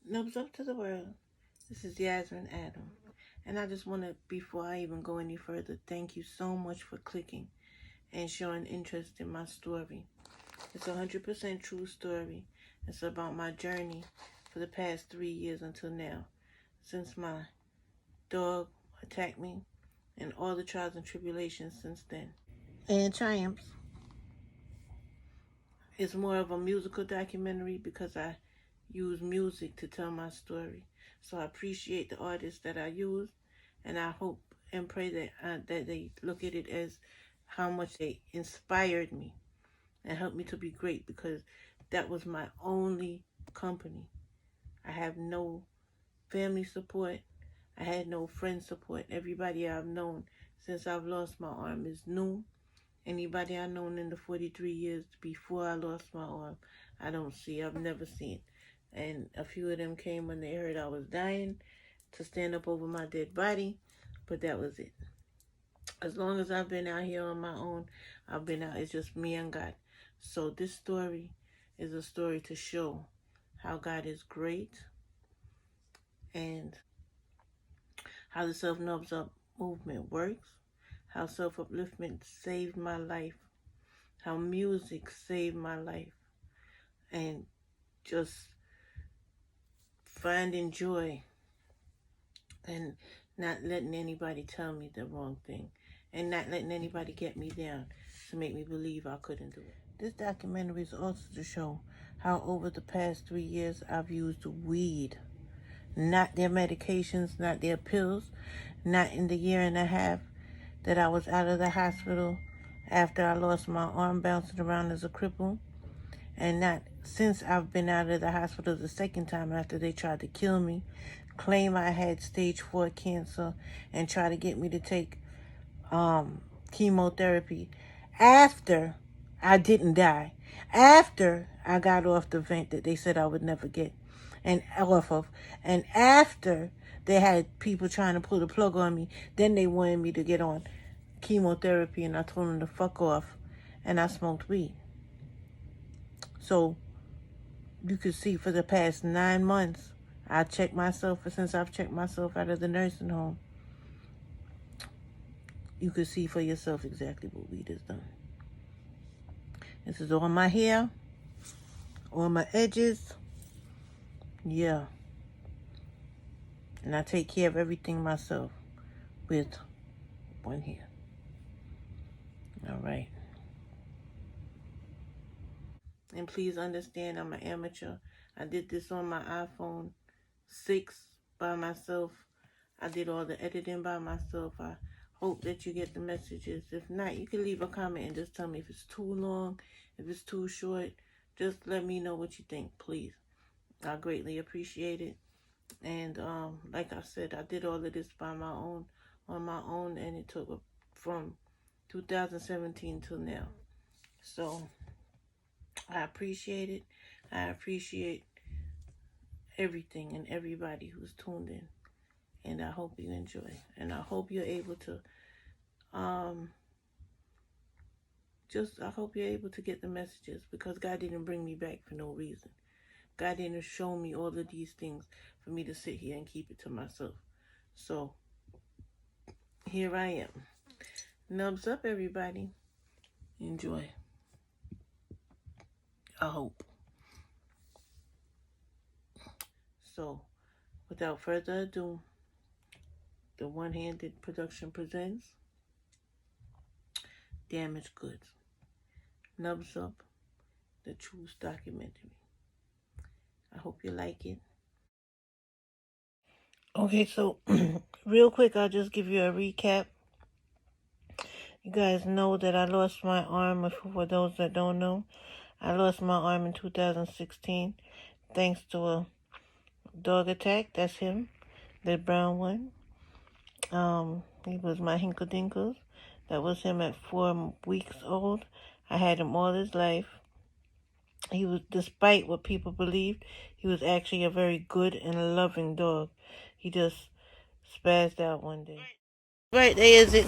Knubz up to the world. This is Yasmin Adam. And I just want to, before I even go any further, thank you so much for clicking and showing interest in my story. It's a 100% true story. It's about my journey for the past 3 years until now, since my dog attacked me, and all the trials and tribulations since then. And triumphs. It's more of a musical documentary because I use music to tell my story. So I appreciate the artists that I use, and I hope and pray that that they look at it as how much they inspired me and helped me to be great, because that was my only company. I have no family support. I had no friend support. Everybody I've known since I've lost my arm is new. Anybody I've known in the 43 years before I lost my arm, I don't see. I've never seen. And a few of them came when they heard I was dying to stand up over my dead body, but that was it. As long as I've been out here on my own, I've been out. It's just me and God. So this story is a story to show how God is great and how the self-knubz up movement works, how self-upliftment saved my life, how music saved my life, and just finding joy and not letting anybody tell me the wrong thing, and not letting anybody get me down to make me believe I couldn't do it. This documentary is also to show how over the past 3 years I've used weed, not their medications, not their pills, not in the year and a half that I was out of the hospital after I lost my arm bouncing around as a cripple, and not since I've been out of the hospital the second time after they tried to kill me, claim I had stage 4 cancer, and try to get me to take chemotherapy after I didn't die, after I got off the vent that they said I would never get and off of, and after they had people trying to pull the plug on me. Then they wanted me to get on chemotherapy, and I told them to fuck off, and I smoked weed. So you could see for the past 9 months, I checked myself, since I've checked myself out of the nursing home. You could see for yourself exactly what weed has done. This is all my hair, all my edges. Yeah. And I take care of everything myself with one hand. All right. And please understand, I'm an amateur. I did this on my iPhone 6 by myself. I did all the editing by myself. I hope that you get the messages. If not, you can leave a comment and just tell me if it's too long, if it's too short. Just let me know what you think, please. I greatly appreciate it. And like I said, I did all of this on my own, and it took from 2017 till now. So I appreciate it. I appreciate everything and everybody who's tuned in, and I hope you enjoy, and I hope you're able to I hope you're able to get the messages, because God didn't bring me back for no reason. God didn't show me all of these things for me to sit here and keep it to myself. So here I am. Knubz up, everybody. Enjoy. I hope. So without further ado, the One-Handed Production presents Damaged Goods. Knubz up, the truth documentary. I hope you like it. Okay, so real quick, I'll just give you a recap. You guys know that I lost my arm. For those that don't know, I lost my arm in 2016 thanks to a dog attack. That's him, the brown one. He was my hinkle-dinkles. That was him at 4 weeks old. I had him all his life. He was, despite what people believed, he was actually a very good and loving dog. He just spazzed out one day. Birthday is it?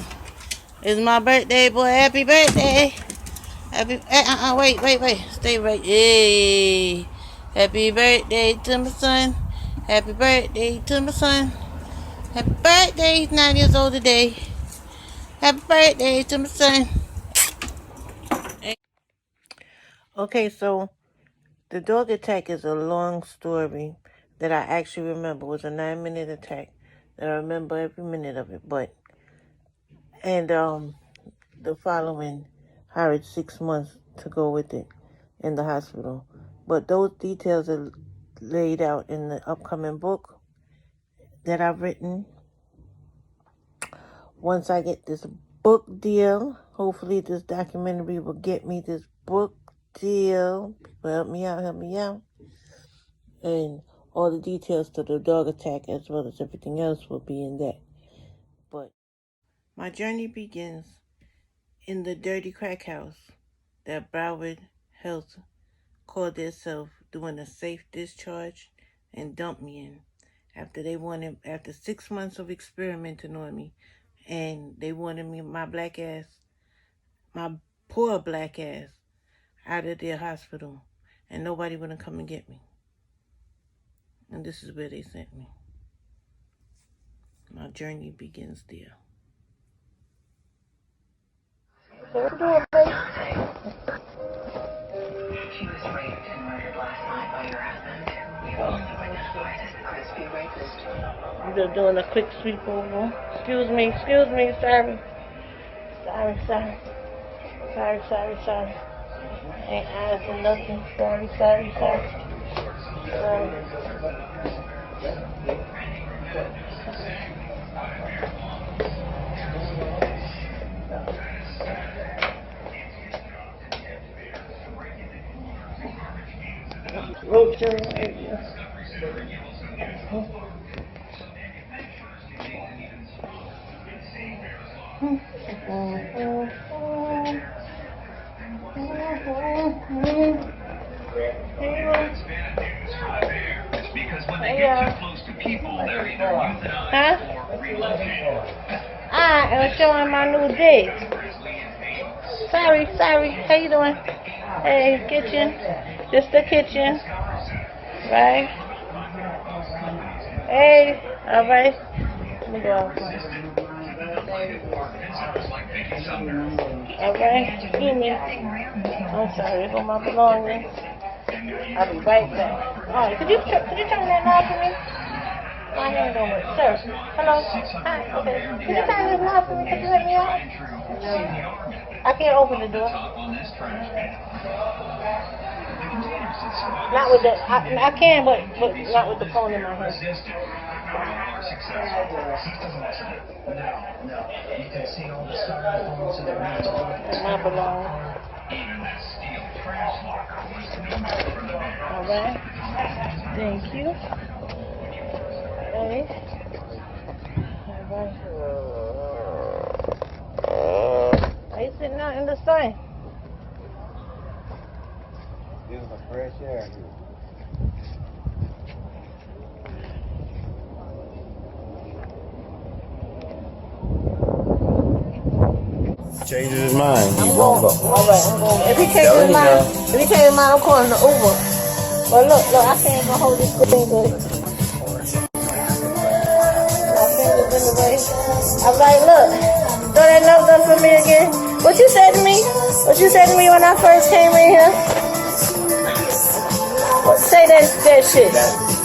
It's my birthday, boy. Happy birthday. Happy, wait. Stay right. Hey. Happy birthday to my son. Happy birthday to my son. Happy birthday. He's 9 years old today. Happy birthday to my son. Okay, so the dog attack is a long story that I actually remember. It was a 9-minute attack that I remember every minute of it. And the following, I had 6 months to go with it in the hospital. But those details are laid out in the upcoming book that I've written. Once I get this book deal, hopefully this documentary will get me this book deal. People help me out. And all the details to the dog attack as well as everything else will be in that. But my journey begins in the dirty crack house that Broward Health called themselves doing a safe discharge and dumped me in after 6 months of experimenting on me, and they wanted me, my poor black ass, out of their hospital, and nobody wouldn't come and get me. And this is where they sent me. My journey begins there. She was raped and murdered last night by your husband. You've also identified as the crispy rapist. I'm just doing a quick sweep over. Excuse me, sorry. Ain't asking nothing. Sorry. Roaches right here. Because when they get too close to people, they're either euthanized or relocated. I am showing my new dick. Sorry. How you doing? Hey, kitchen. Just the kitchen. Right? Hey, alright. Let me go outside. Alright, excuse me. I'm sorry, there go my belongings. I'll be right back. Alright, could you turn that knob for me? My hand don't work. Sir, hello? Hi, okay. Could you turn this knob for me? Could you let me out? I can't open the door. Not with the, I can, but not with the phone in my hand. Not belong. Alright. Thank you. Okay. Alright. Are you sitting out in the sun? This is a fresh air here. Changes his mind. He won't go. Alright, I'm going. If he changes his mind, I'm calling the Uber. Well, look, I can't even hold this thing good. My fingers in the way. Alright, look. Throw that nose up for me again. What you said to me when I first came in here? Say that shit.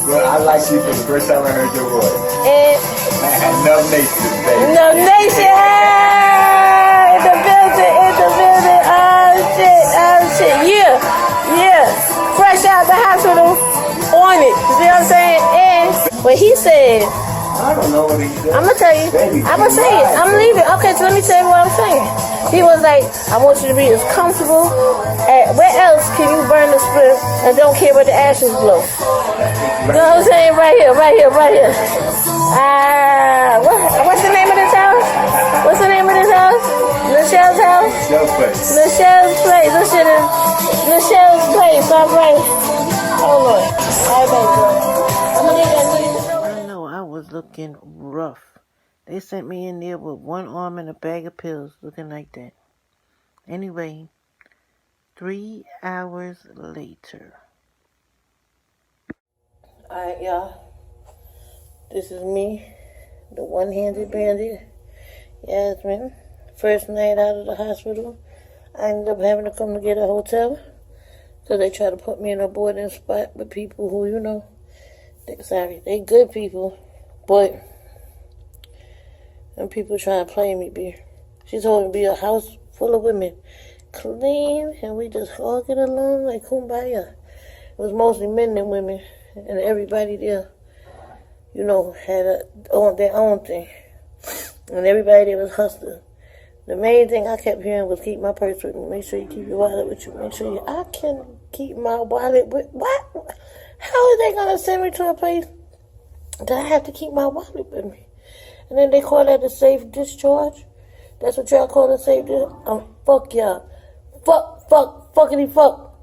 Well, I like you from the first time I heard your voice. And I had Knubz Nation, baby. Knubz Nation, in the building. Oh shit. Yeah. Fresh out the hospital on it. You see what I'm saying? And what he said, I don't know what he said. I'm gonna tell you. I'm gonna say it. I'm leaving. Okay, so let me tell you what I'm saying. He was like, I want you to be as comfortable. Where else can you burn the split and don't care what the ashes blow? You know what I'm saying? Right here. What's the name of this house? Michelle's house? Michelle's place. This shit is Michelle's place. All right. Hold on. All right, baby. I'm gonna leave that. I know I was looking rough. They sent me in there with one arm and a bag of pills, looking like that. Anyway, 3 hours later. Alright, y'all. This is me, the one-handed bandit, Yasmin. First night out of the hospital, I ended up having to come to get a hotel because they try to put me in a boarding spot with people who, you know, they good people, but them people trying to play me, B. She told me to be a house full of women, clean, and we just all get along like kumbaya. It was mostly men than women, and everybody there, you know, had their own thing. And everybody there was hustling. The main thing I kept hearing was keep my purse with me. Make sure you keep your wallet with you. Make sure I can keep my wallet with... What? How are they going to send me to a place that I have to keep my wallet with me? And then they call that a safe discharge? That's what y'all call a safe discharge? Fuck y'all. Fuckity fuck.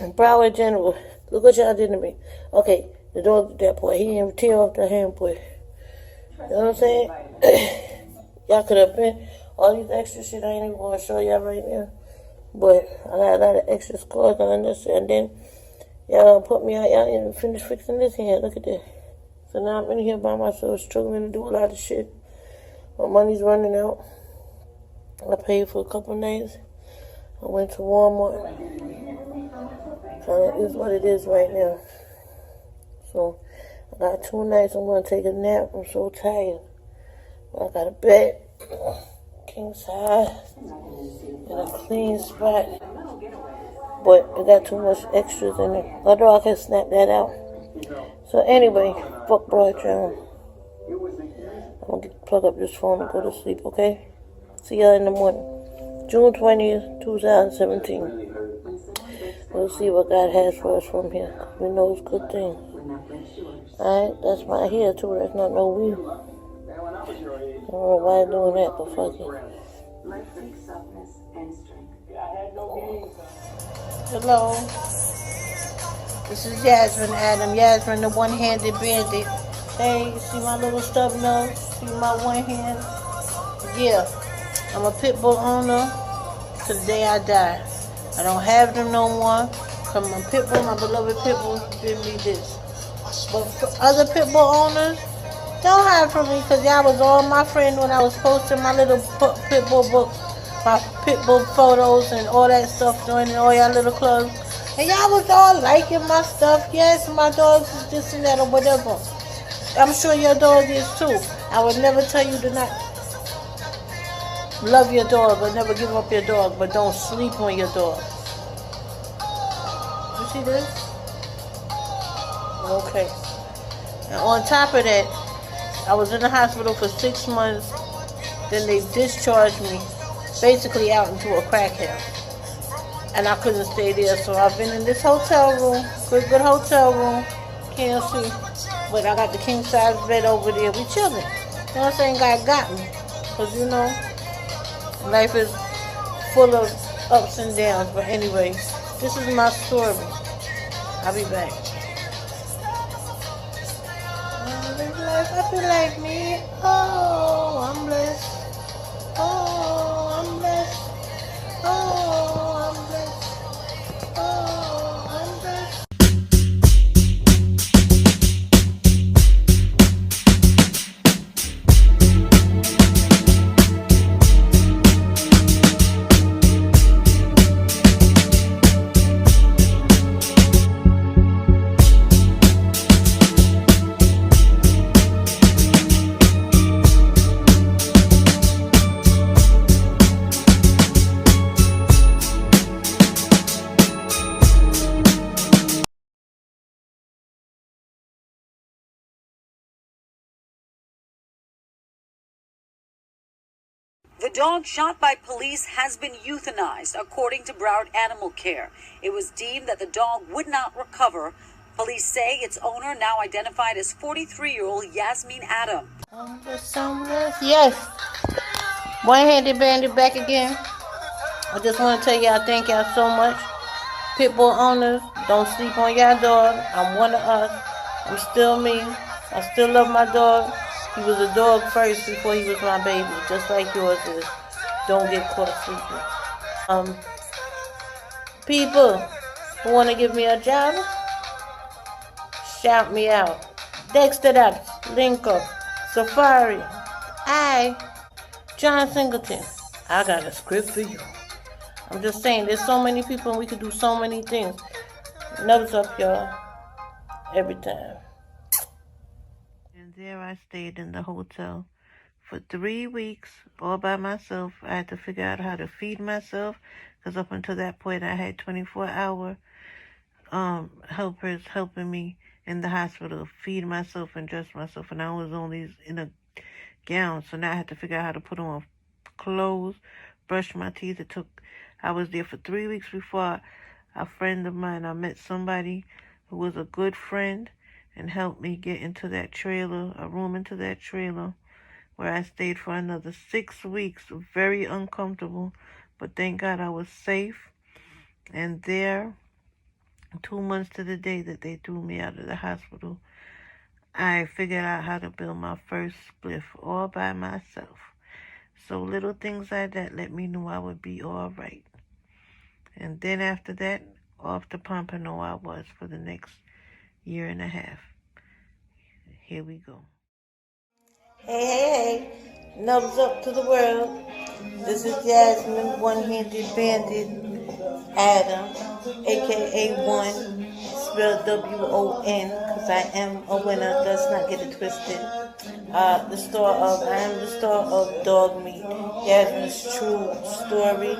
And Broward General. Look what y'all did to me. Okay, the dog, that boy, he didn't tear off the hand, boy. You know what I'm saying? Y'all could have been all these extra shit. I ain't even going to show y'all right now. But I got a lot of extra scores on this. And then y'all put me out. Y'all didn't even finish fixing this hand. Look at this. So now I'm in here by myself, struggling to do a lot of shit. My money's running out. I paid for a couple nights. I went to Walmart. Kind of is what it is right now. So I got 2 nights. I'm going to take a nap. I'm so tired. I got a bed, king size, in a clean spot, but it got too much extras in it. Although I can snap that out. So anyway, fuck Broad Channel. I'm gonna plug up this phone and go to sleep, okay? See y'all in the morning. June 20th, 2017. We'll see what God has for us from here. We know it's good things. Alright, that's my hair too. That's not no weed. I don't know why I'm doing that, but fuck it. Hello. This is Yasmin Adam. Yasmin, the one-handed bandit. Hey, you see my little stub nose? See my one hand? Yeah. I'm a pitbull owner till the day I die. I don't have them no more. Cause my pitbull, my beloved pitbull, did me this. But for other pitbull owners, don't hide from me, because y'all was all my friends when I was posting my little pitbull book, my pitbull photos and all that stuff, joining all y'all little clubs. And y'all was all liking my stuff. Yes, my dogs is this and that or whatever. I'm sure your dog is too. I would never tell you to not love your dog or never give up your dog, but don't sleep on your dog. You see this? Okay. And on top of that, I was in the hospital for 6 months. Then they discharged me, basically out into a crack house. And I couldn't stay there, so I've been in this hotel room, good hotel room. Can't see, but I got the king size bed over there. We chilling. You know what I'm saying? God got me, cause you know, life is full of ups and downs. But anyway, this is my story. I'll be back. I feel like me. Oh, I'm blessed. Oh, I'm blessed. Oh, I'm blessed. Oh, I'm blessed. The dog shot by police has been euthanized, according to Broward Animal Care. It was deemed that the dog would not recover. Police say its owner, now identified as 43-year-old Yasmin Adam. Yes. One-handed bandit back again. I just want to tell y'all thank y'all so much. Pitbull owners, don't sleep on y'all dog. I'm one of us. I'm still me. I still love my dog. He was a dog first before he was my baby, just like yours is. Don't get caught sleeping. People who want to give me a job, shout me out. Dexter Knubz. Linko, Safari, John Singleton. I got a script for you. I'm just saying, there's so many people and we could do so many things. Knubz up, y'all. Every time. And there I stayed in the hotel for 3 weeks all by myself. I had to figure out how to feed myself because up until that point I had 24-hour helpers helping me in the hospital, feed myself and dress myself, and I was only in a gown, so now I had to figure out how to put on clothes, brush my teeth. I was there for 3 weeks before a friend of mine, I met somebody who was a good friend and helped me get into that trailer, a room into that trailer, where I stayed for another 6 weeks, very uncomfortable, but thank God I was safe. And there, 2 months to the day that they threw me out of the hospital, I figured out how to build my first spliff all by myself. So little things like that let me know I would be all right. And then after that, off to Pompano I was for the next 1.5 years. Here we go. Hey, Knubz up to the world. This is Jasmine, one-handed bandit Adam, a.k.a. One, spelled W-O-N, because I am a winner. Let's not get it twisted. I am the star of Dog Meat, Jasmine's true story.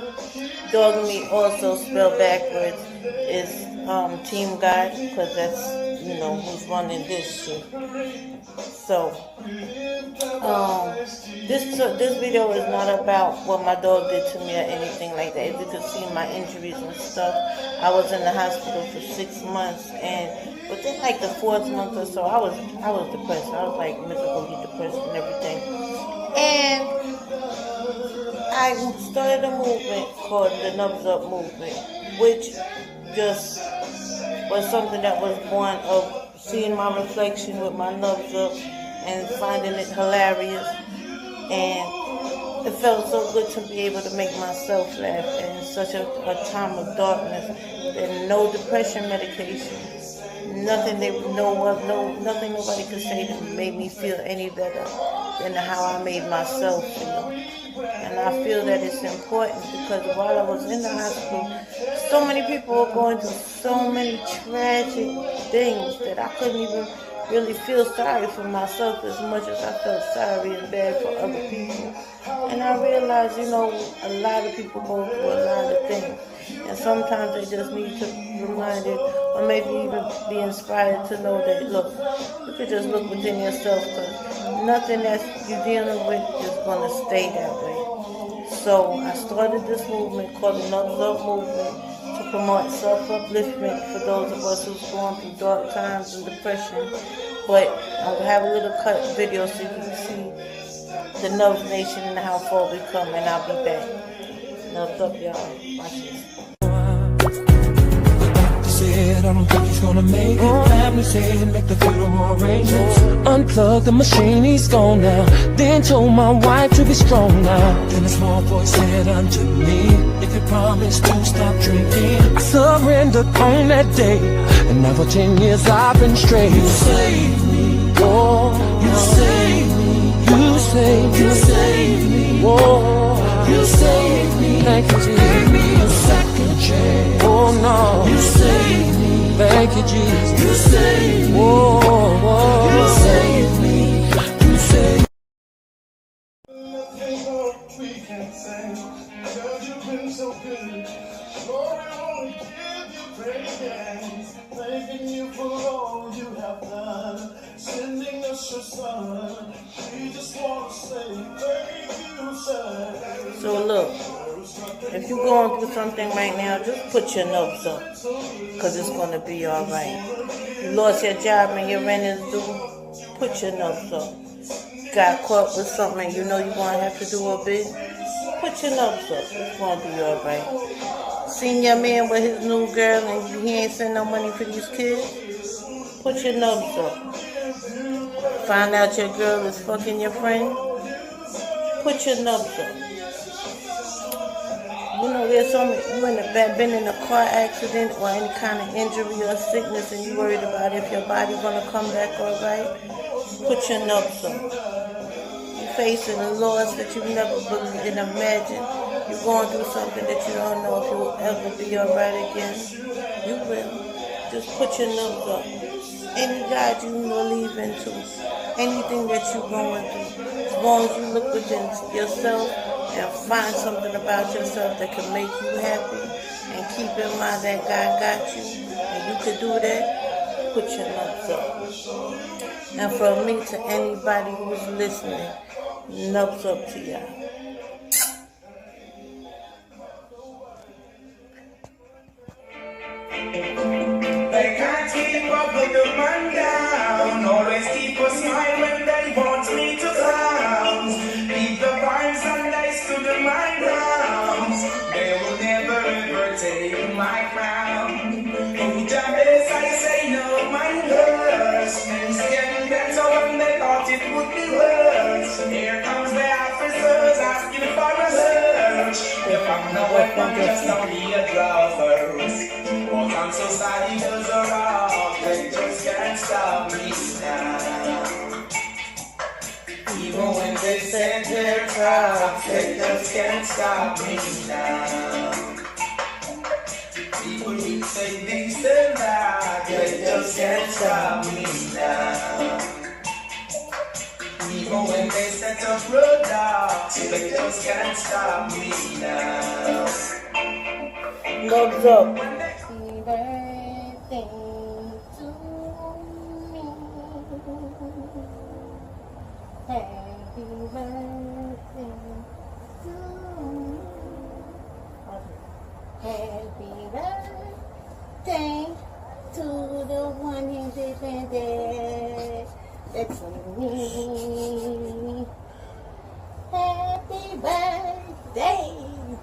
Dog Meat, also spelled backwards, is Team God, because that's, who's running this shit. So, this video is not about what my dog did to me or anything like that. As you can see my injuries and stuff, I was in the hospital for 6 months, and within like the 4th month or so, I was depressed. I was like miserably depressed and everything. And I started a movement called the Knubz Up movement, which just was something that was born of seeing my reflection with my Knubz Up and finding it hilarious. And it felt so good to be able to make myself laugh in such a time of darkness. And no depression medication, nothing nothing nobody could say that made me feel any better than how I made myself feel. And I feel that it's important because while I was in the hospital, so many people were going through so many tragic things that I couldn't even really feel sorry for myself as much as I felt sorry and bad for other people. And I realized, a lot of people go through a lot of things. And sometimes they just need to be reminded or maybe even be inspired to know that, look, you could just look within yourself because nothing that you're dealing with is going to stay that way. So I started this movement called the Knubz Up movement to promote self-upliftment for those of us who's going through dark times and depression. But I'll have a little cut video so you can see the Knubz Nation and how far we come, and I'll be back. Knubz up, y'all. Watch this. Said I don't think he's gonna make it. Family said make the funeral arrangements. Unplug the machine, he's gone now. Then told my wife to be strong now. Then a small voice said unto me, if you promise to stop drinking. I surrendered on that day, and now for 10 years I've been straight. You saved me, oh, you saved me, you saved me, you saved me, oh, you saved me. Thank you, Jesus. Gave me a second chance. Oh no, you saved me. Thank you, Jesus. You saved me. Whoa, whoa. You saved me. You saved me. We can say, God, you've been so good. Lord, I want to give you praise. Thanking you for all you have done. Sending us your son. We just want to say thank you, sir. So look, if you're going through something right now, just put your Knubz up, because it's going to be all right. You lost your job and your rent is due, put your Knubz up. Got caught with something you're going to have to do a bit, put your Knubz up. It's going to be all right. Seen your man with his new girl and he ain't send no money for these kids, put your Knubz up. Find out your girl is fucking your friend, put your Knubz up. There's so many women that been in a car accident or any kind of injury or sickness and you worried about if your body's going to come back all right. Put your Knubz up. You're facing a loss that you never believed and imagined. You're going through something that you don't know if you will ever be alright again. You will. Just put your Knubz up. Any God you believe into, anything that you're going through, as long as you look within yourself and find something about yourself that can make you happy, and keep in mind that God got you, and you can do that, put your Knubz up. And from me to anybody who's listening, Knubz up to y'all. They can't keep up with the man down. Always keep a smile when they want me to clown. Keep the vibes and nice to the my grounds. They will never ever take my crown. Oh, Jabez, I say no, my girls. Things getting better when they thought it would be worse. Here comes the officers asking for a search. If I'm no weapon, just only a drovers. But I'm so sorry, those are all. They just can't stop me now. Even when they send their traps, they just can't stop me now. People will say this and that, they just can't stop me now. Even when they set up roadblocks, they just can't stop me now. Knubz up. Happy birthday to me. Happy birthday to the one who's independent. That's me. Happy birthday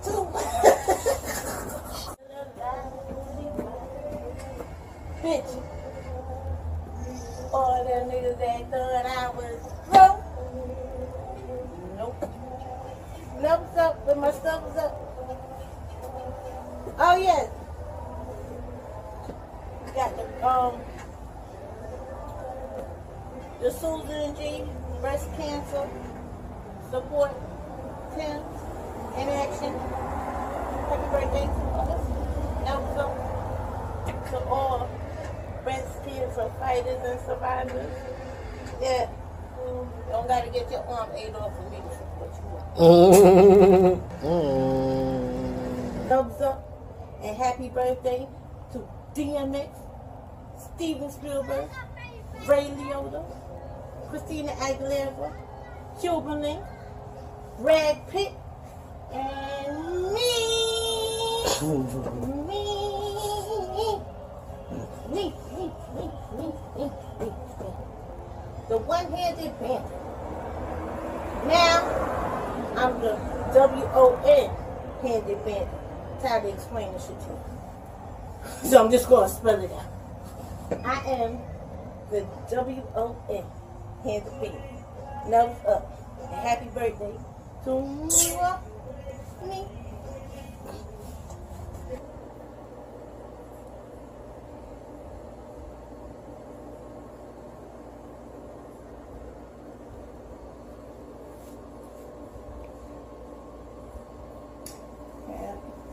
to bitch. All them niggas that thought I was broke. Nope. Knubz up with my stuffs up. Oh yes. Got the Susan G breast cancer support Tim in action. Happy birthday to us. Knubz up to all breast cancer fighters and survivors. Yeah. Don't gotta get your arm ate off for me to support you. Knubz up and happy birthday to DMX, Steven Spielberg, Ray Liotta, Christina Aguilera, Cuban Link, Brad Pitt, and me. The one-handed bandit. Now, I'm the W-O-N handed bandit. Time to explain this shit to you. So I'm just going to spell it out. I am the W-O-N handed bandit. Knubz up. And happy birthday to me.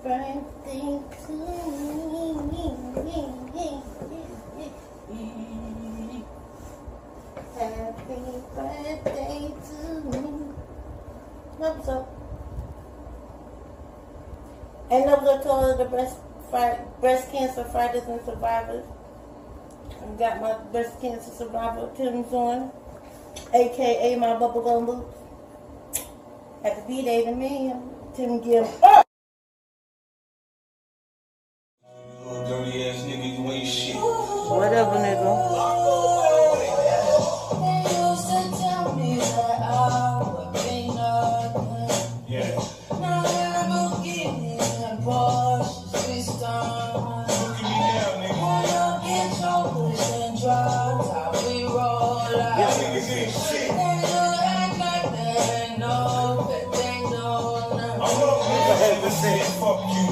Birthday to me. Happy birthday to me. Knubz up. And Knubz up to all of the breast cancer fighters and survivors. I've got my breast cancer survivor Tim's on, aka my bubblegum boots. Happy birthday to me, Tim Gill. Dirty ass nigga, you ain't shit. Whatever, nigga. Yeah.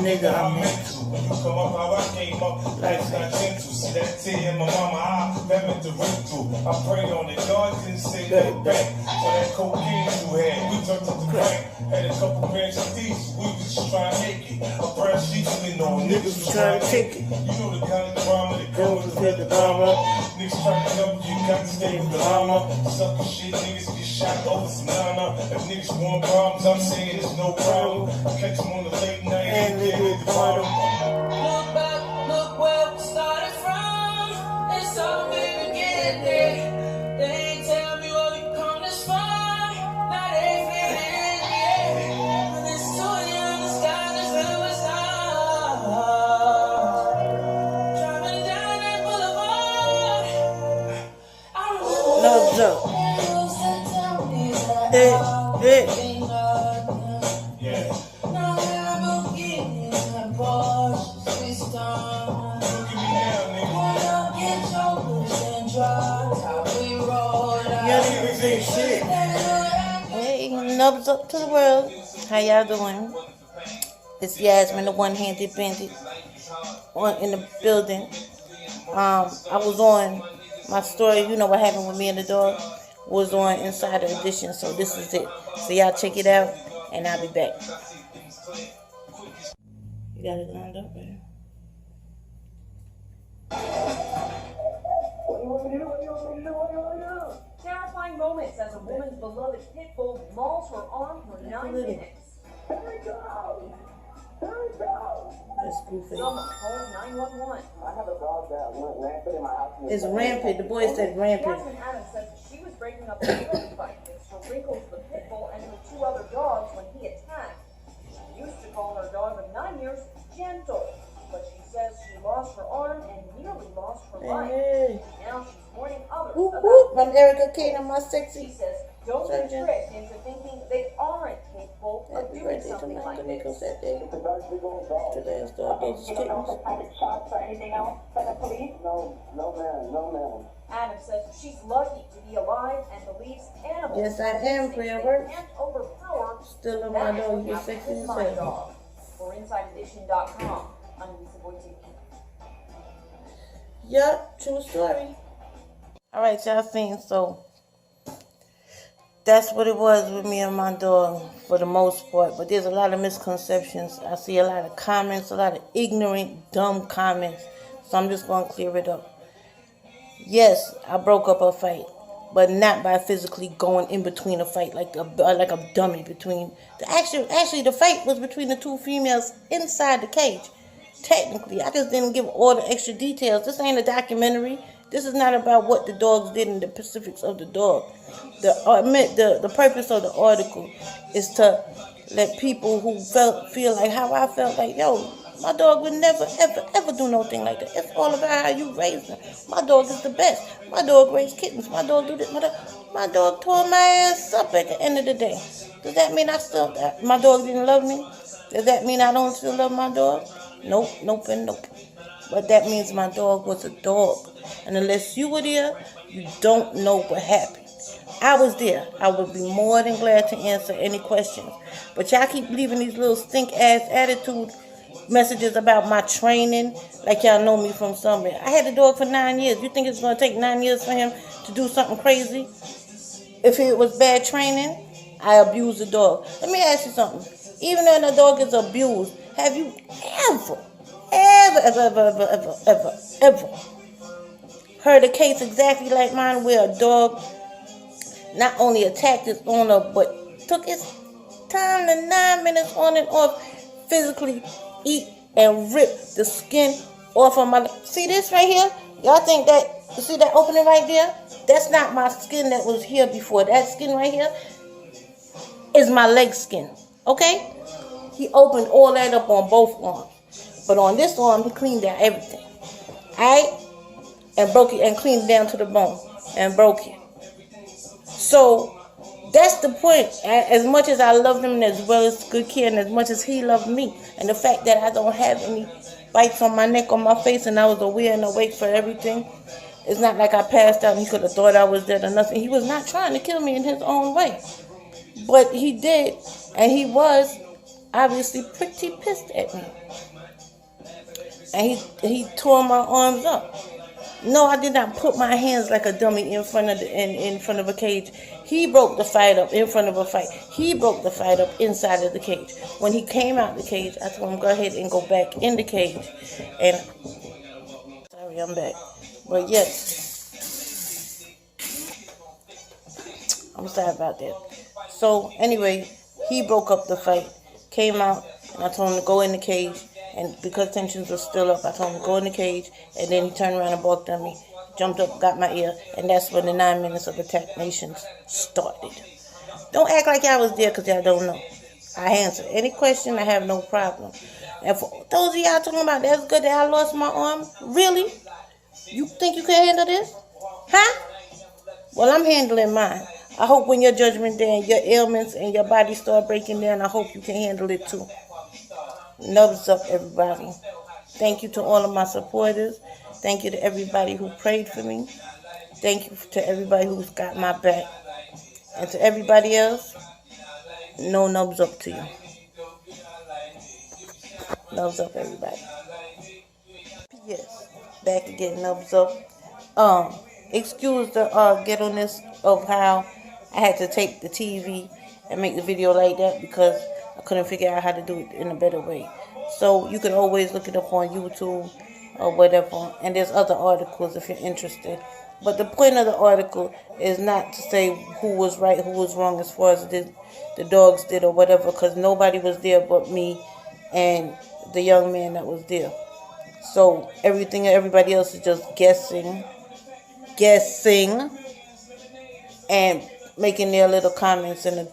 Nigga, I'm Come up how I came up, life's not gentle. see that tear in my mama eye, that meant the breakthrough. I prayed on it, God didn't say that back. For that cocaine you had, we turned up the crack. Had a couple grams of these, we was just trying to make it. A brass sheet in on niggas was trying to take it. You know the kind of drama that goes with the drama. Niggas trying to help you, got to stay with the llama. Sucker shit, niggas get shot over some nana. If niggas want problems, I'm saying it's no problem. Catch them on the late night and they hit the bottom. Look back, look where we started from. It's all been to get there. They ain't tell me where we come this far. Now they feel it in the air. When it's too young, the sky is filled with stars. Driving down that boulevard, I remember Knubz up. Hey. Yeah. now we're getting that Porsche switched on. Look at me now, nigga. Pull up, get chokers and drive. How we roll out. You don't even say shit. Hey, Knubz up to the world. How y'all doing? It's Yasmin, the one-handed bandit, in the building. I was on my story. You know what happened with me and the dog. Was on Insider Edition, so this is it. So y'all check it out, and I'll be back. You got it lined up, man. Terrifying moments as a woman's beloved pitbull mauls her arm for 9 minutes. That's goofy. Someone calls 911. It's rampant. The boy said rampant. Jasmine Adams says she was breaking up a friendly fight with Wrinkles the pitbull and her 2 other dogs when he attacked. She used to call her dog of 9 years gentle, but she says she lost her arm and nearly lost her life. Hey. Now she's warning others Whoop, about whoop. I'm Erica Kane. I'm my She sexy. says, don't be Surgeon. tricked into thinking they aren't capable of Happy doing birthday to something my like Nichols this. that day. The last dog, those kittens. shots or anything else for the police? No, ma'am. Adams says she's lucky to be alive and believes animals Yes, I am, Priya Works. can't overpower Still love my that dog. is You're what sexy happens as with my hell. dog. For InsideEdition.com, I'm Lisa Boy. Yup, true story. All right, y'all seen, so that's what it was with me and my dog for the most part. But there's a lot of misconceptions. I see a lot of comments, a lot of ignorant, dumb comments. So I'm just going to clear it up. Yes, I broke up a fight, but not by physically going in between a fight like a dummy between. Actually, the fight was between the 2 females inside the cage. Technically, I just didn't give all the extra details. This ain't a documentary. This is not about what the dogs did in the specifics of the dog. The purpose of the article is to let people who feel like how I felt like, yo, my dog would never, ever, ever do no thing like that. It's all about how you raise them. My dog is the best. My dog raised kittens. My dog do this. My dog tore my ass up at the end of the day. Does that mean my dog didn't love me? Does that mean I don't still love my dog? Nope, nope, and nope. But that means my dog was a dog. And unless you were there, you don't know what happened. I was there. I would be more than glad to answer any questions. But y'all keep leaving these little stink-ass attitude messages about my training like y'all know me from somewhere. I had a dog for 9 years. You think it's going to take 9 years for him to do something crazy? If it was bad training, I abused the dog. Let me ask you something. Even though the dog is abused, have you ever heard a case exactly like mine where a dog not only attacked its owner but took its time to 9 minutes on and off, physically eat and rip the skin off of my... See this right here? Y'all think that... You see that opening right there? That's not my skin that was here before. That skin right here is my leg skin. Okay? He opened all that up on both arms. But on this arm, he cleaned out everything. Alright? And broke it and cleaned it down to the bone. And broke it. So, that's the point. As much as I loved him and as well as good care and as much as he loved me. And the fact that I don't have any bites on my neck or my face and I was aware and awake for everything. It's not like I passed out and he could have thought I was dead or nothing. He was not trying to kill me in his own way. But he did. And he was obviously pretty pissed at me. And he tore my arms up. No, I did not put my hands like a dummy in front of in front of a cage. He broke the fight up in front of a fight. He broke the fight up inside of the cage. When he came out the cage, I told him go ahead and go back in the cage. And sorry, I'm back. But yes, I'm sorry about that. So anyway, he broke up the fight, came out, and I told him to go in the cage. And because tensions were still up, I told him to go in the cage. And then he turned around and barked at me, jumped up, got my ear. And that's when the 9 minutes of Attack Nations started. Don't act like y'all was there because y'all don't know. I answer any question. I have no problem. And for those of y'all talking about that's good that I lost my arm, really? You think you can handle this? Huh? Well, I'm handling mine. I hope when your judgment day and your ailments and your body start breaking down, I hope you can handle it too. Knubz up, everybody. Thank you to all of my supporters. Thank you to everybody who prayed for me. Thank you to everybody who's got my back. And to everybody else, no Knubz up to you. Knubz up, everybody. Yes, back again, Knubz up. Excuse the ghetto-ness of how I had to tape the TV and make the video like that because I couldn't figure out how to do it in a better way. So you can always look it up on YouTube or whatever. And there's other articles if you're interested. But the point of the article is not to say who was right, who was wrong as far as the dogs did or whatever. Because nobody was there but me and the young man that was there. So everybody else is just guessing, and making their little comments and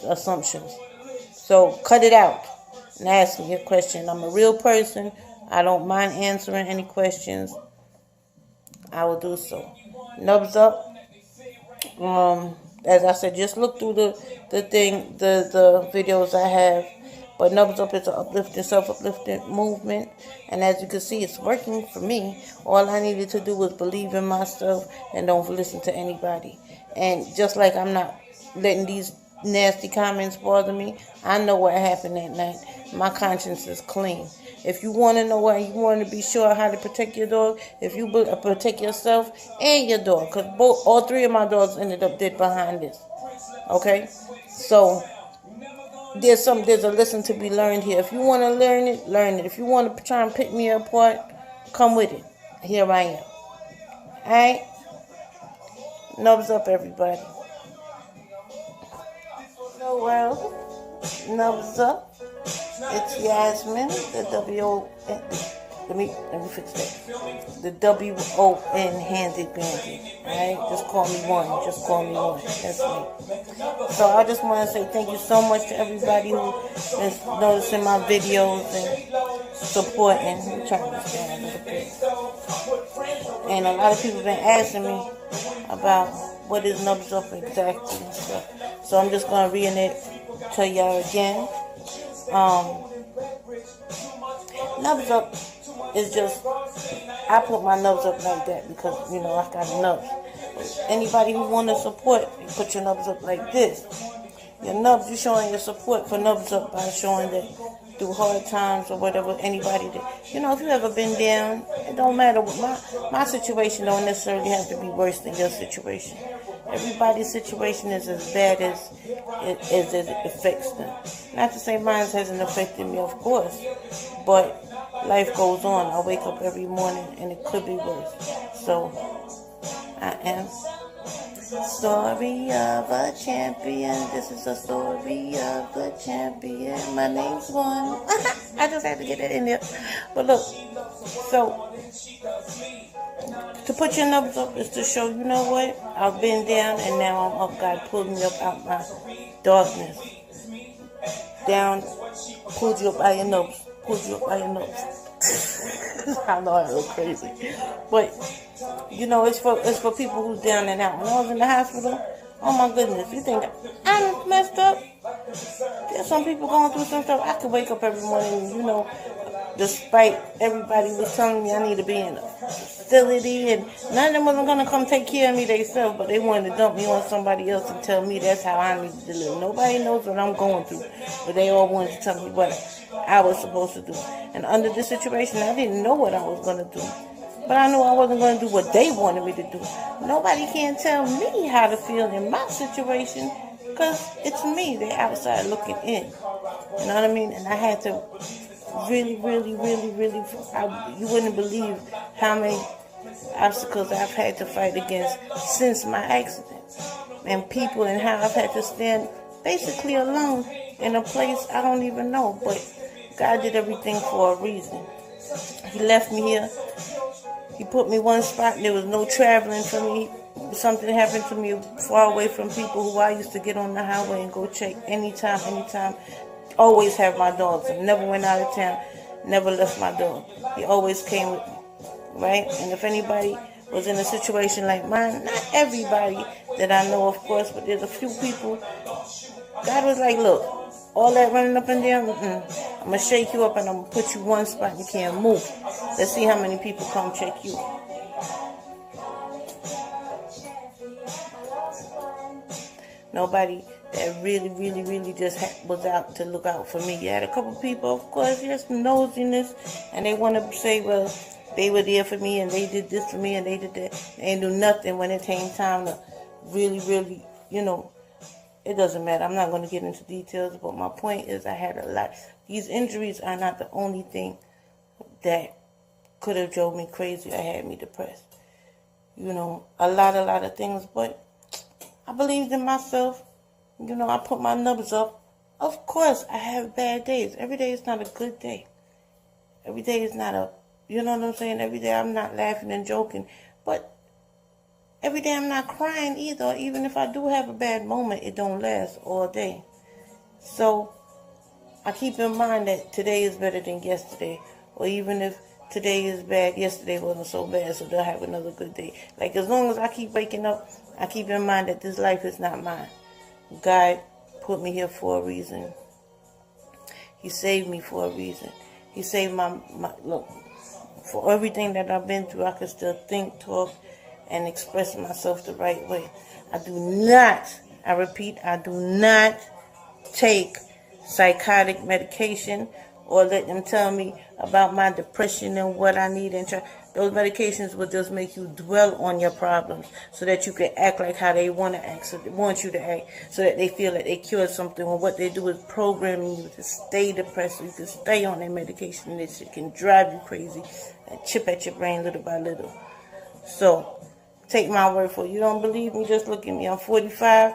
assumptions. So cut it out and ask me a question. I'm a real person. I don't mind answering any questions. I will do so. Knubz up. As I said, just look through the videos I have. But Knubz up is an uplifting, self-uplifting movement. And as you can see, it's working for me. All I needed to do was believe in myself and don't listen to anybody. And just like I'm not letting these nasty comments bother me, I know what happened that night. My conscience is clean. If you want to know why you want to be sure how to protect your dog, if you protect yourself and your dog, because all 3 of my dogs ended up dead behind this. Okay? So there's a lesson to be learned here. If you want to learn it, learn it. If you want to try and pick me apart, come with it. Here I am. Alright? Knubz up, everybody. So, well, Knubz up. It's Yasmin, the W-O-N. Let me fix that. The W-O-N handed bandit. Alright? Just call me one. That's me. So I just want to say thank you so much to everybody who is noticing my videos and supporting. Let me turn this down a little bit. And a lot of people have been asking me about what is Knubz up exactly and stuff. So I'm just going to reenact to y'all again. Knubz up is just, I put my Knubz up like that because, you know, I got Knubz. Anybody who want to support, you put your Knubz up like this. Your Knubz, you're showing your support for Knubz up by showing that through hard times or whatever, anybody that, you know, if you ever been down, it don't matter. My situation don't necessarily have to be worse than your situation. Everybody's situation is as bad as it affects them. Not to say mine hasn't affected me, of course, but life goes on. I wake up every morning and it could be worse. So I am story of a champion. This is a story of a champion. My name's One. I just had to get that in there. But look, so to put your Knubz up is to show, you know what? I've been down and now I'm up. God pulled me up out my darkness. Down, pulled you up by your Knubz. Pulled you up by your Knubz. I know I look crazy. But you know, it's for people who's down and out. When I was in the hospital, oh my goodness, you think I'm messed up? There's some people going through some stuff. I could wake up every morning and, you know, despite everybody was telling me I need to be in a facility and none of them wasn't going to come take care of me themselves, but they wanted to dump me on somebody else and tell me that's how I need to live. Nobody knows what I'm going through, but they all wanted to tell me what I was supposed to do. And under this situation, I didn't know what I was going to do. But I knew I wasn't going to do what they wanted me to do. Nobody can tell me how to feel in my situation because it's me. They're outside looking in. You know what I mean? And I had to really, you wouldn't believe how many obstacles I've had to fight against since my accident. And people and how I've had to stand basically alone in a place I don't even know. But God did everything for a reason. He left me here. He put me one spot and there was no traveling for me. Something happened to me far away from people who I used to get on the highway and go check anytime. Always have my dogs. I never went out of town. Never left my dog. He always came with me. Right? And if anybody was in a situation like mine, not everybody that I know, of course, but there's a few people, God was like, look, all that running up and down, I'm going to shake you up and I'm going to put you one spot and you can't move. Let's see how many people come check you. Nobody that really just was out to look out for me. You had a couple people, of course, just nosiness, and they want to say, well, they were there for me and they did this for me and they did that. They ain't do nothing when it came time to really, you know, it doesn't matter. I'm not going to get into details, but my point is I had a lot. These injuries are not the only thing that could have drove me crazy or had me depressed. You know, a lot of things, but I believed in myself. You know, I put my Knubz up. Of course, I have bad days. Every day is not a good day. Every day is not a, you know what I'm saying? Every day I'm not laughing and joking. But every day I'm not crying either. Even if I do have a bad moment, it don't last all day. So I keep in mind that today is better than yesterday. Or even if today is bad, yesterday wasn't so bad, so they'll have another good day. Like, as long as I keep waking up, I keep in mind that this life is not mine. God put me here for a reason. He saved me for a reason. He saved my look, for everything that I've been through, I can still think, talk, and express myself the right way. I do not, I repeat, I do not take psychotic medication or let them tell me about my depression and what I need. And those medications will just make you dwell on your problems so that you can act like how they want to act, so they want you to act, so that they feel that they cured something. Or what they do is programming you to stay depressed so you can stay on their medication. And this shit can drive you crazy and chip at your brain little by little. So take my word for it. You don't believe me? Just look at me. I'm 45.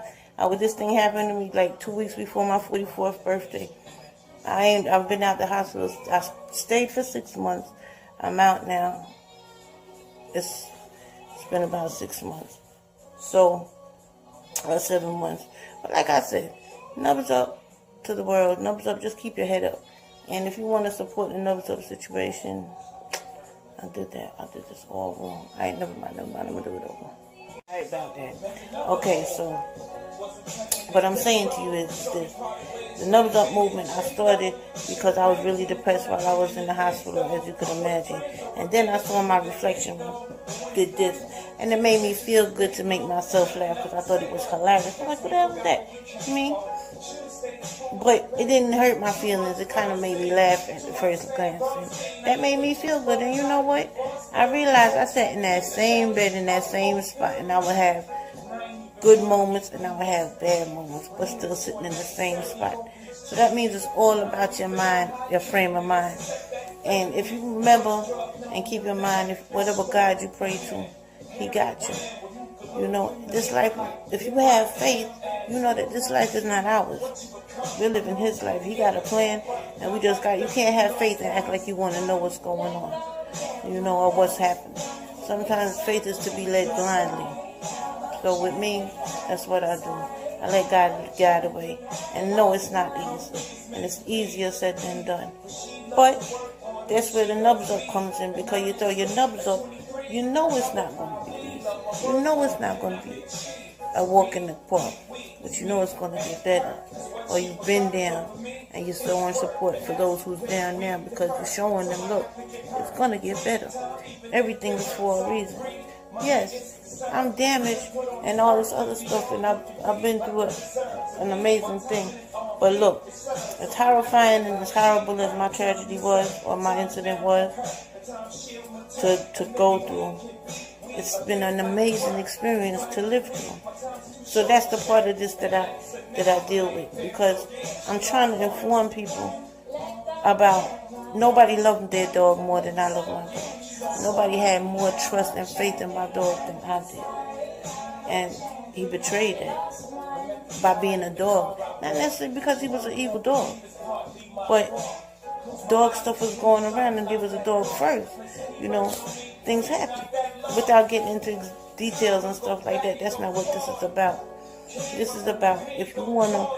This thing happened to me like 2 weeks before my 44th birthday. I've been out the hospital. I stayed for 6 months. I'm out now. It's been about 6 months. So, 7 months. But like I said, Knubz up to the world. Knubz up. Just keep your head up. And if you want to support the Knubz up situation, I did that. I did this all wrong. Never mind. I'm going to do it over. Sorry about that. Okay, so what I'm saying to you is this. The Knubz Up movement, I started because I was really depressed while I was in the hospital, as you could imagine. And then I saw my reflection, did this. And it made me feel good to make myself laugh because I thought it was hilarious. I'm like, what the hell is that? You mean? But it didn't hurt my feelings. It kind of made me laugh at the first glance. And that made me feel good. And you know what? I realized I sat in that same bed in that same spot, and I would have good moments and I would have bad moments, but still sitting in the same spot. So that means it's all about your mind, your frame of mind. And if you remember and keep in mind, if whatever God you pray to, He got you. You know, this life, if you have faith, you know that this life is not ours. We're living His life. He got a plan, and you can't have faith and act like you want to know what's going on, you know, or what's happening. Sometimes faith is to be led blindly. So with me, that's what I do. I let God guide the way. And no, it's not easy. And it's easier said than done. But that's where the Knubz Up comes in, because you throw your Knubz up, you know it's not going to be easy. You know it's not going to be a walk in the park. But you know it's going to get better. Or you've been down and you're showing support for those who's down now, because you're showing them, look, it's going to get better. Everything is for a reason. Yes, I'm damaged and all this other stuff, and I've been through an amazing thing. But look, as horrifying and as horrible as my tragedy was, or my incident was, to go through. It's been an amazing experience to live through. So that's the part of this that I deal with, because I'm trying to inform people about nobody loved their dog more than I love my dog. Nobody had more trust and faith in my dog than I did. And he betrayed it by being a dog. Not necessarily because he was an evil dog, but dog stuff was going around and there was a dog first. You know, things happen. Without getting into details and stuff like that, that's not what this is about. This is about, if you want to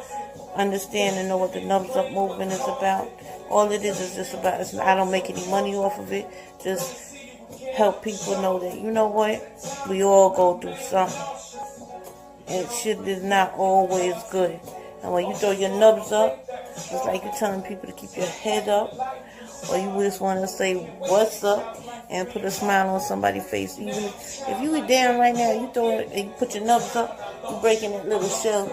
understand and know what the Knubz Up movement is about, all it is just about, I don't make any money off of it, just help people know that, you know what, we all go through something. And shit is not always good. And when you throw your nubs up, it's like you're telling people to keep your head up, or you just want to say what's up and put a smile on somebody's face. Even if you were down right now, you throw it and you put your nubs up, you're breaking that little shell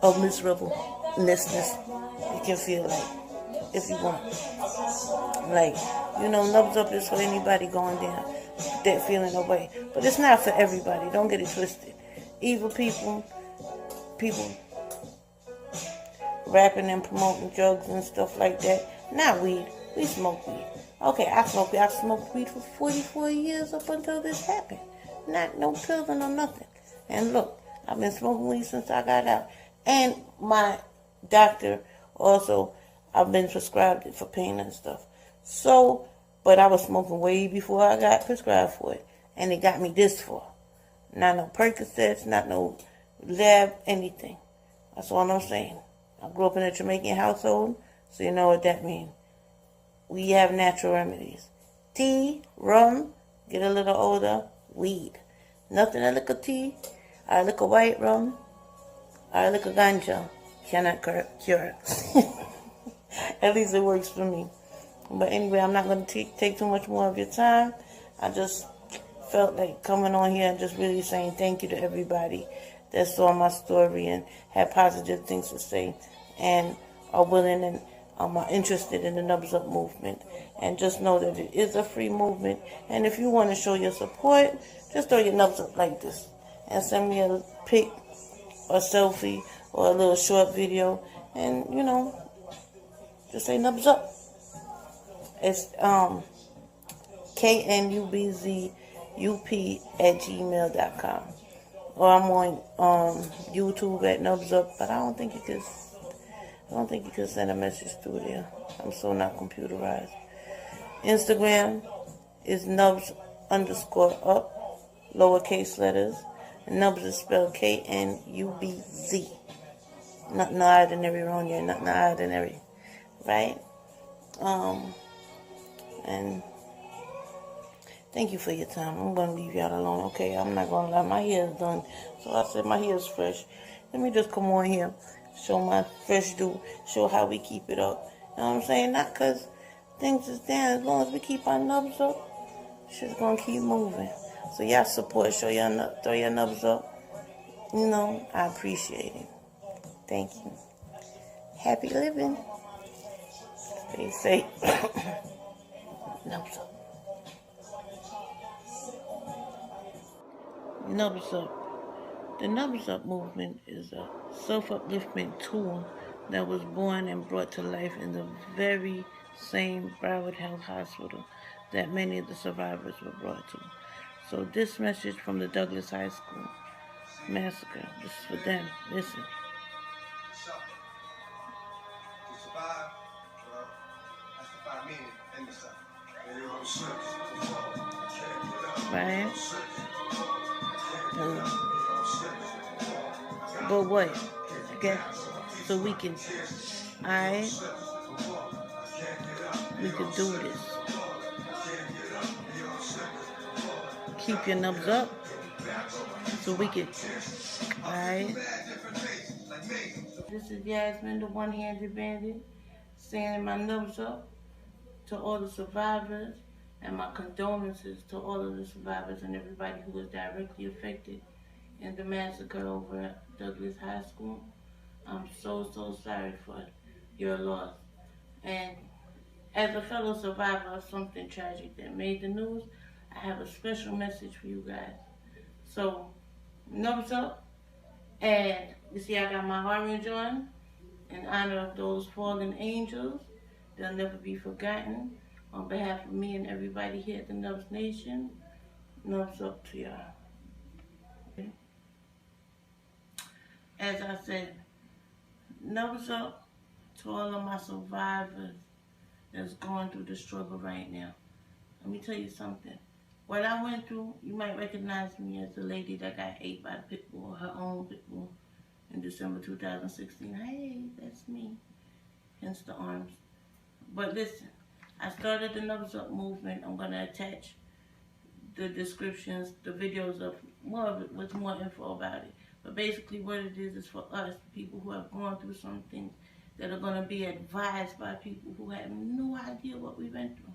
of miserableness. It can feel like, if you want. Like, you know, Knubz Up is for anybody going down that feeling away. But it's not for everybody. Don't get it twisted. Evil people rapping and promoting drugs and stuff like that. Not weed. We smoke weed. Okay, I smoke weed. I smoked weed for 44 years up until this happened. Not no pills and no nothing. And look, I've been smoking weed since I got out. And my doctor also, I've been prescribed it for pain and stuff. So, but I was smoking way before I got prescribed for it. And it got me this far. Not no Percocets, not no lab, anything. That's all I'm saying. I grew up in a Jamaican household, so you know what that means. We have natural remedies. Tea, rum, get a little older, weed. Nothing a liquor tea, a liquor white rum, a liquor ganja cannot cure. At least it works for me. But anyway, I'm not going to take too much more of your time. I just felt like coming on here and just really saying thank you to everybody that saw my story and had positive things to say and are willing and are interested in the Knubz Up movement. And just know that it is a free movement. And if you want to show your support, just throw your Knubz up like this and send me a pic or selfie or a little short video, and you know, just say Knubz Up. It's knubzup@gmail.com, or I'm on YouTube at Knubz Up, but I don't think you can send a message through there. I'm so not computerized. Instagram is Knubz_up, lowercase letters. And Knubz is spelled Knubz. Nothing ordinary around here, nothing ordinary, right? And thank you for your time. I'm going to leave y'all alone, okay? I'm not going to lie. My hair is done. So I said my hair is fresh. Let me just come on here, show my fresh do, show how we keep it up. You know what I'm saying? Not because things is down. As long as we keep our Knubz up, shit's going to keep moving. So y'all support, throw your Knubz up. You know, I appreciate it. Thank you. Happy living. Stay safe. Knubz Up. Knubz Up. The Knubz Up movement is a self-upliftment tool that was born and brought to life in the very same Broward Health Hospital that many of the survivors were brought to. So this message from the Douglas High School massacre, this is for them. Listen. Right? But what? Okay? So we can, we can do this. Keep your Knubz up. So we can, alright? This is Yasmin, the one-handed bandit, sending my Knubz up to all the survivors, and my condolences to all of the survivors and everybody who was directly affected in the massacre over at Douglas High School. I'm so sorry for your loss. And As a fellow survivor of something tragic that made the news, I have a special message for you guys. So, Knubz up, and you see I got my orange on in honor of those fallen angels. They'll never be forgotten. On behalf of me and everybody here at the Knubz Nation, Knubz up to y'all. Okay? As I said, Knubz up to all of my survivors that's going through the struggle right now. Let me tell you something. What I went through, you might recognize me as the lady that got ate by the pitbull, her own pitbull, in December 2016. Hey, that's me. Hence the arms. But listen, I started the Knubz Up movement. I'm going to attach the descriptions, the videos of more of it with more info about it. But basically what it is for us, people who have gone through some things that are going to be advised by people who have no idea what we went through.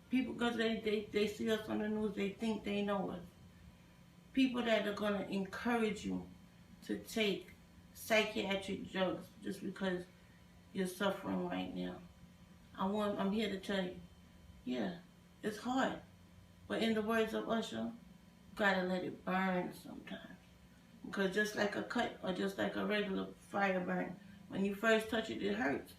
People, because they see us on the news, they think they know us. People that are going to encourage you to take psychiatric drugs just because you're suffering right now. I'm here to tell you, yeah, it's hard. But in the words of Usher, you gotta let it burn sometimes. Because just like a cut or just like a regular fire burn, when you first touch it, it hurts.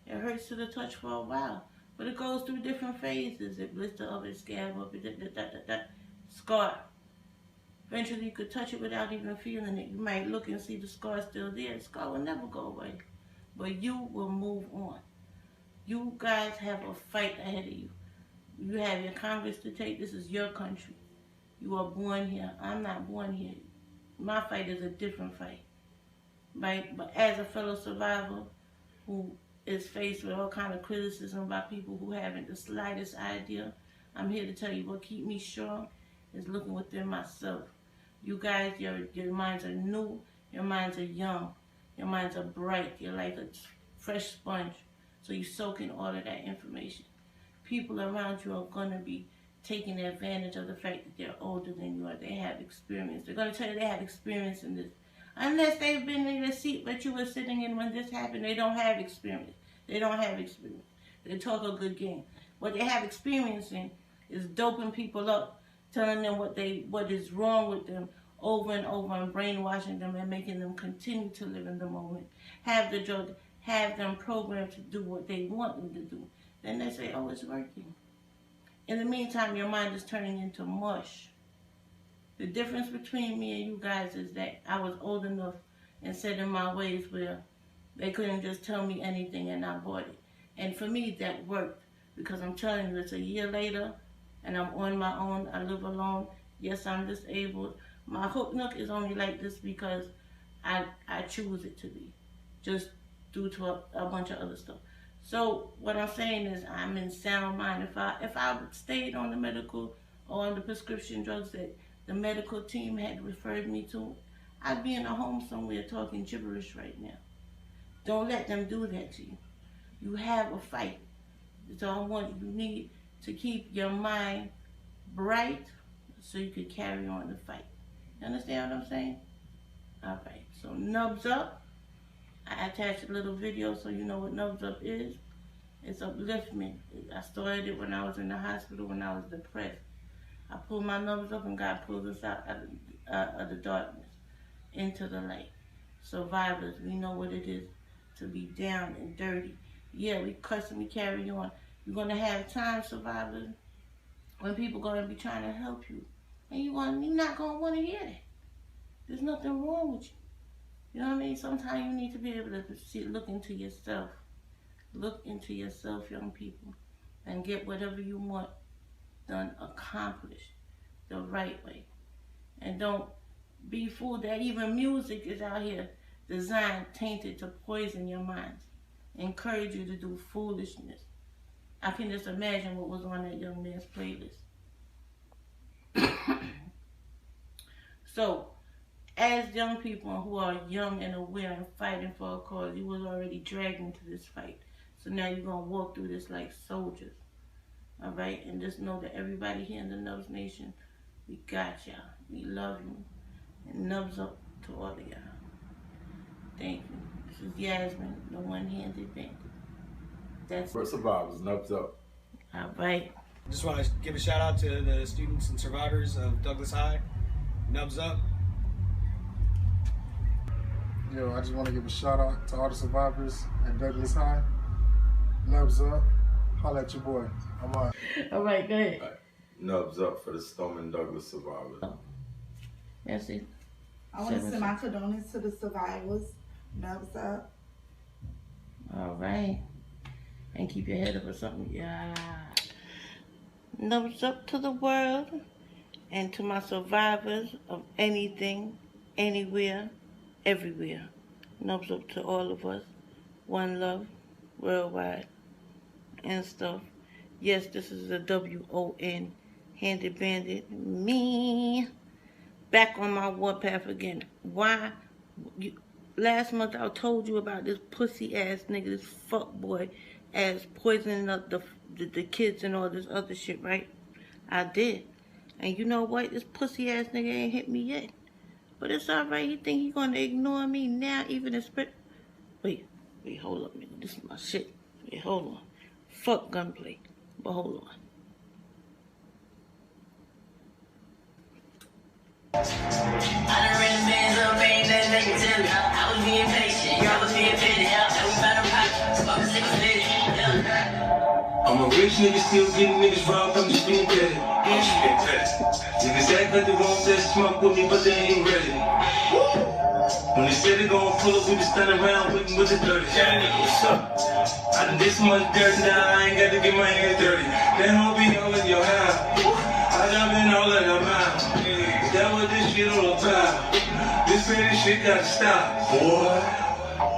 It hurts to the touch for a while. But it goes through different phases. It blister up, it scab up, it scar. Eventually you could touch it without even feeling it. You might look and see the scar still there. The scar will never go away. But you will move on. You guys have a fight ahead of you. You have your Congress to take. This is your country. You are born here. I'm not born here. My fight is a different fight. Right? But as a fellow survivor who is faced with all kind of criticism by people who haven't the slightest idea, I'm here to tell you what keep me strong is looking within myself. You guys, your minds are new, your minds are young, your minds are bright, you're like a fresh sponge. So you soak in all of that information. People around you are going to be taking advantage of the fact that they're older than you are. They have experience. They're going to tell you they have experience in this. Unless they've been in the seat that you were sitting in when this happened, they don't have experience. They don't have experience. They talk a good game. What they have experience in is doping people up, telling them what is wrong with them over and over and brainwashing them and making them continue to live in the moment. Have the drug, have them programmed to do what they want them to do. Then they say, oh, it's working. In the meantime, your mind is turning into mush. The difference between me and you guys is that I was old enough and set in my ways where they couldn't just tell me anything and I bought it. And for me, that worked because I'm telling you, it's a year later and I'm on my own. I live alone. Yes, I'm disabled. My hook nook is only like this because I choose it to be, just due to a bunch of other stuff. So what I'm saying is I'm in sound mind. If I stayed on the medical or on the prescription drugs that the medical team had referred me to, I'd be in a home somewhere talking gibberish right now. Don't let them do that to you. You have a fight. That's all you need to keep your mind bright so you can carry on the fight. You understand what I'm saying? All right, so Knubz Up. I attached a little video so you know what Knubz Up is. It's upliftment. I started it when I was in the hospital when I was depressed. I pulled my Knubz up and God pulled us out of the darkness into the light. Survivors, we know what it is to be down and dirty. Yeah, we cuss and we carry on. You're going to have time, survivors, when people are going to be trying to help you. And you're not going to want to hear that. There's nothing wrong with you. You know what I mean? Sometimes you need to be able to look into yourself. Look into yourself, young people, and get whatever you want done accomplished the right way. And don't be fooled that even music is out here designed, tainted to poison your minds. Encourage you to do foolishness. I can just imagine what was on that young man's playlist. So, as young people who are young and aware and fighting for a cause, you was already dragged into this fight. So now you're going to walk through this like soldiers. All right? And just know that everybody here in the Knubz Nation, we got y'all. We love you. And Knubz Up to all of y'all. Thank you. This is Yasmin, the one-handed bandit. That's For survivors, Knubz up. all right. Just want to give a shout out to the students and survivors of Douglas High. Knubz up. Yo, I just want to give a shout out to all the survivors at Douglas High. Knubz up. Holla at your boy. I'm on. All right, go ahead. Knubz up for the Stoneman Douglas survivors. That's it. I want to send my condolences to the survivors. Knubz up. All right. And keep your head up or something. Yeah. Knubz up to the world and to my survivors of anything, anywhere, everywhere. Knubz up to all of us. One love, worldwide, and stuff. Yes, this is a WON, Handed Bandit. Me. Back on my warpath again. Why? Last month I told you about this pussy ass nigga, this fuck boy ass poisoning up the kids and all this other shit, right? I did. And you know what? This pussy ass nigga ain't hit me yet. But it's alright. He think he gonna ignore me now, even in spirit. Wait, hold up, nigga. This is my shit. Wait, hold on. Fuck gunplay. But hold on. I done ran the bands up, ain't that nigga tell me. I was being patient, y'all was being petty. Now we found a pocket, fuck a single city. I'm a rich nigga, still getting niggas robbed, I'm just being petty. I'm just being petty. Niggas act like they want that smoke with me, but they ain't ready. When they say they gon' pull up, we just stand around waiting with the dirty. Yeah, nigga, what's up? I done did so much dirt, now I ain't got to get my hands dirty. That hoe be all in your house. I done been all in your mouth. That what this shit all about. This petty shit gotta stop, boy.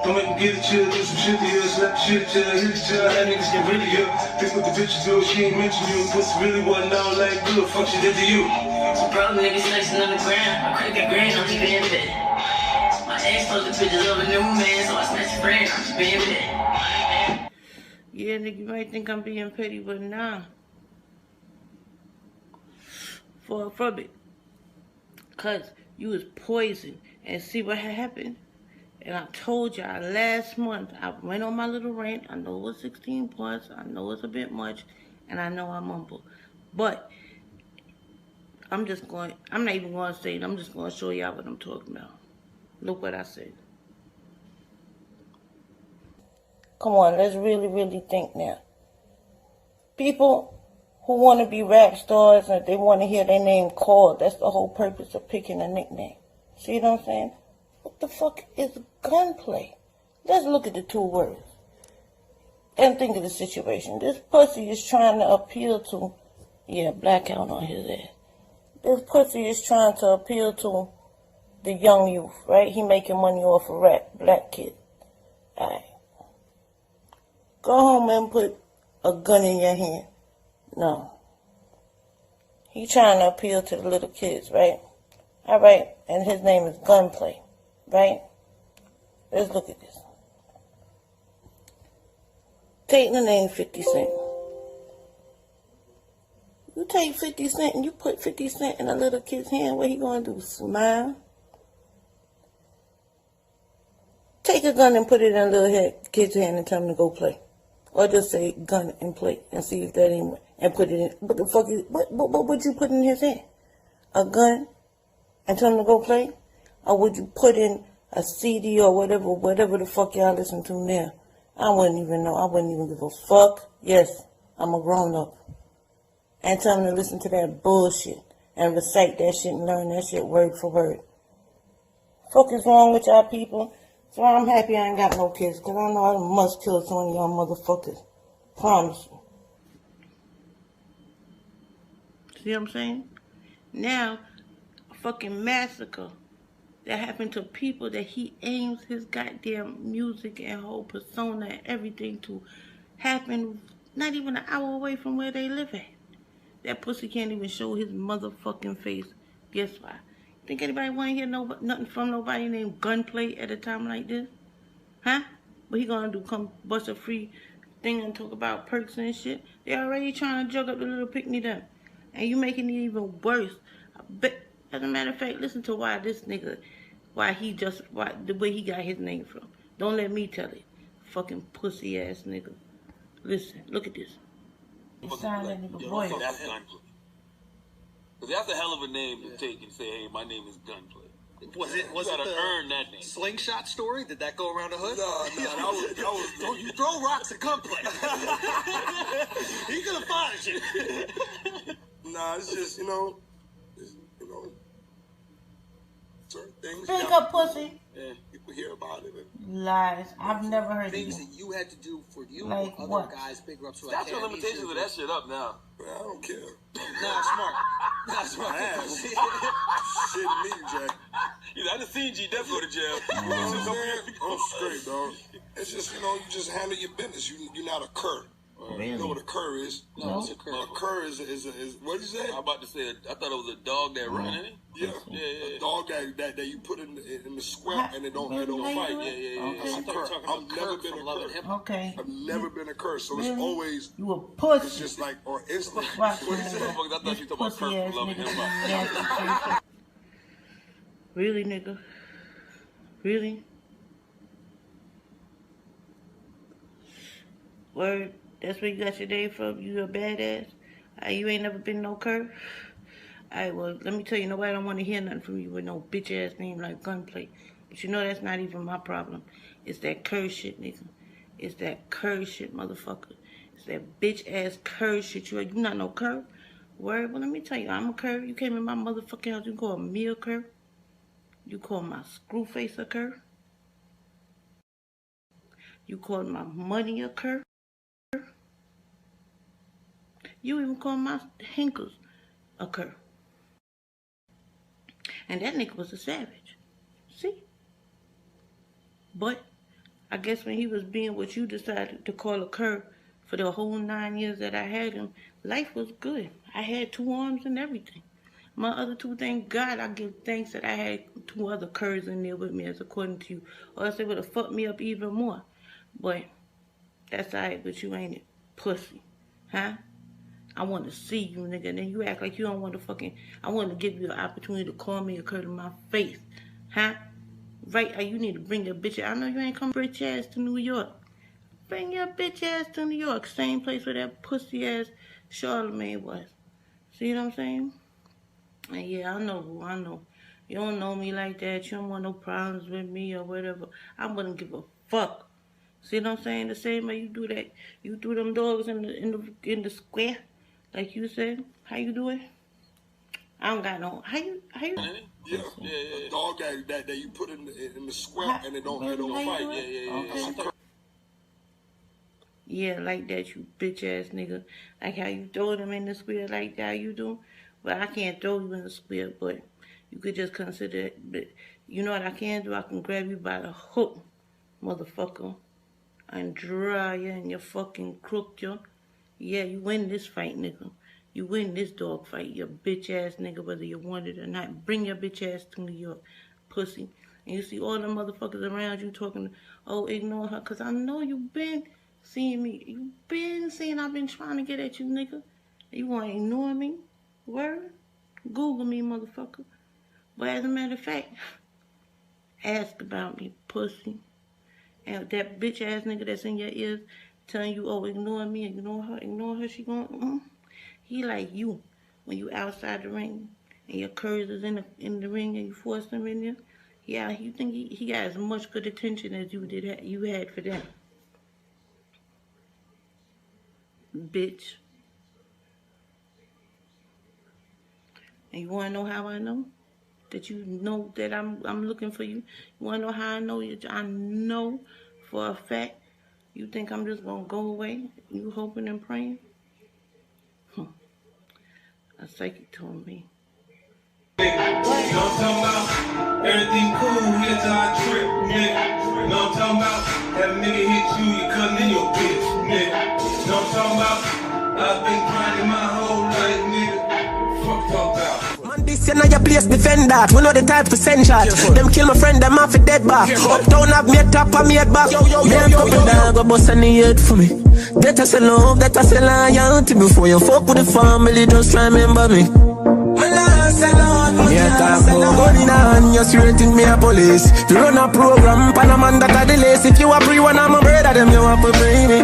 Don't make me get at you, do some shit to you, slap shit at you, hit at you, that niggas get rid of you. Think what the bitches do, she ain't mention you. Pussy really wasn't all like good, fuck she did to you. Some broke niggas flexing on the ground, I crack a grand, I'm just being petty. My ex posted pictures of a new man, so I snatched a friend, I'm just being petty. Yeah, nigga, you might think I'm being petty, but nah. For a bit. Cause you was poisoned. And see what happened? And I told y'all last month, I went on my little rant. I know it was 16 points. I know it's a bit much. And I know I mumble. But I'm not even going to say it. I'm just going to show y'all what I'm talking about. Look what I said. Come on, let's really, really think now. People who want to be rap stars and they want to hear their name called, that's the whole purpose of picking a nickname. See what I'm saying? What the fuck is gunplay? Let's look at the two words and think of the situation. This pussy is trying to appeal to, yeah, blackout on his ass. This pussy is trying to appeal to the young youth, right? He making money off of rap, black kids. Alright. Go home and put a gun in your hand. No. He trying to appeal to the little kids, right? Alright, and his name is Gunplay, right? Let's look at this. Take the name 50 Cent. You take 50 Cent and you put 50 Cent in a little kid's hand, what he gonna do? Smile? Take a gun and put it in a little kid's hand and tell him to go play. Or just say gun and play and see if that ain't, and put it in. What the fuck is, what would you put in his hand? A gun and tell him to go play? Or would you put in a CD or whatever the fuck y'all listen to now? I wouldn't even know. I wouldn't even give a fuck. Yes, I'm a grown up. And tell him to listen to that bullshit and recite that shit and learn that shit word for word. Fuck is wrong with y'all people? So I'm happy I ain't got no kids, because I know I must kill some of y'all motherfuckers. Promise you. See what I'm saying? Now, a fucking massacre that happened to people that he aims his goddamn music and whole persona and everything to happen not even an hour away from where they live at. That pussy can't even show his motherfucking face. Guess why? Think anybody want to hear nothing from nobody named Gunplay at a time like this? Huh? What he gonna do? Come bust a free thing and talk about perks and shit? They already trying to jug up the little pick-me them. And you making it even worse. I bet, as a matter of fact, listen to why this nigga, the way he got his name from. Don't let me tell it. Fucking pussy ass nigga. Listen, look at this. It's signed that nigga voice. That's Gunplay. Because that's a hell of a name to take and say, hey, my name is Gunplay. Was it the earn that name. slingshot story? Did that go around the hood? No, that was Don't you throw rocks at Gunplay. He's gonna punish you. Nah, it's just, certain things. Speak up, pussy. Yeah, people hear about it. Lies. I've never heard Things of that you had to do for you like or what? other guys bigger up. So That's your limitations of that shit up now. I don't care. Nah, smart. Nah, smart. Shit me, Jack. I done seen G Def go to jail. I'm straight, dog. It's just, you just handle your business. You're not a cur. Really? You know what a cur is? No. What's a cur? A cur is what did you say? I'm about to say, I thought it was a dog that run, ain't it? Yeah. A dog that you put in the square and it don't fight. Okay. That's a cur. I've never been a cur. Okay. I've never been a cur, so Really? it's always You a pussy. it's just like or instinct. Watch What you say, motherfuckers? I thought you talking about pussy Kirk ass from Love and nigga. Hip Hop. Nasty. Really, nigga? Really? Word? That's where you got your name from? You a badass? You ain't never been no cur? Alright, well, let me tell you, nobody don't want to hear nothing from you with no bitch-ass name like Gunplay. But you know that's not even my problem. It's that cur shit, nigga. It's that cur shit, motherfucker. It's that bitch-ass cur shit. You not no cur? Word? Well, let me tell you, I'm a cur. You came in my motherfucking house, you call me a cur? You call my screw face a cur? You call my money a cur? You even call my hinkers a cur. And that nigga was a savage. See? But I guess when he was being what you decided to call a cur for the whole 9 years that I had him, life was good. I had 2 arms and everything. My other 2, thank God, I give thanks that I had 2 other curs in there with me, as according to you. Or else they would have fucked me up even more. But that's alright, but you ain't it. Pussy. Huh? I want to see you, nigga. And then you act like you don't want to fucking... I want to give you an opportunity to call me a cur to my face. Huh? Right? You need to bring your bitch... I know you ain't come bitch ass to New York. Bring your bitch ass to New York. Same place where that pussy ass Charlemagne was. See what I'm saying? And yeah, I know. You don't know me like that. You don't want no problems with me or whatever. I wouldn't give a fuck. See what I'm saying? The same way you do that. You threw them dogs in the square. Like you said, how you do it? I don't got no. How you? Yeah. A dog that you put in the square and it don't fight. Okay. Yeah, like that, you bitch ass nigga. Like how you throw them in the square like that you do. But I can't throw you in the square, but you could just consider it. But you know what I can do? I can grab you by the hook, motherfucker, and dry you in your fucking crook, yo. Yeah, you win this fight, nigga. You win this dog fight, you bitch ass nigga, whether you want it or not. Bring your bitch ass to New York, pussy. And you see all the motherfuckers around you talking, oh, ignore her, because I know you been seeing me. You been seeing I've been trying to get at you, nigga. You want to ignore me? Word? Google me, motherfucker. But as a matter of fact, ask about me, pussy. And that bitch ass nigga that's in your ears telling you, oh, ignore me, ignore her, she going, He like you. When you outside the ring and your curs is in the ring and you force them in there, yeah, you think he got as much good attention as you had for them. Bitch. And you wanna know how I know? That you know that I'm looking for you? You wanna know how I know you? I know for a fact you think I'm just gonna go away? You hoping and praying? A psychic told me. You know what I'm talking about? Everything cool, here till I trip, nigga. You know what I'm talking about? That nigga hit you, you cutting in your bitch, nigga. You know what I'm talking about? I've been grinding my whole life, nigga. Fuck talk about. Man, this you know your place, defend that. We know the type to send shots. Them kill my friend, them off a dead back. Uptown have me a top and me head back. Me a couple dog, go bust any head for me. That I say love, that I say loyalty. Before you fuck with the family, just try remember me. Me a talk about gun in a hand, you straight think me a police. You run a program, pan a man that a the lace. If you a pre one, I'm a brother, them you want to bring me.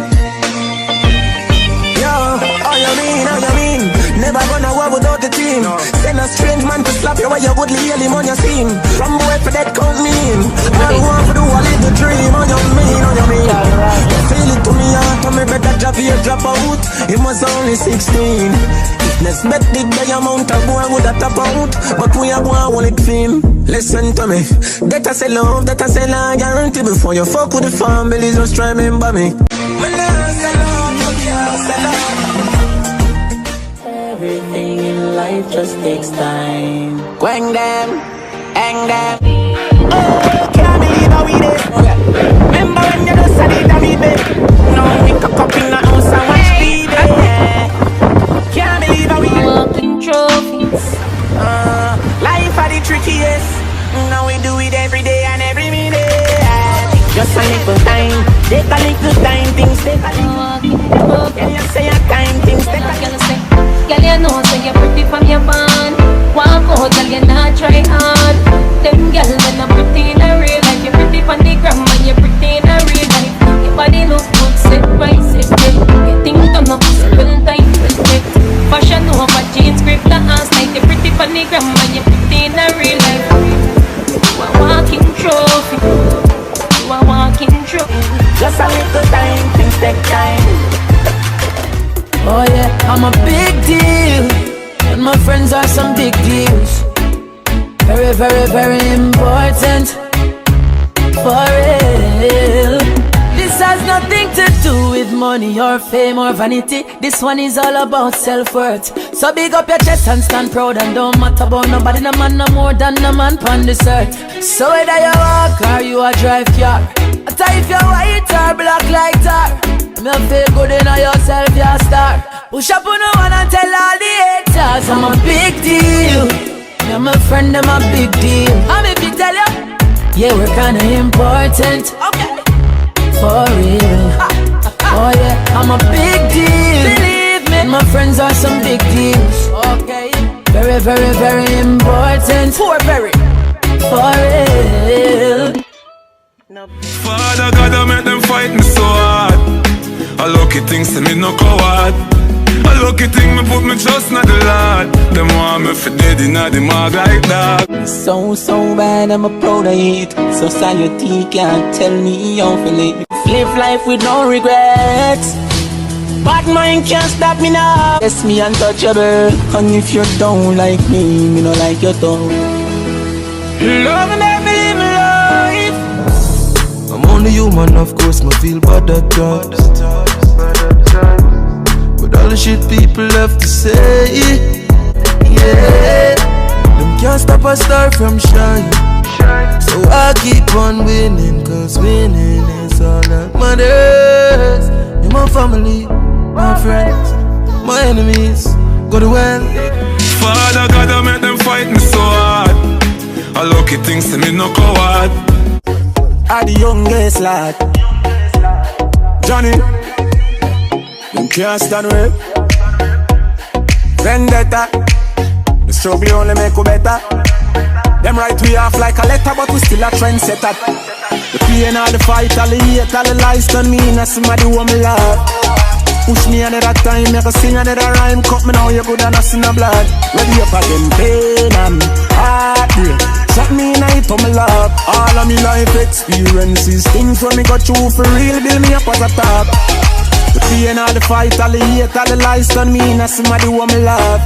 How you mean, how you mean? Never gonna war without the team. Send a strange man to slap you while you would heal him on your scene. From boy for that count me in. All want to do a little dream. How you mean, how you mean? You feel it to me heart, and me better drop here, drop out. It was only 16. Let's bet the day amount of boy would have top out. But we are going to hold it film. Listen to me. That I say love, that I say loyalty. Before you fuck with the family, just try remember me. Everything in life just takes time. Quang them, hang them. Oh, can't believe how we did. Remember when you just said it, we did. Now we cock up in the house and watch TV. Can't believe how we did. Walking trophies. Life are the trickiest. Now we do it every day and every minute. Just a little time, take a little time, things take a little. Can you say a time, things take a little. Girl, you know so you're pretty from your band. Walk out, girl, you not try hard. Them girl, when I'm pretty in a real life. You're pretty from the gram and you're pretty in a real life. Your body look good, set right, set it. Your things done up, well tight, respect. Fashion over jeans, grip the ass tight. You're pretty from the gram and you're pretty in a real life. You a walking trophy. You a walking trophy. Just a little time, things take time. Oh yeah, I'm a big deal, and my friends are some big deals. Very, very, very important, for real. This has nothing to do with money or fame or vanity. This one is all about self-worth. So big up your chest and stand proud, and don't matter about nobody. No man no more than no man on this earth. So whether you walk or you a drive car, I tell if you're white or black like tar, me feel good in yourself, you're a star. Push up on the one and tell all the haters I'm a big deal. Me and my friend, I'm a big deal. I'm a big tell you, yeah, we're kinda important. Okay, for real. Oh yeah, I'm a big deal. Believe me, my friends are some big deals. Okay, very, very, very important. Very, for real. Father God, I make them fight me so hard. I lucky things to me no coward. A lucky thing me put me trust in the Lord. Them want me for dead in the mag like that. So bad, I'm a proud of it. Society can't tell me how to live. Live life with no regrets. Bad mind can't stop me now. Yes, me untouchable. And if you don't like me don't like your tongue. Love and let me live my life. I'm only human, of course, me feel bad at times. With all the shit people have to say, yeah, them can't stop a star from shining. So I keep on winning, cause winning is all that matters. You're my family, my friends, my enemies, go to well. Father God, I make them fight me so hard. A lucky things to me no coward. I the youngest lad, Johnny. Them can't stand with vendetta. The struggle only make you better. Them write we off like a letter, but we still a trendsetter. The pain, all the fight, all the hate, all the lies done me in somebody who me love. Push me another time, make a sing another rhyme. Cut me now, you good and us in the blood. Ready up again, pain and heartbreak. Shot me in it, me love. All of me life experiences, things when me got through for real, build me up as a top. The pain, all the fight, all the hate, all the lies done me in somebody who me love.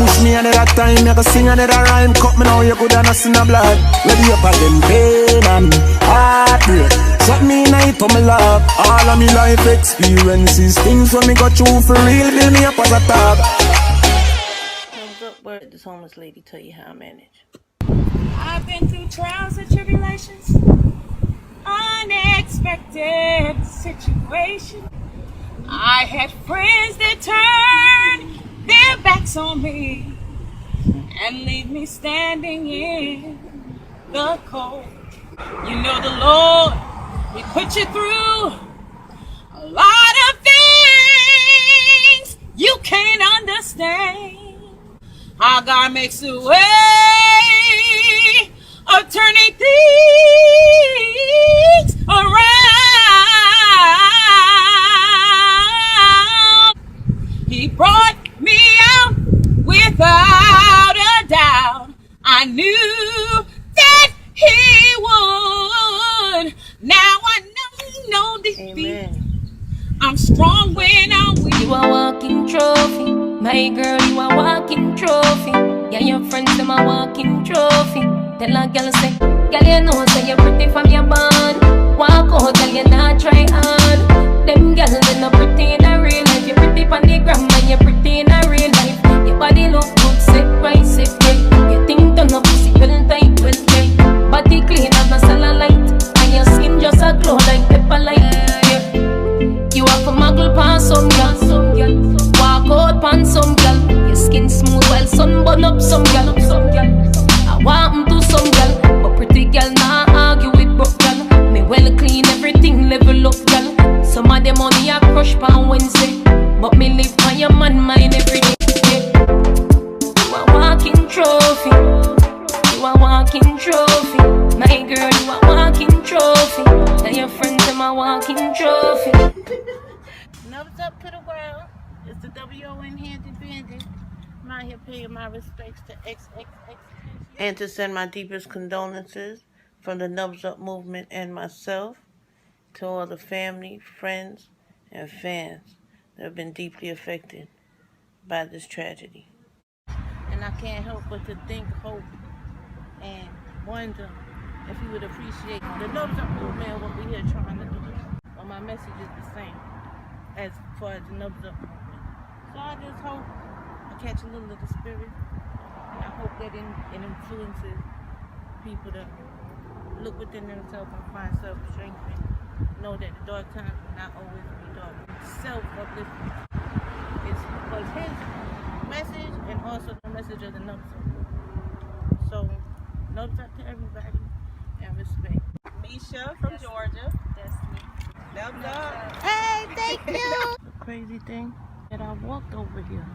Push me another time, make a sing another rhyme. Cut me now, you good and us in the blood. Ready up again, pain and heartbreak. Shot me in it, me love. All of me life experiences, things when me got through for real, build me up as a top. Thumbs up, word this homeless lady tell you how I manage. I've been through trials and tribulations, unexpected situations. I had friends that turned their backs on me and leave me standing in the cold. You know the Lord, He put you through a lot of things you can't understand. How God makes a way of turning things around. wrong when I'm with You a walking trophy. My girl, you a walking trophy. Yeah, your friends, them a walking trophy. Tell a girl say, girl, you know say you're pretty from your bond. Walk out, girl, you not try hard. Them girl, they not pretty in a real life. You're pretty on the gram and you're pretty in a real life. Your body look good, sit right, sit right. Your thing done up, pussy well tight, well tight. Body clean as a cellulite, and your skin just a glow like pepper light. Yeah. You have a muggle pan some girl, walk out pan some girl. Your skin smooth while sun burn up some girl, I want 'em to some girl, but pretty girl nah argue with broke girl. Me well clean everything level up girl. Some of them money I crush pan Wednesday, but me live on your man mind every day. Yeah. You a walking trophy. You a walking trophy. My girl, you a walking trophy. And your friends them a walking trophy. Knubz up to the world. It's the WON Handy Bandit. I'm out here paying my respects to XXX. And to send my deepest condolences from the Knubz Up movement and myself to all the family, friends, and fans that have been deeply affected by this tragedy. And I can't help but to think, hope, and wonder if you would appreciate the Knubz Up movement and what we're here trying to do. Well, my message is the same as far as the Knubz Up movement. So I just hope I catch a little of the spirit. And I hope that it influences people to look within themselves and find self-strength and know that the dark times will not always be dark. Self-upliftment was his message and also the message of the Knubz Up. So, Knubz Up to everybody and respect. Misha from Georgia. Destiny. Knubz Up. Hey, thank you. The crazy thing that I walked over here.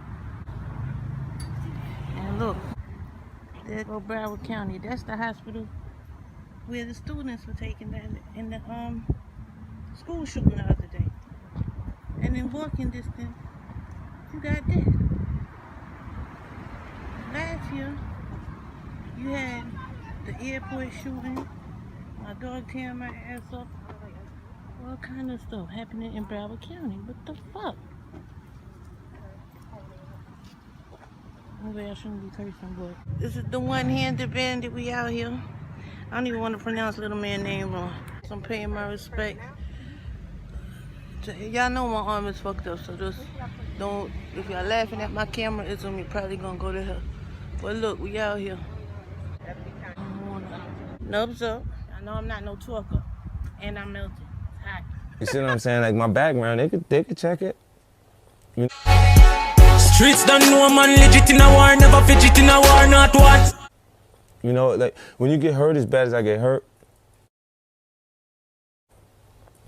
And look, there go Broward County. That's the hospital where the students were taken in the school shooting the other day. And in walking distance, you got this. Last year, you had the airport shooting, my dog tearing my ass up, all kind of stuff happening in Broward County. What the fuck? Maybe I shouldn't be cursing, but this is the one-handed bandit. We out here. I don't even want to pronounce little man's name wrong. So I'm paying my respect. Y'all know my arm is fucked up, so just don't. If y'all laughing at my camera, it's on me. Probably gonna go to hell. But look, we out here. Knubz Up. I know I'm not no talker, and I'm melting. It's hot. You see what I'm saying? Like my background, they could check it. You know? Streets don't know man legit in a war, never fidget in a war, not what. You know, like when you get hurt as bad as I get hurt,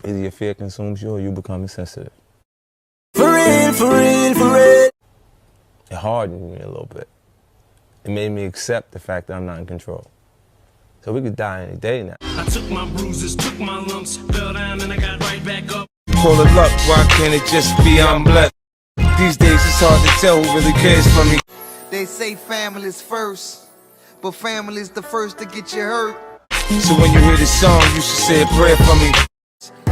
either your fear consumes you or you become insensitive. For real, for real, for real. It hardened me a little bit. It made me accept the fact that I'm not in control. So we could die any day now. I took my bruises, took my lumps, fell down and I got right back up. Call it luck, why can't it just be I'm blessed? These days it's hard to tell who really cares for me. They say family's first, but family's the first to get you hurt. So when you hear this song, you should say a prayer for me.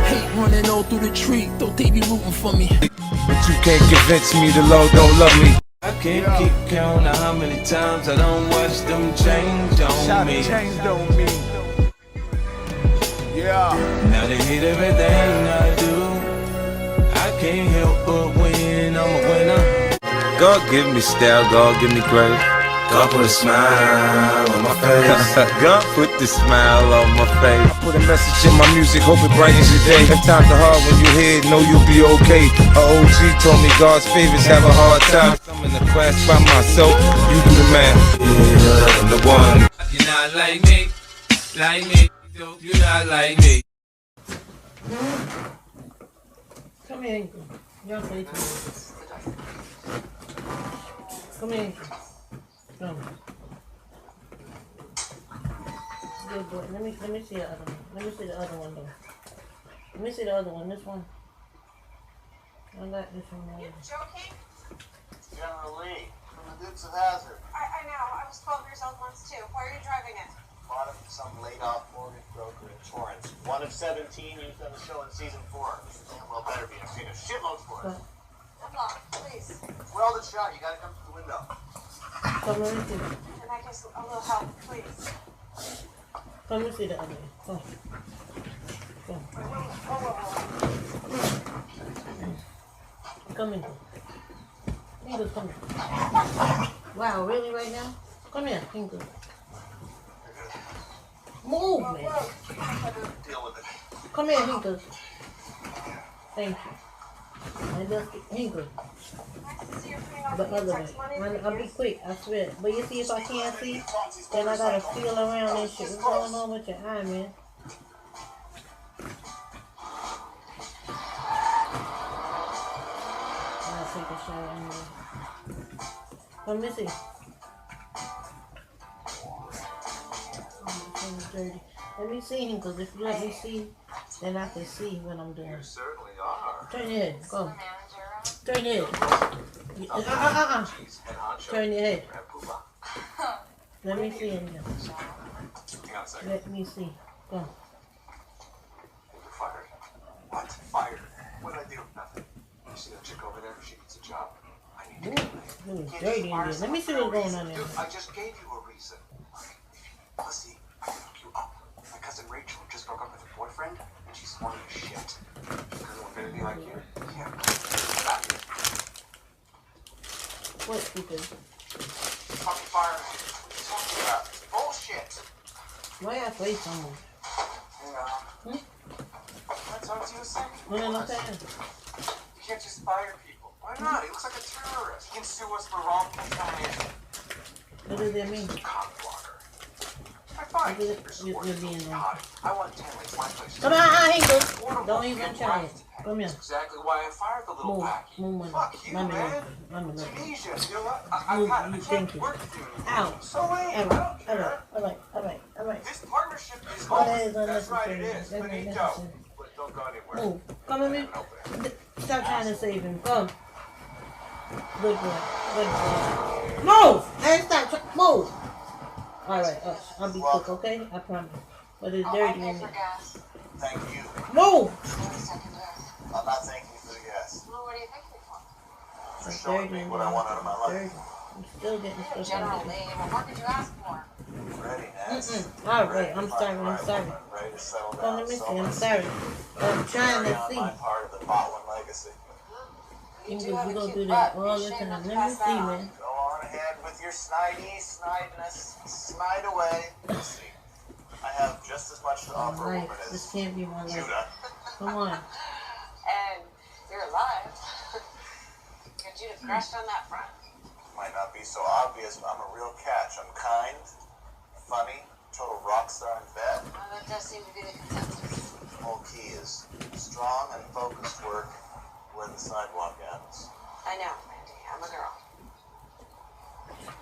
Hate running all through the tree, thought they be rooting for me. But you can't convince me the Lord don't love me. I can't keep count of how many times I don't watch them change on me. Changed on me. Yeah. Now they hate everything I do. I can't help but win, I'm a winner. God give me style, God give me grace. God put a smile on my face. God put the smile on my face. I put a message in my music, hope it brightens your day. If times are hard when you hear it, know you'll be okay. A OG told me God's favorites have a hard time. I'm in the class by myself, you do the math. Yeah, I'm the one. You're not like me, you're not like me. Come here, y'all play too much. Come here. Come. Good boy. Let me see the other one. Let me see the other one though. Let me see the other one. This one. I like this one. You joking? General Lee from the Dukes of Hazzard. I know. I was 12 years old once too. Why are you driving it? Bought it from some laid-off mortgage broker in Torrance. Wanted of 17 used on the show in season 4. Damn well better be. I've seen a shitload for it. Come on, please. Welded shot. You gotta come through the window. Come on, see. And I guess a little help, please. Come and see the other way. Come. Come. Come in. Hingle, come here. Wow, really right now? Come here, Hingle. Move, man. Deal with it. Come here, Hingle. Thank you. And just Hingle. The other way. I'll be quick, I swear. But you see, if I can't see, then I gotta feel around and shit. What's going on with your eye, man? I'll take a shower anyway. Come, Missy. Dirty. Let me see him, because if you let me see, then I can see what I'm doing. You certainly are. Turn your head. Go. Turn your head. Turn your head. Let me see him. Let me see. Go. You're fired. What? Fired? What did I do? Nothing. You see that chick over there? She gets a job. I need to get Ooh, dirty in there. Let me see what's going on there. Dude, I just gave you a reason. Pussy, I can hook you up. My cousin Rachel just broke up with her boyfriend, and she's wanting to shit. She doesn't want to be like you. Yeah. What, stupid? Fucking fireman. What are you talking about? It's bullshit. Why I play someone? Can I talk to you a second? No, okay. You can't just fire people. Why not? He looks like a terrorist. He can sue us for wrongful termination. What does that mean? Fine. You're being wrong. I want 10 like my place. Come on, Hingle. Don't even try it. Come here. That's exactly why I fired the little pack. Move. Fuck you, man. Tunisia. You know what? I can't work with you anymore. Ow. So lame. All right. This partnership is All that is over. That's right, it unnecessary. is. Finito. But don't go anywhere. Move. Come with me. Stop trying to save him. Come. Good boy. Move! I ain't stop. Move! Alright, I'll be quick, okay? I promise. But it's dirty in there. Thank you. Move! I'm not thanking you for the gas. Well, what do you think me for? For showing me what I want out of my life. I'm still getting stuff General out of name. What did you ask for? Ready, Naz? Alright, I'm sorry. Ready to settle down. Come let me see, I'm sorry. I'm trying to see. My part of the Botwin legacy. We're gonna do that all the time. Let me see, man. Go on ahead with your snideness. Snide away. Let's see. I have just as much to offer a woman as this can't be my life. Judah. Come on. And you're alive. Could you have crashed on that front? Might not be so obvious, but I'm a real catch. I'm kind, funny, total rock star in bed. Well, that does seem to be the consensus. The whole key is strong and focused work where the sidewalk ends. I know, Mandy. I'm a girl.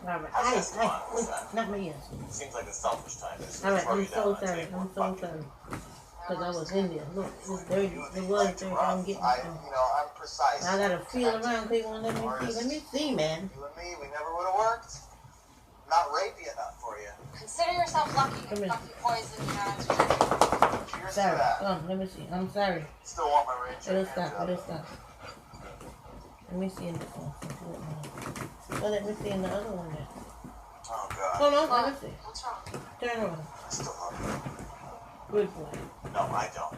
Alright, not me, yes. Seems like a selfish time. Alright, I'm so sorry. Because I was in there. Look, it was dirty. It was dirty. I'm getting I'm precise. I gotta feel around because you won't let me see. Let me see, man. You and me, we never would have worked. Not rapey enough for you. Consider yourself lucky. Come here. Lucky poison, Cheers sorry. to that. Let me see. I'm sorry. Still want my range. It'll stop. Let me see in this one. Oh, let me see in the other one there. Oh, God. Hold on, let me see. What's wrong? Turn around. I still love you. Good boy. No, I don't.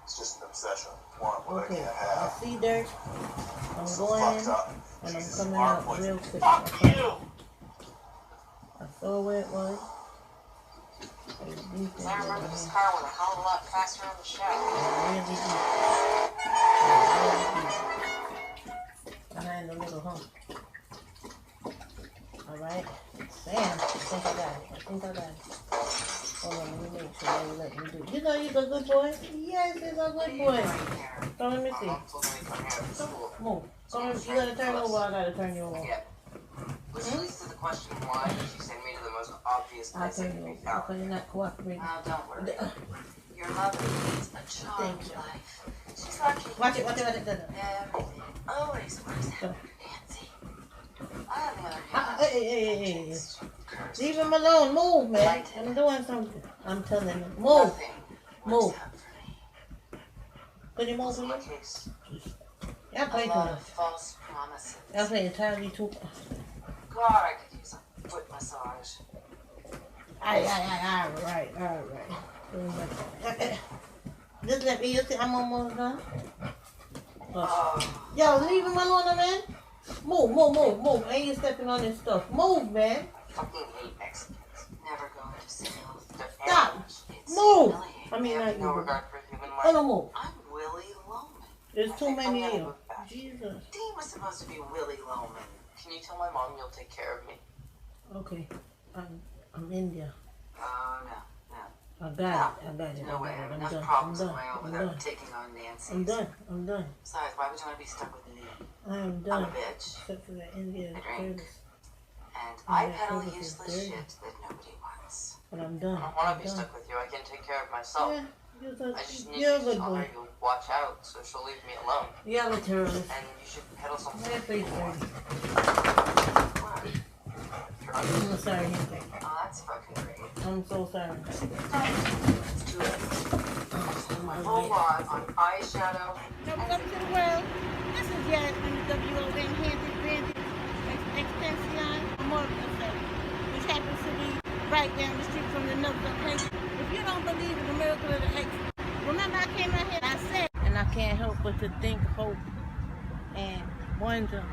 It's just an obsession. Want what Okay, I I can't have. see dirt. I'm So going fucked in, up. and Jesus, I'm coming our out poison. real quick. Fuck you! I saw where it was. I remember this car went a hell of a lot faster on the show. Behind the little hump. Alright. Damn, I think I got it. Hold on, let me make sure they let me do it. You know you're a good boy? Yes, he's a good boy. Come let me see. Move. Come, you gotta turn over, I gotta turn you over. Which leads to the question why did you send me to the most obvious place that can be found? Okay, you're not cooperating. Don't worry. Your mother leads a charmed life. She's lucky. Watch it. Everything. Always works out for Nancy. I, on the other hand, Hey. Leave him alone. Move, man. I'm doing something. I'm telling him. Move. Move. Could you move, What's will my you? case? Y'all A play too lot much. of false promises. Y'all play entirely too. God, I could use a foot massage. Alright. Just let me use it. I'm almost done. Yo, leave him alone, man. Move. Ain't you stepping on this stuff? Move, man. Fucking hate Mexicans. Never go into sales. They're Stop. animals. It's Move. humiliating. I mean, They not have no you. regard for human life. Oh, no, move. I'm Willie Loman. There's too many of I'm gonna you. move back. Jesus. Dean was supposed to be Willie Loman. Can you tell my mom you'll take care of me? Okay. I'm in there. Oh, no. I got it. No way. I have I'm enough done. problems I'm of my own done. without taking on Nancy's. I'm done. Besides, why would you want to be stuck with me? I'm done. I'm a bitch. Except for that Indian I drink. service. And Oh, I that peddle service is useless dirty. shit that nobody wants. But I'm done. I don't want I'm to be done. stuck with you. I can take care of myself. Yeah, I just need you're you a to good tell her boy. you'll watch out so she'll leave me alone. You're a terrorist. And you should peddle something. Yeah, please, What? I'm sorry, Henry. Oh, that's fucking great. I'm so sorry. Let's do it. My whole lot on eyeshadow. Welcome to the world. This is Yasmin, the WON Handed Extension Morgan, which happens to be right down the street from the Knubz place. If you don't believe in the miracle of the X, remember I came out here and I said, and I can't help but to think, hope, and wonder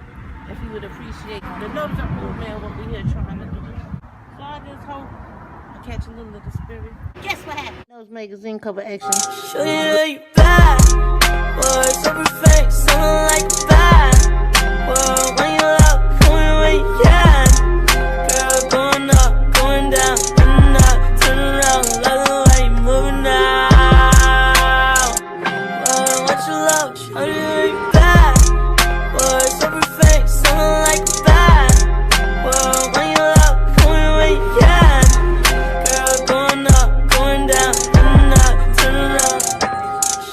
if you would appreciate the Knubz movement and what we're here trying to do. So I just hope I catch a little of the spirit. Guess what happened? Knubz magazine cover action. Show you that you bad. Boys, every face, someone like that. Well, when you love, when you can. Girl, going up, going down, turn up, turn around, love the way you moving now. Well, what you love, show you that you bad. Boys, every face, someone like that. Well, when you love, when you can. Girl, going up, going down, turn around.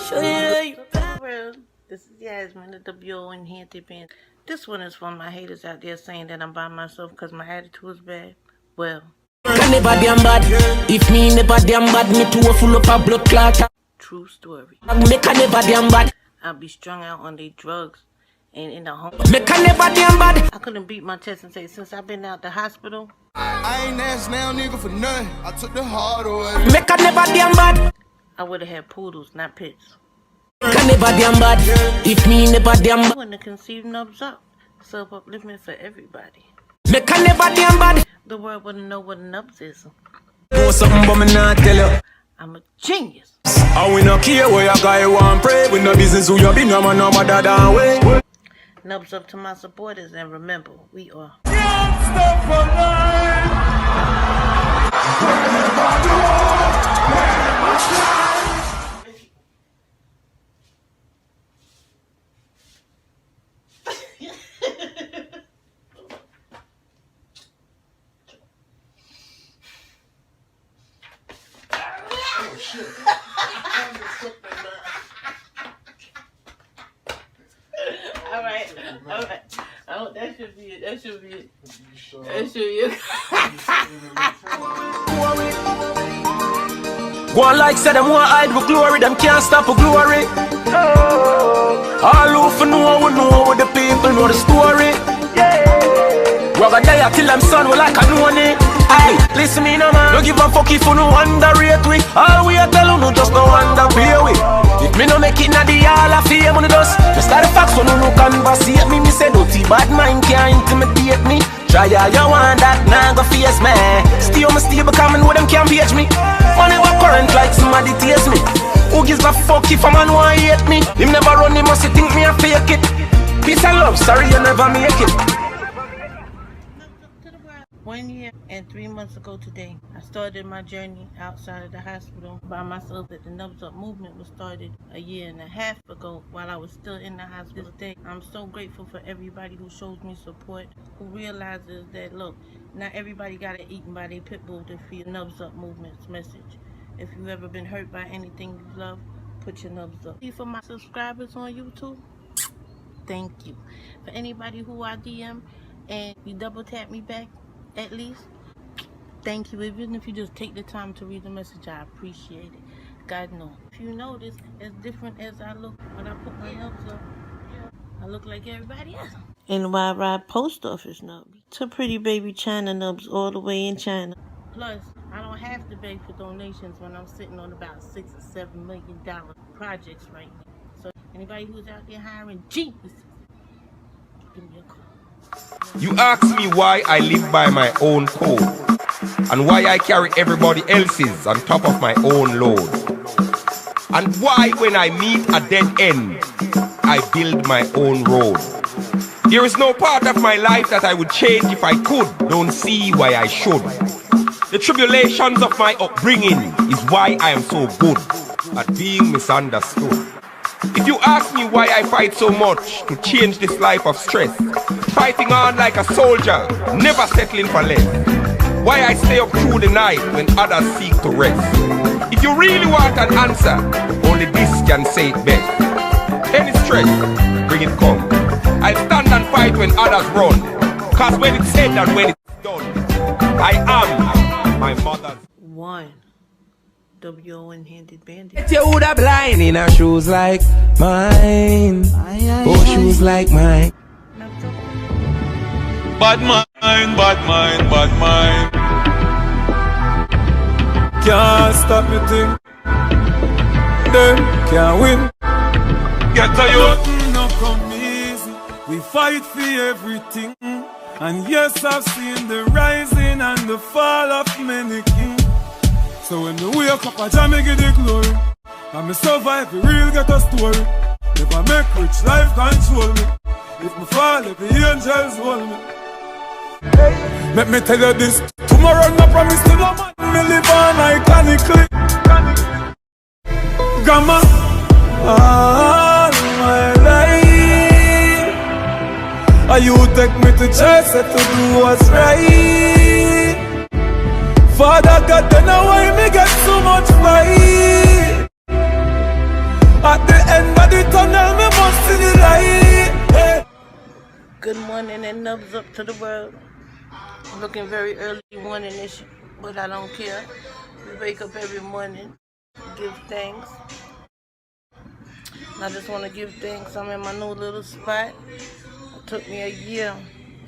Show you that you This is Yasmin, the WON Handed Band. This one is for my haters out there saying that I'm by myself because my attitude is bad. Well, can never damn bad. If me never damn bad, me too full up a blood clot. true story. Me can never damn bad. I'll be strung out on their drugs and in the home. Me can never damn bad. I couldn't beat my chest and say, since I've been out the hospital, I ain't asked now, nigga, for nothing. I took the hard away. Me can never damn bad. I would have had poodles, not pits. Can never damn bad. If me never damn I bad. wouldn't have conceived Knubz up. Self-upliftment for everybody. Me can never damn bad. The world wouldn't know what Knubz is. Know something but me not tell you. I'm a genius. And we no care where your guy want pray. We no business who you be, no man, no matter than way. Knubz up to my supporters, and remember, we are. Oh shit. All right. Oh, that should be it. That should be it. That should be it. Go on like say them want hide with glory, them can't stop with glory. All who know what the people know the story. We're gonna die till them son we like a noni. Aye, listen me no man, don't give a fuck if you no underrate we. All we are tell you no just no underpay we. If me no make it na the Hall of Fame on the dust, just like the facts when you no conversate me. Me say dirty bad mind can't intimidate me. Try ya, you want that, nah go face me. Stay on my stable coming with them can't page me. Money was current like somebody taste me. Who gives a fuck if a man want hate me? Him never run, he must think me a fake it. Peace and love, sorry you never make it. 1 year and 3 months ago today, I started my journey outside of the hospital by myself. That the Knubz Up movement was started 1.5 years ago while I was still in the hospital. Today, I'm so grateful for everybody who shows me support, who realizes that, look, not everybody got it eaten by their pitbull to feel Knubz Up movement's message. If you've ever been hurt by anything you love, put your Knubz up. For my subscribers on YouTube, thank you. For anybody who I DM and you double tap me back, at least, thank you. Even if you just take the time to read the message, I appreciate it. God knows. If you notice, as different as I look when I put my nubs up, I look like everybody else. NY Post Office nubs. To pretty baby China nubs all the way in China. Plus, I don't have to beg for donations when I'm sitting on about $6 or $7 million projects right now. So anybody who's out there hiring geniuses, give me a call. You ask me why I live by my own code and why I carry everybody else's on top of my own load, and why when I meet a dead end I build my own road. There is no part of my life that I would change if I could. Don't see why I should. The tribulations of my upbringing is why I am so good at being misunderstood. If you ask me why I fight so much to change this life of stress, fighting on like a soldier, never settling for less, why I stay up through the night when others seek to rest. If you really want an answer, only this can say it best. Any stress, bring it come. I'll stand and fight when others run, cause when it's said and when it's done, I am my mother's one. W-O-N-handed bandit. Bet you woulda blind in her shoes like mine. Oh, shoes like mine. Bad mind, bad mind, bad mind. Can't stop me thing. Them can't win. Get to you. Nothing no come easy. We fight for everything. And yes, I've seen the rising and the fall of many kings. So when me wake up, I jam me give the glory. And me survive, the real get a story. If I make rich, life control me. If me fall, if the angels hold me. Let me tell you this. Tomorrow no promise to no man. Me live on iconically. Gamma. All my life. And you take me to church to do what's right. Father God, then why me get so much fight? At the end of the tunnel, me must see the light. Hey. Good morning and nubs up to the world. Looking very early morning-ish, but I don't care. We wake up every morning, give thanks. I just want to give thanks. I'm in my new little spot. It took me a year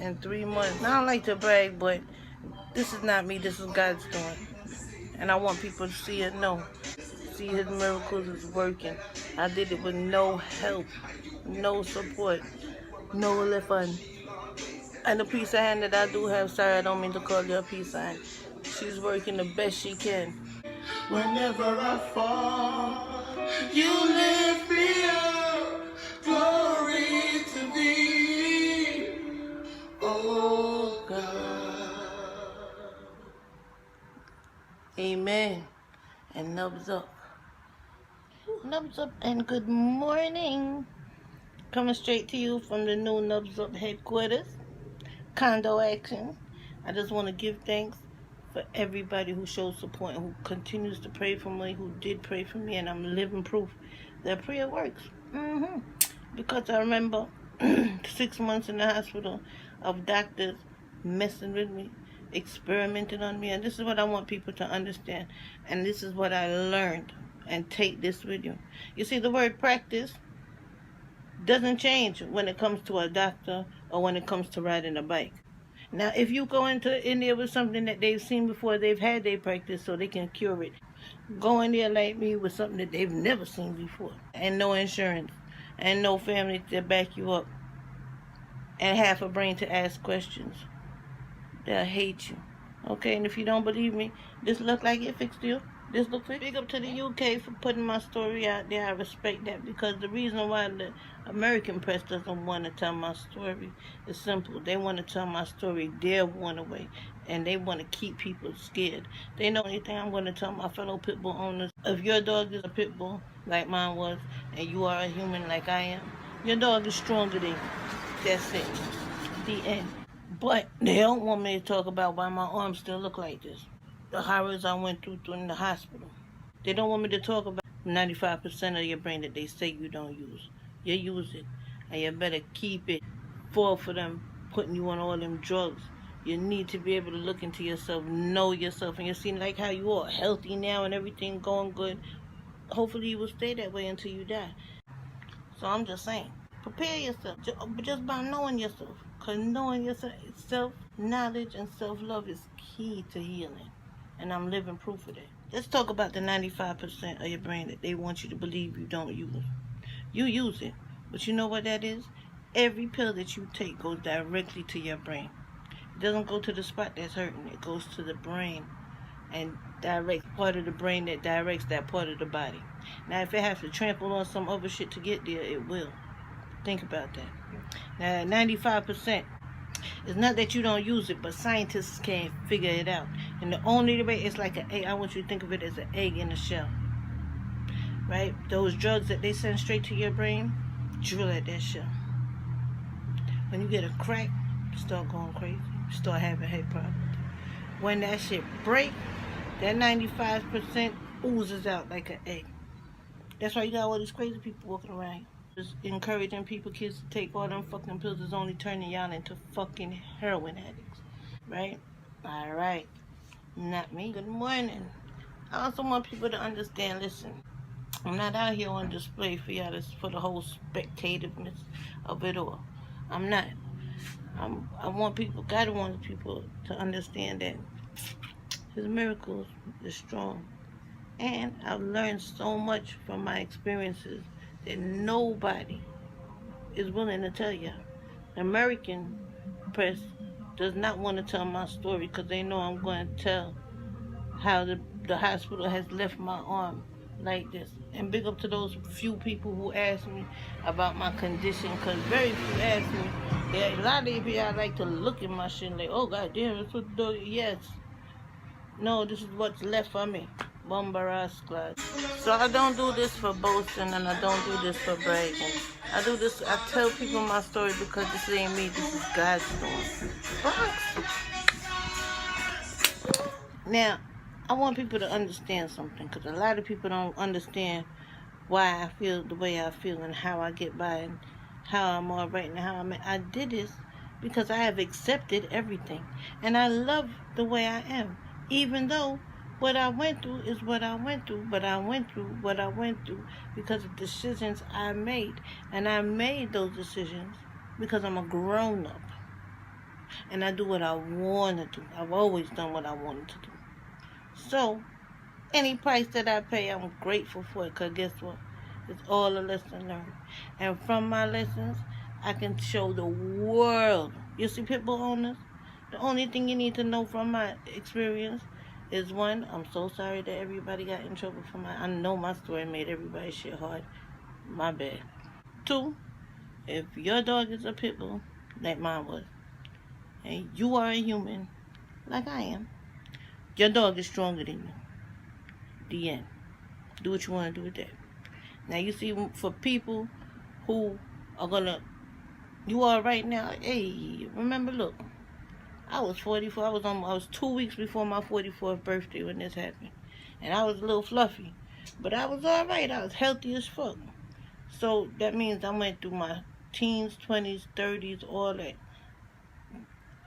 and 3 months. Now, I don't like to brag, but this is not me, this is God's doing. And I want people to see it, see his miracles is working. I did it with no help, no support, no left hand. And the piece of hand that I do have, sorry, I don't mean to call you a piece of hand. She's working the best she can. Whenever I fall, you lift me up, glory to thee, oh God. Amen. And nubs up. Nubs up and good morning. Coming straight to you from the new Nubs Up headquarters. Condo action. I just want to give thanks for everybody who shows support and who continues to pray for me, who did pray for me, and I'm living proof that prayer works. Because I remember 6 months in the hospital of doctors messing with me, experimenting on me, and this is what I want people to understand, and this is what I learned, and take this with you. You see, the word practice doesn't change when it comes to a doctor or when it comes to riding a bike. Now, if you go into India with something that they've seen before, they've had their practice so they can cure it. Go in there like me with something that they've never seen before, and no insurance, and no family to back you up, and half a brain to ask questions. They'll hate you. Okay, and if you don't believe me, this look like it fixed you. This look big up to the UK for putting my story out there. I respect that, because the reason why the American press doesn't want to tell my story is simple. They want to tell my story their one way, and they want to keep people scared. They know anything I'm going to tell my fellow pitbull owners. If your dog is a pitbull like mine was, and you are a human like I am, your dog is stronger than you. That's it. The end. But they don't want me to talk about why my arms still look like this. The horrors I went through in the hospital. They don't want me to talk about 95% of your brain that they say you don't use. You use it, and you better keep it. Fall for them putting you on all them drugs. You need to be able to look into yourself, know yourself, and you seem like how you are, healthy now and everything going good. hopefully you will stay that way until you die. So I'm just saying, prepare yourself just by knowing yourself. Because knowing yourself, self-knowledge and self-love is key to healing. And I'm living proof of that. Let's talk about the 95% of your brain that they want you to believe you don't use. You use it. But you know what that is? Every pill that you take goes directly to your brain. It doesn't go to the spot that's hurting. It goes to the brain and directs part of the brain that directs that part of the body. Now, if it has to trample on some other shit to get there, it will. Think about that. Now, 95%, it's not that you don't use it, but scientists can't figure it out. And the only way, it's like an egg. I want you to think of it as an egg in a shell. Right? Those drugs that they send straight to your brain, drill at that shell. When you get a crack, you start going crazy. You start having head problems. When that shit break, that 95% oozes out like an egg. That's why you got all these crazy people walking around. Just encouraging kids to take all them fucking pills is only turning y'all into fucking heroin addicts. Right? Alright. Not me. Good morning. I also want people to understand, listen, I'm not out here on display for y'all for the whole spectativeness of it all. I'm not. I want people, God wants people to understand that His miracles is strong. And I've learned so much from my experiences that nobody is willing to tell you. The American press does not want to tell my story because they know I'm going to tell how the hospital has left my arm like this. And big up to those few people who asked me about my condition, because very few asked me. Yeah, a lot of y'all like to look at my shit like, oh god damn, that's what the yes. No, this is what's left for me. Bombarasclad. So I don't do this for boasting and I don't do this for bragging. I tell people my story because this ain't me, this is God's story. Now, I want people to understand something, because a lot of people don't understand why I feel the way I feel and how I get by and how I'm all right and how I'm at. I did this because I have accepted everything. And I love the way I am. Even though what I went through is what I went through, but I went through what I went through because of decisions I made. And I made those decisions because I'm a grown-up. And I do what I want to do. I've always done what I wanted to do. So, any price that I pay, I'm grateful for it, because guess what? It's all a lesson learned. And from my lessons, I can show the world. You see, pitbull owners? The only thing you need to know from my experience is, one, I'm so sorry that everybody got in trouble for I know my story made everybody's shit hard. My bad. 2, if your dog is a pitbull, like mine was, and you are a human, like I am, your dog is stronger than you. The end. Do what you want to do with that. Now, you see, for people who are gonna, you are right now, hey, remember, look, I was 44. I was 2 weeks before my 44th birthday when this happened. And I was a little fluffy. But I was all right. I was healthy as fuck. So that means I went through my teens, 20s, 30s, all that,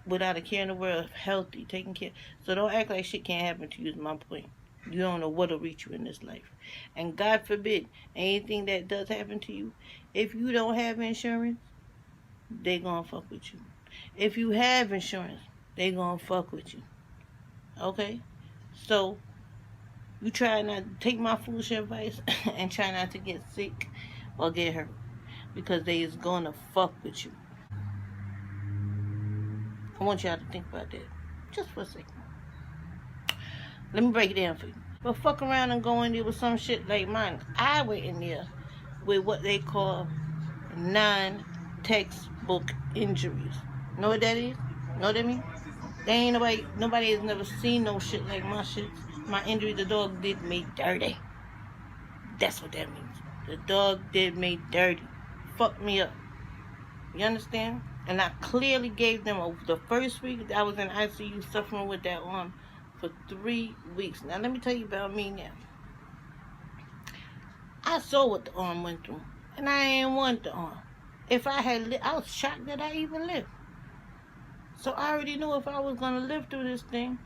without a care in the world, healthy, taking care. So don't act like shit can't happen to you is my point. You don't know what'll reach you in this life. And God forbid, anything that does happen to you, if you don't have insurance, they gonna fuck with you. If you have insurance, they gonna fuck with you. Okay? So, you try not to take my foolish advice and try not to get sick or get hurt, because they is gonna fuck with you. I want y'all to think about that just for a second. Let me break it down for you. But fuck around and go in there with some shit like mine. I went in there with what they call non-textbook injuries. Know what that is? Know what I mean? They ain't nobody has never seen no shit like my shit. My injury, the dog did me dirty. That's what that means. The dog did me dirty. Fucked me up. You understand? And I clearly gave them the first week I was in ICU suffering with that arm for 3 weeks. Now let me tell you about me now. I saw what the arm went through, and I ain't want the arm. If I had I was shocked that I even lived. So I already knew if I was gonna live through this thing,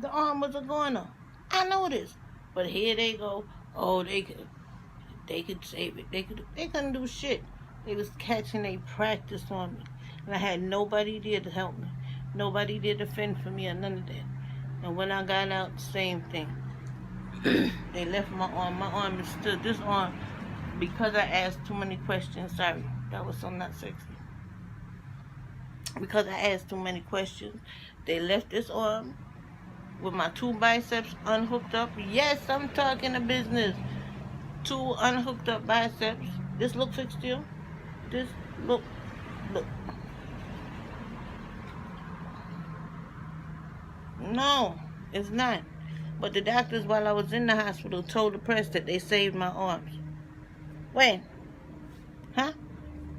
the arm was a goner. I know this. But here they go. Oh, they could save it. They couldn't do shit. They was catching a practice on me. And I had nobody there to help me. Nobody there to fend for me or none of that. And when I got out, same thing. They left my arm. My arm is still, this arm, because I asked too many questions. Sorry, that was so not sexy. Because I asked too many questions, they left this arm with my 2 biceps unhooked up. Yes, I'm talking a business. 2 unhooked up biceps. This look fixed still. This look. No, it's not. But the doctors, while I was in the hospital, told the press that they saved my arms. When? Huh?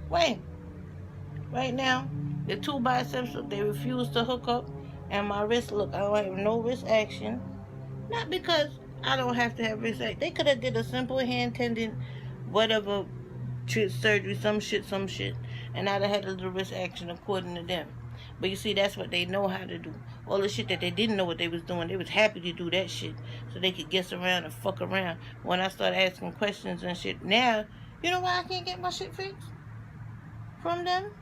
When? Right now, the 2 biceps, they refuse to hook up. And my wrist, look, I don't have no wrist action. Not because I don't have to have wrist action. They could have did a simple hand tendon, whatever, surgery, some shit. And I'd have had a little wrist action according to them. But you see, that's what they know how to do. All the shit that they didn't know what they was doing, they was happy to do that shit. So they could guess around and fuck around. When I started asking questions and shit, now, you know why I can't get my shit fixed? From them?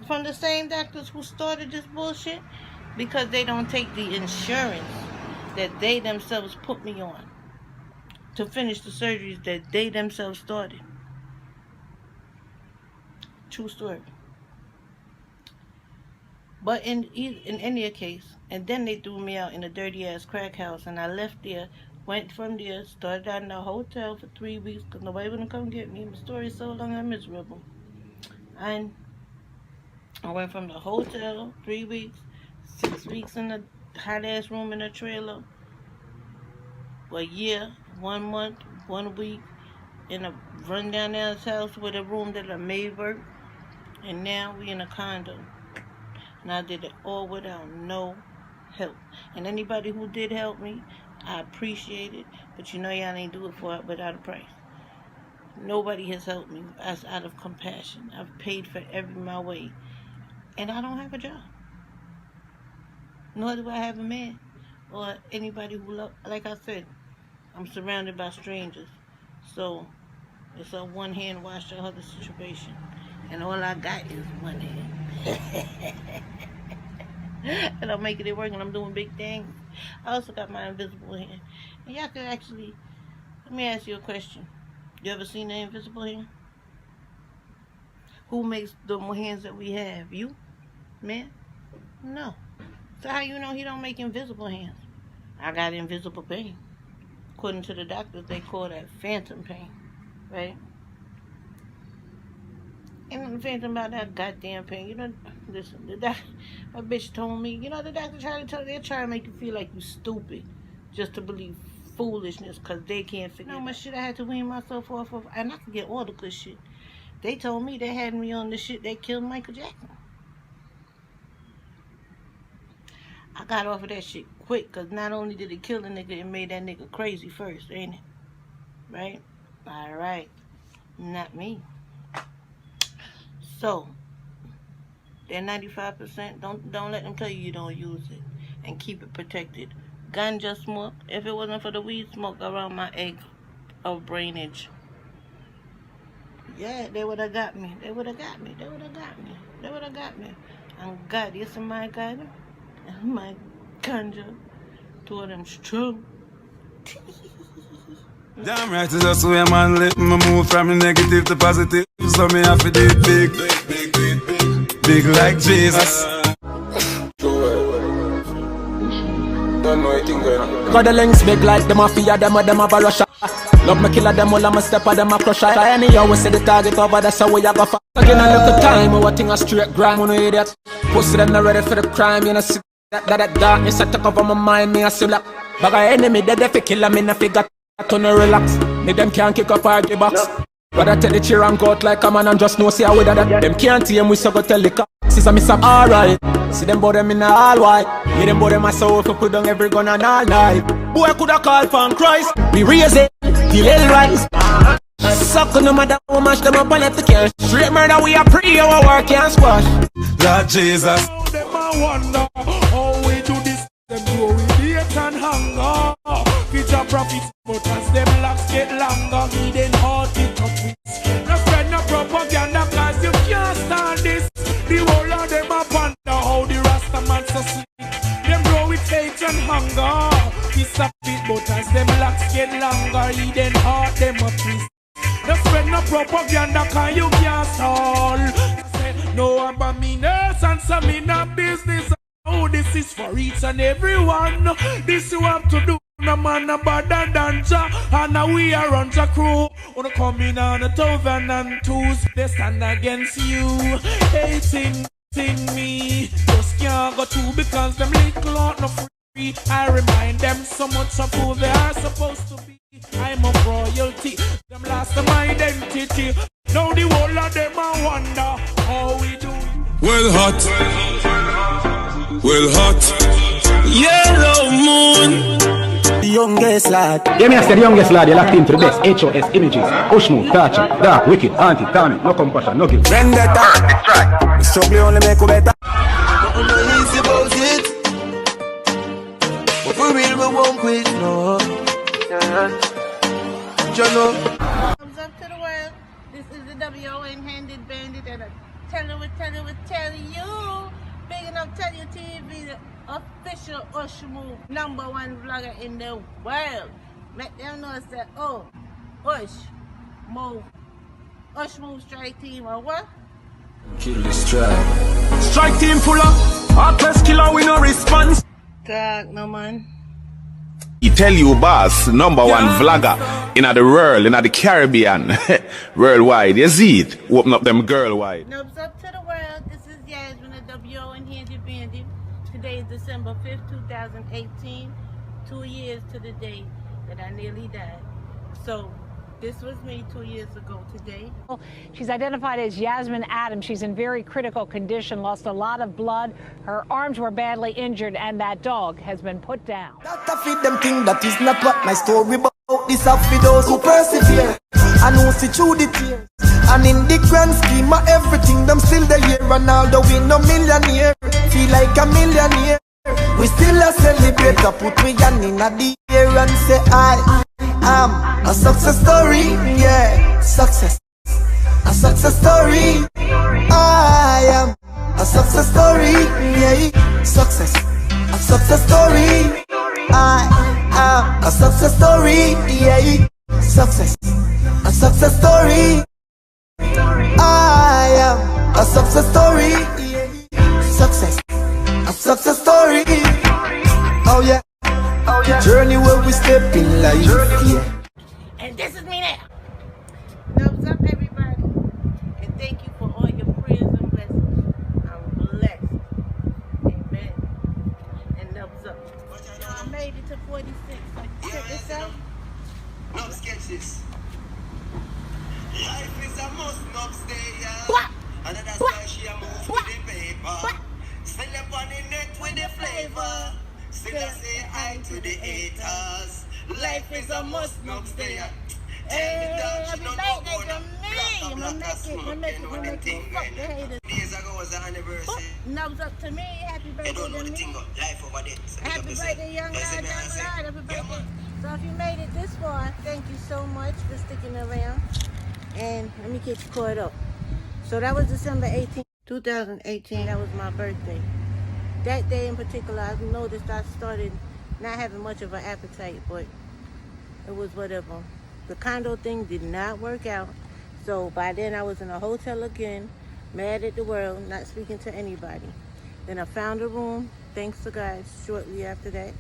From the same doctors who started this bullshit? Because they don't take the insurance that they themselves put me on to finish the surgeries that they themselves started. True story. But in any case, and then they threw me out in a dirty ass crack house, and I left there, went from there, started out in a hotel for 3 weeks because nobody wouldn't come get me. My story is so long, I'm miserable. And I went from the hotel, 3 weeks, 6 weeks in a hot ass room in a trailer, a year, 1 month, 1 week in a rundown ass house with a room that I made work, and now we in a condo. And I did it all without no help. And anybody who did help me, I appreciate it. But you know y'all ain't do it for it without a price. Nobody has helped me as out of compassion. I've paid for every my way. And I don't have a job. Nor do I have a man. Or anybody who love. Like I said, I'm surrounded by strangers. So it's a one hand wash the other situation. And all I got is one hand. And I'm making it work and I'm doing big things. I also got my invisible hand. And y'all could actually, let me ask you a question. You ever seen the invisible hand? Who makes the hands that we have? You? Man? No. So how you know he don't make invisible hands? I got invisible pain. According to the doctors, they call that phantom pain. Right? Ain't nothing phantom about that goddamn pain. You know, listen, the doctor, my bitch told me, you know, the doctor tried to tell you, they're trying to make you feel like you stupid just to believe foolishness because they can't figure out how much shit I had to wean myself off of. And I could get all the good shit. They told me they had me on the shit that killed Michael Jackson. I got off of that shit quick because not only did it kill the nigga, it made that nigga crazy first, ain't it? Right? Alright. Not me. So, that 95%, don't let them tell you don't use it. And keep it protected. Ganja smoke, if it wasn't for the weed smoke around my egg of brainage, yeah, they would have got me. They would have got me. They would have got me. They would have got me. And God, yes, my God, my ganja, two of them strong. Damn right, it's just way man let me move from the negative to positive. So me have to do it big like Jesus. Don't know anything going on. Got the links big like the mafia, them have a Russia. Love me killer them all, I'm a step of them a crush. Anyhow, we see the target over, that's how we a go for. Again, I look at time, what thing a straight grind, no idiot. Pussy them not ready for the crime, you know, see that darkness I take over my mind, me a see black. But our enemy, they fi kill me, no figure. To no relax, me them can't kick up our box. But I tell the cheer and out like a man and just know see how we that. Them can't tame we so go tell the cops. Since I'm alright. See them bout them in a all white. Yeah, them bout them a so if we put down every gun and all night. Boy coulda call from Christ. We raise it till hell rise. Suck no matter how much them up on it to cash. Straight murder we a pray our work can't squash. Lord Jesus. Them a wonder how we do this. Them do we hate and hunger. your profits. But as them locks get longer, he then hard it up. No spread no propaganda, cause you can't stand this. The whole of them up under how the Rasta man so sweet. Them grow with hate and hunger. It's a bit, but as them locks get longer, he then hard them up. No spread no propaganda, cause you can't stall. No abomination, some in a business. Oh, this is for each and everyone. This you have to do. No man a better than Jah, and now we are on Jah crew. Wanna come in on 2002s, they stand against you, hating me. Just can't go through because them little out no free. I remind them so much of who they are supposed to be. I'm of royalty, them lost them identity. Now the whole of them I wonder how we do. Well hot, yellow moon. The youngest lad. Yeah, me I said the youngest lad, you're locked into the best HOS images. Ushmo, Tacha, Dark, Wicked, Auntie, Tommy, no compassion, no guilt. Vendetta. Struggle only make you better. I'm not easy about it, but for real we won't quit, no. Jano. Thumbs up to the world. This is the WON Handed Bandit, and I tell you, big enough tell you TV, the official Ushmo #1 vlogger in the world. Make them know that, oh, Ushmo strike team or what? Kill this strike. Strike team full of heartless killer with no response. Talk no man. He tell you boss, #1 vlogger in the world, in the Caribbean, worldwide. You see it? Open up them girl wide. Knubz up to the world. This is Yasmin, the WON Handed Bandit. Today is December 5th, 2018. 2 years to the day that I nearly died. So this was me 2 years ago today. She's identified as Yasmin Adams. She's in very critical condition, lost a lot of blood. Her arms were badly injured, and that dog has been put down. That feed them thing that is not what my story about. This up for those who persevere and who see through the tears. And in the grand scheme of everything, them still the year. And although we no millionaire, feel like a millionaire. We still a celebrate, put we hand in the air and say I am a success story, yeah, success. A success story. I am a success story, yeah, success. A success story. I am a success story, yeah, success. A success story. I am a success story, yeah, success. A success story. Oh yeah. Oh yeah. Journey where we step in life, yeah. And this is me now. Knubz up everybody. And thank you for all your prayers and blessings. I'm blessed. Amen. And Knubz up. I made it to 46. Check this out. Knubz, catch this. Life is a must, Knubz, stay young. And that's why she a move with the paper. Still up on the net with the flavor. Still I say hi to the haters. Life is a must, Knubz, stay young. Hey, happy birthday to me. I'm gonna make it fuck the haters. Days ago was the anniversary. Knubz up to me. Happy birthday to me. Life over there. Happy birthday, young lad, young lad. Happy birthday. So if you made it this far, thank you so much for sticking around. And let me get you caught up. So that was December 18th, 2018. That was my birthday. That day in particular, I noticed I started not having much of an appetite, but it was whatever. The condo thing did not work out. So by then I was in a hotel again, mad at the world, not speaking to anybody. Then I found a room, thanks to God, shortly after that.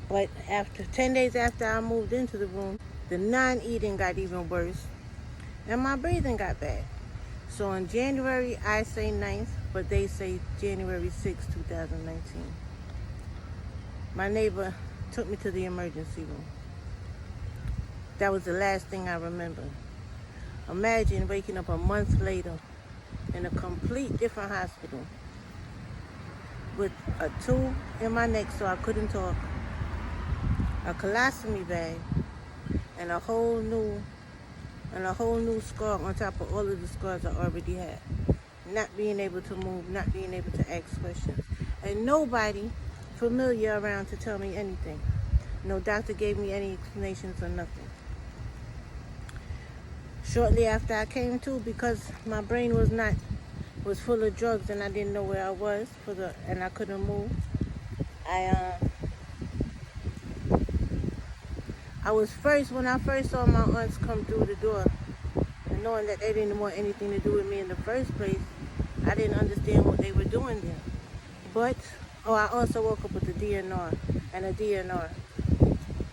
But after 10 days after I moved into the room, the non-eating got even worse. And my breathing got bad. So in January, I say 9th, but they say January 6th, 2019. My neighbor took me to the emergency room. That was the last thing I remember. Imagine waking up a month later in a complete different hospital with a tube in my neck so I couldn't talk, a colostomy bag, and a whole new scar on top of all of the scars I already had. Not being able to move, not being able to ask questions. And nobody familiar around to tell me anything. No doctor gave me any explanations or nothing. Shortly after I came to, because my brain was full of drugs and I didn't know where I was and I couldn't move. I was when I first saw my aunts come through the door, and knowing that they didn't want anything to do with me in the first place, I didn't understand what they were doing there. But, I also woke up with a DNR and a DNR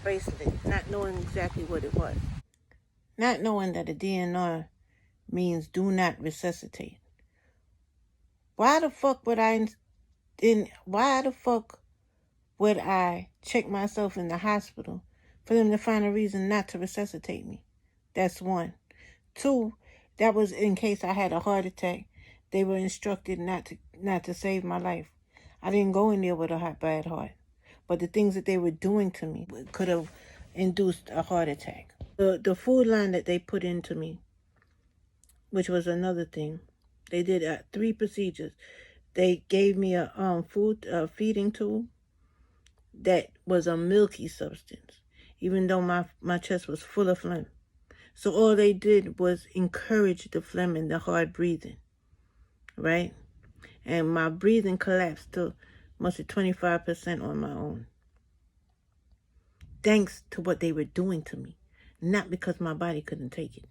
bracelet, not knowing exactly what it was. Not knowing that a DNR means do not resuscitate. Why the fuck would I check myself in the hospital for them to find a reason not to resuscitate me? That's one. Two, that was in case I had a heart attack. They were instructed not to save my life. I didn't go in there with a bad heart. But the things that they were doing to me could have induced a heart attack. The food line that they put into me, which was another thing. They did 3 procedures. They gave me a feeding tube that was a milky substance, even though my chest was full of phlegm. So all they did was encourage the phlegm and the hard breathing, right? And my breathing collapsed to must have 25% on my own. Thanks to what they were doing to me, not because my body couldn't take it.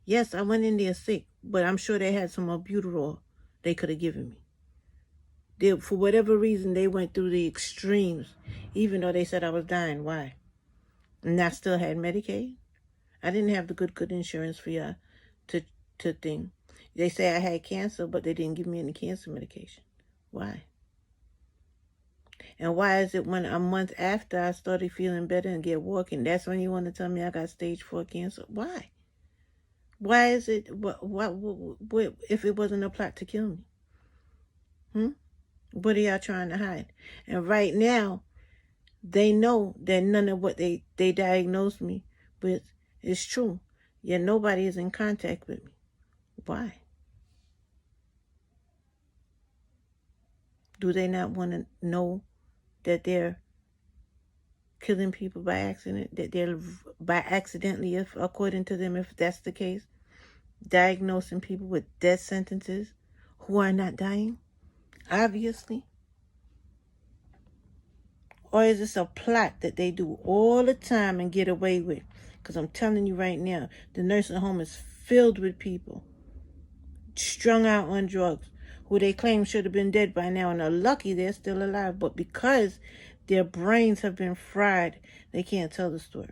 Yes, I went in there sick, but I'm sure they had some albuterol they could have given me. For whatever reason, they went through the extremes, even though they said I was dying. Why? And I still had Medicaid. I didn't have the good insurance for y'all to thing. They say I had cancer, but they didn't give me any cancer medication. Why? And why is it when a month after I started feeling better and get walking, that's when you want to tell me I got stage 4 cancer? Why? Why is it, what if it wasn't a plot to kill me? What are y'all trying to hide? And right now, they know that none of what they diagnosed me with is true. Yet nobody is in contact with me. Why? Do they not want to know that they're killing people by accident? That they're by accidentally, if according to them, if that's the case, diagnosing people with death sentences who are not dying? Obviously. Or is this a plot that they do all the time and get away with? Because I'm telling you right now, the nursing home is filled with people strung out on drugs who they claim should have been dead by now and are lucky they're still alive. But because their brains have been fried, they can't tell the story.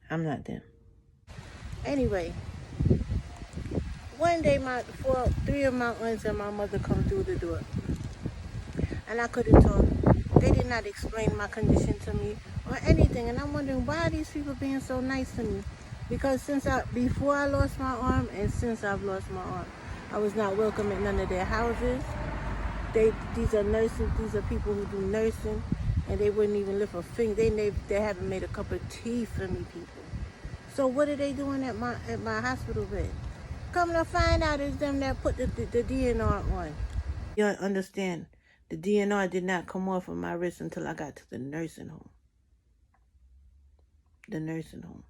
I'm not them. Anyway, one day 3 of my aunts and my mother come through the door. And I couldn't talk. They did not explain my condition to me or anything. And I'm wondering, why are these people being so nice to me? Because before I lost my arm and since I've lost my arm, I was not welcome at none of their houses. These are nurses. These are people who do nursing, and they wouldn't even lift a finger. They haven't made a cup of tea for me, people. So what are they doing at my hospital bed? Come to find out, it's them that put the DNR on. You understand? The DNR did not come off of my wrist until I got to the nursing home. The nursing home.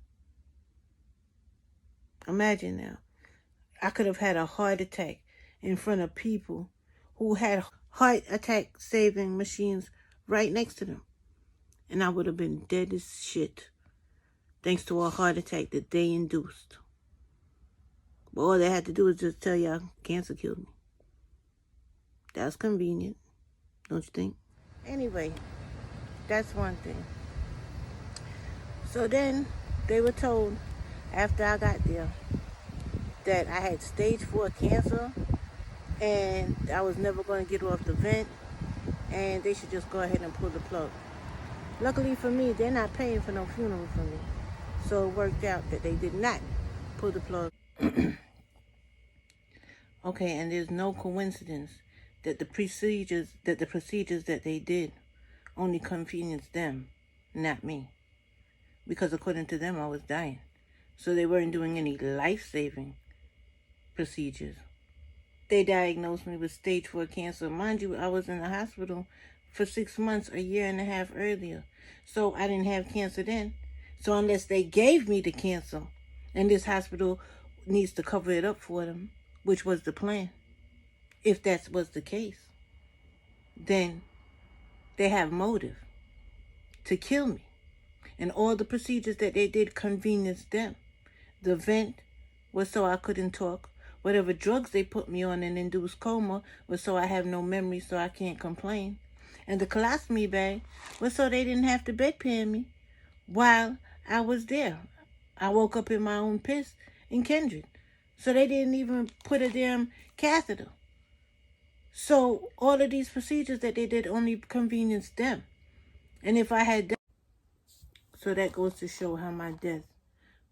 Imagine now. I could have had a heart attack in front of people who had heart attack saving machines right next to them. And I would have been dead as shit thanks to a heart attack that they induced. But all they had to do was just tell y'all cancer killed me. That's convenient, don't you think? Anyway, that's one thing. So then they were told after I got there that I had stage 4 cancer and I was never going to get off the vent and they should just go ahead and pull the plug. Luckily for me, they're not paying for no funeral for me. So it worked out that they did not pull the plug. Okay, and there's no coincidence that the procedures that they did only convenienced them, not me. Because according to them, I was dying. So they weren't doing any life-saving procedures. They diagnosed me with stage 4 cancer. Mind you, I was in the hospital for 6 months, a year and a half earlier. So I didn't have cancer then. So unless they gave me the cancer, and this hospital needs to cover it up for them, which was the plan, if that was the case, then they have motive to kill me. And all the procedures that they did convenienced them. The vent was so I couldn't talk. Whatever drugs they put me on and induced coma was so I have no memory, so I can't complain. And the colostomy bag was so they didn't have to bedpan me while I was there. I woke up in my own piss in Kendrick. So they didn't even put a damn catheter. So all of these procedures that they did only convenienced them. And if I had... So that goes to show how my death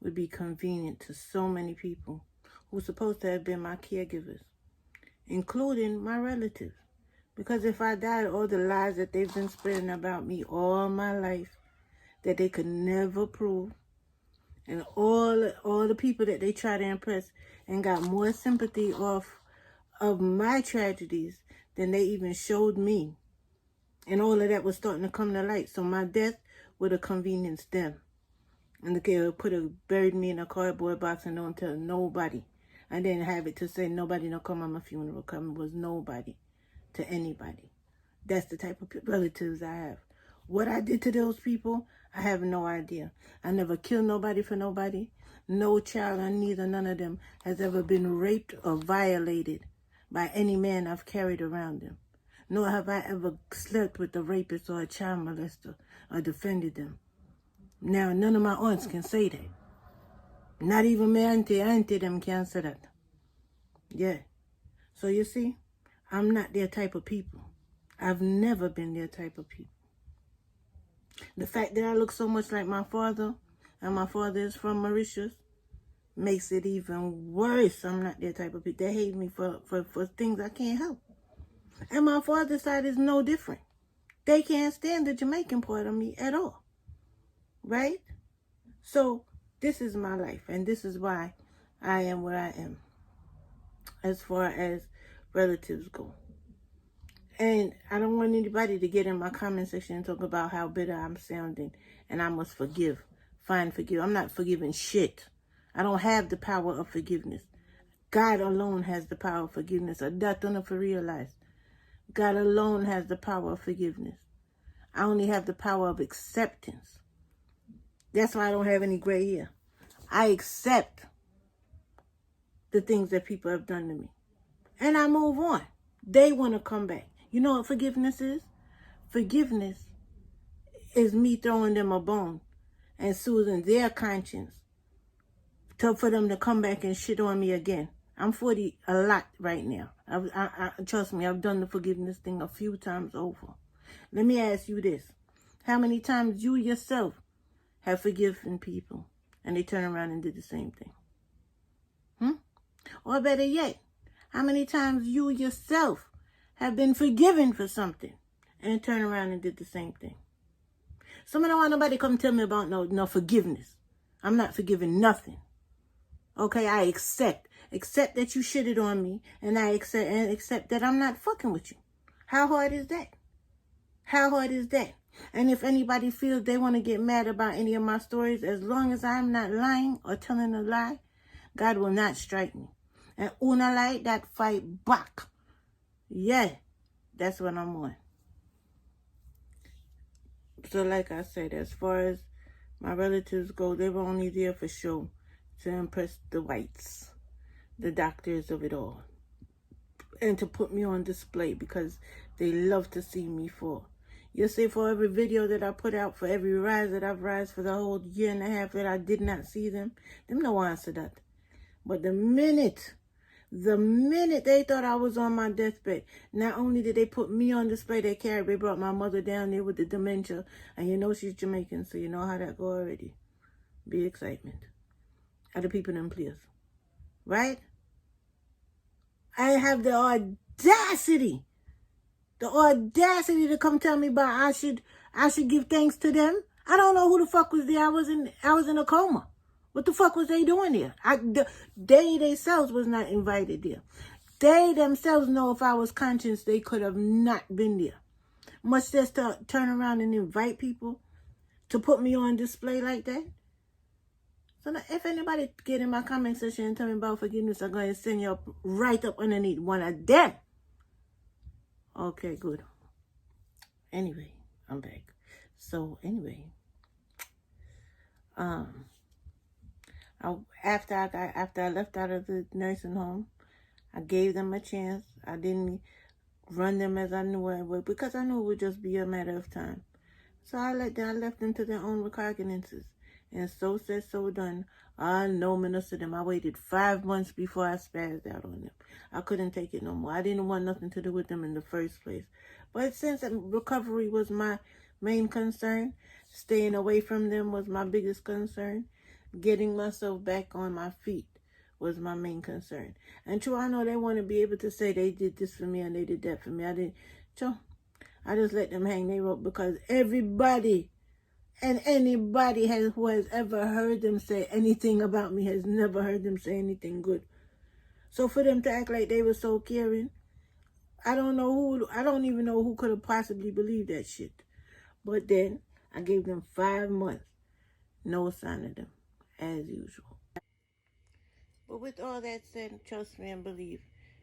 would be convenient to so many people who's supposed to have been my caregivers, including my relatives. Because if I died, all the lies that they've been spreading about me all my life, that they could never prove, and all the people that they try to impress and got more sympathy off of my tragedies than they even showed me. And all of that was starting to come to light. So my death would have convenienced them. And they buried me in a cardboard box and don't tell nobody. I didn't have it to say nobody don't come on my funeral. Come was nobody to anybody. That's the type of relatives I have. What I did to those people, I have no idea. I never killed nobody for nobody. No child, and neither none of them has ever been raped or violated by any man I've carried around them. Nor have I ever slept with a rapist or a child molester or defended them. Now, none of my aunts can say that. Not even my auntie them can say that. Yeah. So you see, I'm not their type of people. I've never been their type of people. The fact that I look so much like my father, and my father is from Mauritius, makes it even worse. I'm not their type of people. They hate me for things I can't help. And my father's side is no different. They can't stand the Jamaican part of me at all. Right? So, this is my life. And this is why I am where I am. As far as relatives go. And I don't want anybody to get in my comment section and talk about how bitter I'm sounding. And I must forgive. Forgive. I'm not forgiving shit. I don't have the power of forgiveness. God alone has the power of forgiveness. I don't know if I realize. God alone has the power of forgiveness. I only have the power of acceptance. That's why I don't have any gray hair. I accept the things that people have done to me. And I move on. They want to come back. You know what forgiveness is? Forgiveness is me throwing them a bone and soothing their conscience for them to come back and shit on me again. I'm 40 a lot right now. Trust me, I've done the forgiveness thing a few times over. Let me ask you this. How many times you yourself have forgiven people and they turn around and did the same thing? Or better yet, how many times you yourself have been forgiven for something and turn around and did the same thing? So I don't want nobody come tell me about no forgiveness. I'm not forgiving nothing. Okay, I accept that you shitted on me, and I accept that I'm not fucking with you. How hard is that? How hard is that? And if anybody feels they want to get mad about any of my stories, as long as I'm not lying or telling a lie, God will not strike me. And una lie, that fight back. Yeah, that's what I'm on. So like I said, as far as my relatives go, they were only there for show to impress the whites, the doctors of it all, and to put me on display because they love to see me fall. You'll see for every video that I put out, for every rise that I've rise for the whole year and a half that I did not see them no answer that. But the minute they thought I was on my deathbed, not only did they put me on display, they brought my mother down there with the dementia, and you know she's Jamaican, so you know how that go already. Be excitement. Other people in place. Right? I have the audacity to come tell me about I should give thanks to them. I don't know who the fuck was there. I was in a coma. What the fuck was they doing there? They themselves was not invited there. They themselves know if I was conscious, they could have not been there. much less to turn around and invite people to put me on display like that. So now, if anybody get in my comment section and tell me about forgiveness, I'm going to send you up right up underneath one of them. Okay, good. Anyway, I'm back. So anyway, after I left out of the nursing home, I gave them a chance. I didn't run them as I knew I would, because I knew it would just be a matter of time. So I left them to their own recognizances. And so said, so done. No minister them. I waited 5 months before I spazzed out on them. I couldn't take it no more. I didn't want nothing to do with them in the first place. But since recovery was my main concern, staying away from them was my biggest concern, getting myself back on my feet was my main concern. And true, I know they want to be able to say they did this for me and they did that for me. I just let them hang their rope, because everybody and anybody who has ever heard them say anything about me has never heard them say anything good. So for them to act like they were so caring, I don't even know who could have possibly believed that shit. But then I gave them 5 months. No sign of them, as usual. But with all that said, trust me and believe,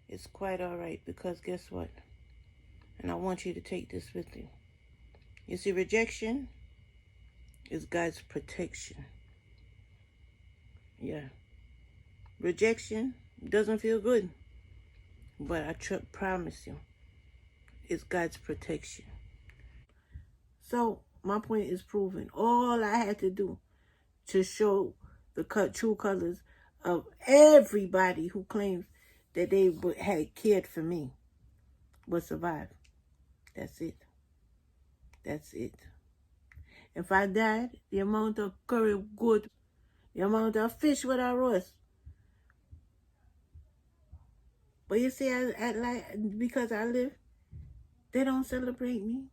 it's quite all right, because guess what? And I want you to take this with you. You see, rejection is God's protection. Yeah. Rejection doesn't feel good, but I promise you, it's God's protection. So my point is proven. All I had to do to show the true colors of everybody who claims that they had cared for me was survive. That's it. That's it. If I died, the amount of curry good, the amount of fish would I roast. But you see, because I live, they don't celebrate me.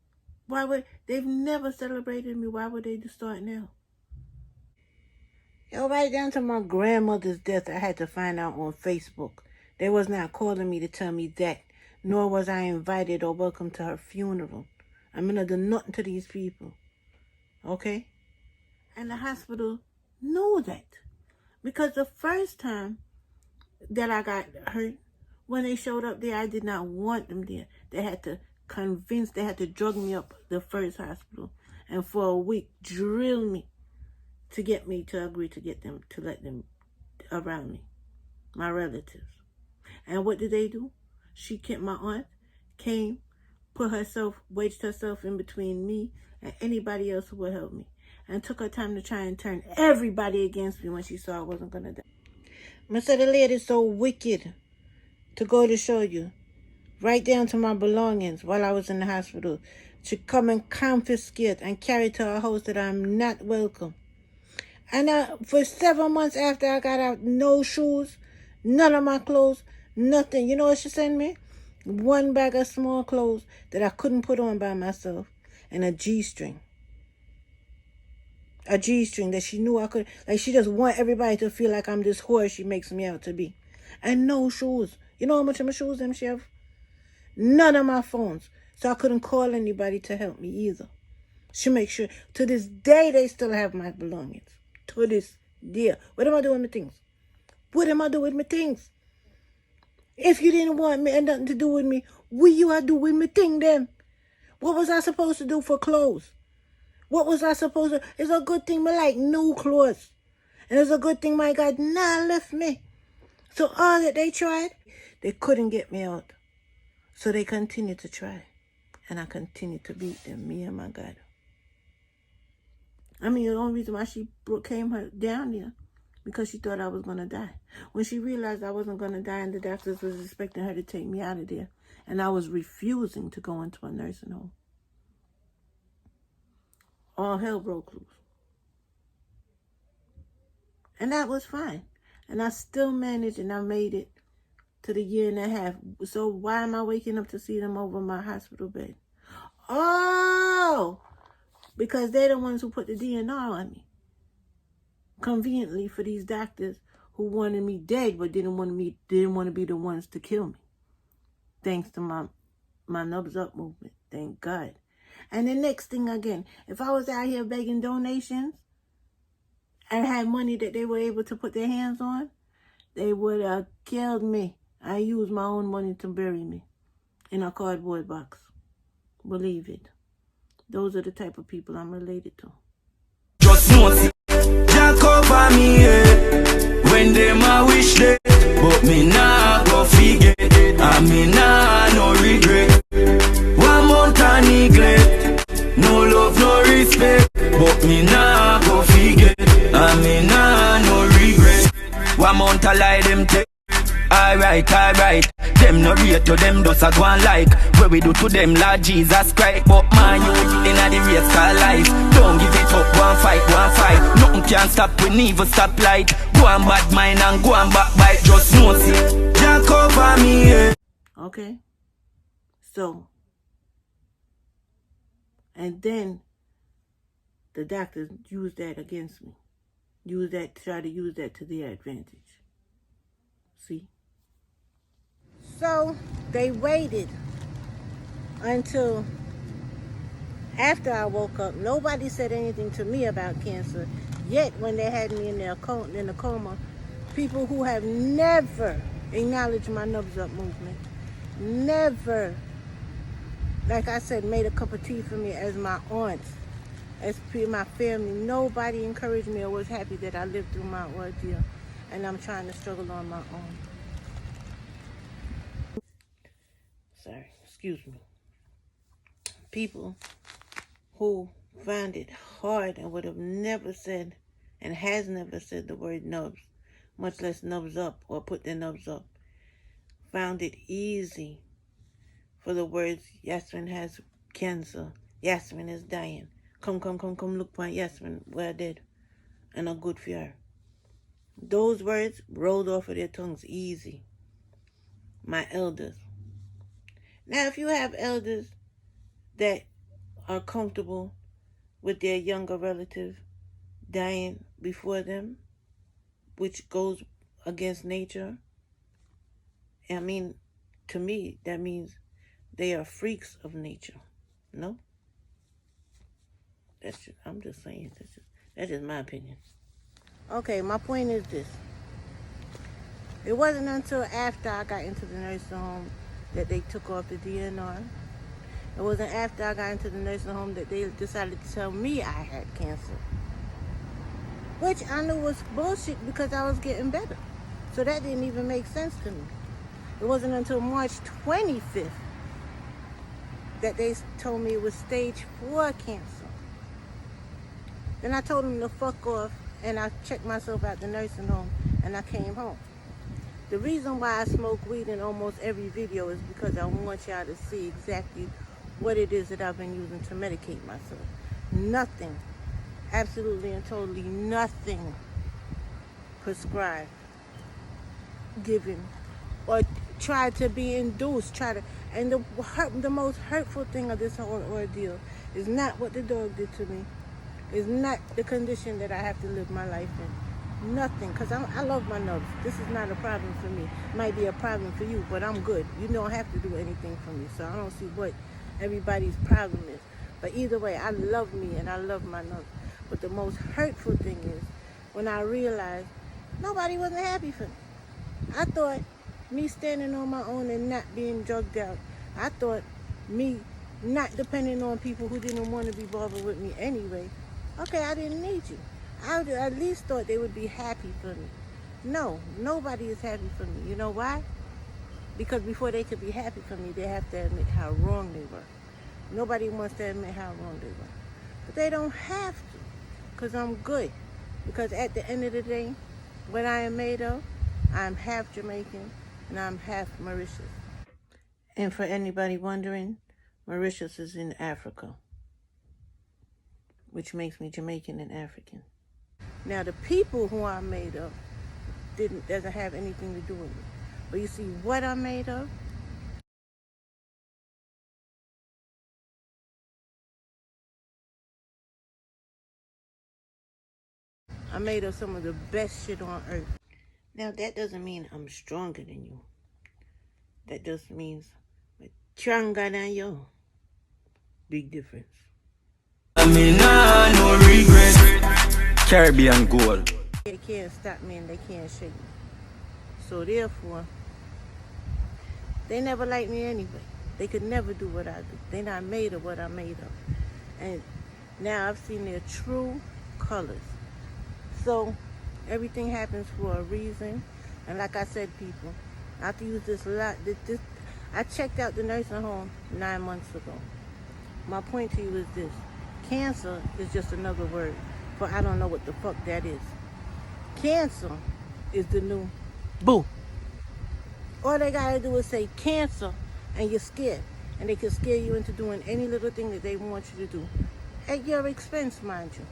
They've never celebrated me. Why would they start now? Yo, right down to my grandmother's death, I had to find out on Facebook. They was not calling me to tell me that, nor was I invited or welcome to her funeral. I'm gonna do nothing to these people. Okay? And the hospital knew that. Because the first time that I got hurt, when they showed up there, I did not want them there. They had to drug me up the first hospital. And for a week, drill me to get me to agree to let them around me. My relatives. And what did they do? My aunt came, wedged herself in between me and anybody else who would help me, and took her time to try and turn everybody against me when she saw I wasn't going to die. I said, the lady's so wicked, to go to show you, right down to my belongings while I was in the hospital, to come and confiscate and carry to a house that I'm not welcome. And for 7 months after I got out, no shoes, none of my clothes, nothing. You know what she sent me? 1 bag of small clothes that I couldn't put on by myself, and a G-string. A G-string that she knew I could. Like, she just want everybody to feel like I'm this whore she makes me out to be. And no shoes. You know how much of my shoes them she have? None of my phones. So I couldn't call anybody to help me either. She makes sure. To this day, they still have my belongings. To this day. What am I doing with my things? What am I doing with my things? If you didn't want me and nothing to do with me, what you are doing with my thing then? What was I supposed to do for clothes? What was I supposed to... It's a good thing I like new clothes. And it's a good thing my God not left me. So all that they tried, they couldn't get me out. So they continued to try. And I continued to beat them, me and my God. I mean, the only reason why she came down there, because she thought I was going to die. When she realized I wasn't going to die and the doctors was expecting her to take me out of there, and I was refusing to go into a nursing home, all hell broke loose. And that was fine. And I still managed, and I made it to the 1.5 years. So why am I waking up to see them over my hospital bed? Oh! Because they're the ones who put the DNR on me. Conveniently for these doctors who wanted me dead but didn't want to be the ones to kill me. Thanks to my Knubz Up movement. Thank God. And the next thing again, if I was out here begging donations and had money that they were able to put their hands on, they would have killed me. I used my own money to bury me in a cardboard box. Believe it. Those are the type of people I'm related to. Just know, Jah cover me, yeah. When them a wish they, but me nah go forget, and me nah no regret. 1 month of neglect, no love, no respect, but me nah go forget, and me nah no regret. 1 month of lie them take. Alright, them no rate to them just a go and like. Where we do to them, Lord Jesus Christ. But man, you in a the race called life. Don't give it up, one fight. Nothing can stop, we never stop light. Go and bad mind and go and backbite. Just know, see, Jah cover me, yeah. Okay? So, and then the doctors use that against me. Try to use that to their advantage. See? So they waited until after I woke up. Nobody said anything to me about cancer. Yet when they had me in a coma, people who have never acknowledged my Knubz Up movement, never, like I said, made a cup of tea for me as my aunts, as my family, nobody encouraged me or was happy that I lived through my ordeal, and I'm trying to struggle on my own. Sorry, excuse me. People who find it hard and would have never said and has never said the word Knubz, much less Knubz Up or put their Knubz up, found it easy for the words Yasmin has cancer, Yasmin is dying, come look for Yasmin, we're dead, and a good fear. Those words rolled off of their tongues easy. My elders. Now, if you have elders that are comfortable with their younger relative dying before them, which goes against nature, I mean, to me, that means they are freaks of nature. No? I'm just saying. That's just my opinion. Okay, my point is this. It wasn't until after I got into the nursing home that they took off the DNR. It wasn't after I got into the nursing home that they decided to tell me I had cancer. Which I knew was bullshit because I was getting better. So that didn't even make sense to me. It wasn't until March 25th that they told me it was stage 4 cancer. Then I told them to fuck off, and I checked myself out the nursing home, and I came home. The reason why I smoke weed in almost every video is because I want y'all to see exactly what it is that I've been using to medicate myself. Nothing, absolutely and totally nothing prescribed, given, or tried to be induced, and the most hurtful thing of this whole ordeal is not what the dog did to me. It's not the condition that I have to live my life in. Nothing, because I love my Knubz. This is not a problem for me. It might be a problem for you, but I'm good. You don't have to do anything for me, so I don't see what everybody's problem is. But either way, I love me and I love my Knubz. But the most hurtful thing is when I realized nobody wasn't happy for me. I thought me standing on my own and not being drugged out, I thought me not depending on people who didn't want to be bothered with me anyway, okay, I didn't need you. I would at least thought they would be happy for me. No, nobody is happy for me. You know why? Because before they could be happy for me, they have to admit how wrong they were. Nobody wants to admit how wrong they were. But they don't have to, because I'm good. Because at the end of the day, what I am made of, I'm half Jamaican and I'm half Mauritius. And for anybody wondering, Mauritius is in Africa, which makes me Jamaican and African. Now, the people who I'm made of doesn't have anything to do with me. But you see what I'm made of? I'm made of some of the best shit on earth. Now, that doesn't mean I'm stronger than you. That just means I'm stronger than you. Big difference. I mean, no regret. Caribbean gold. They can't stop me and they can't shake me. So therefore, they never liked me anyway. They could never do what I do. They not made of what I'm made of. And now I've seen their true colors. So everything happens for a reason. And like I said, people, I have to use this a lot. I checked out the nursing home 9 months ago. My point to you is this. Cancer is just another word for I don't know what the fuck that is. Cancer is the new boo. All they gotta do is say cancer and you're scared. And they can scare you into doing any little thing that they want you to do. At your expense, mind you.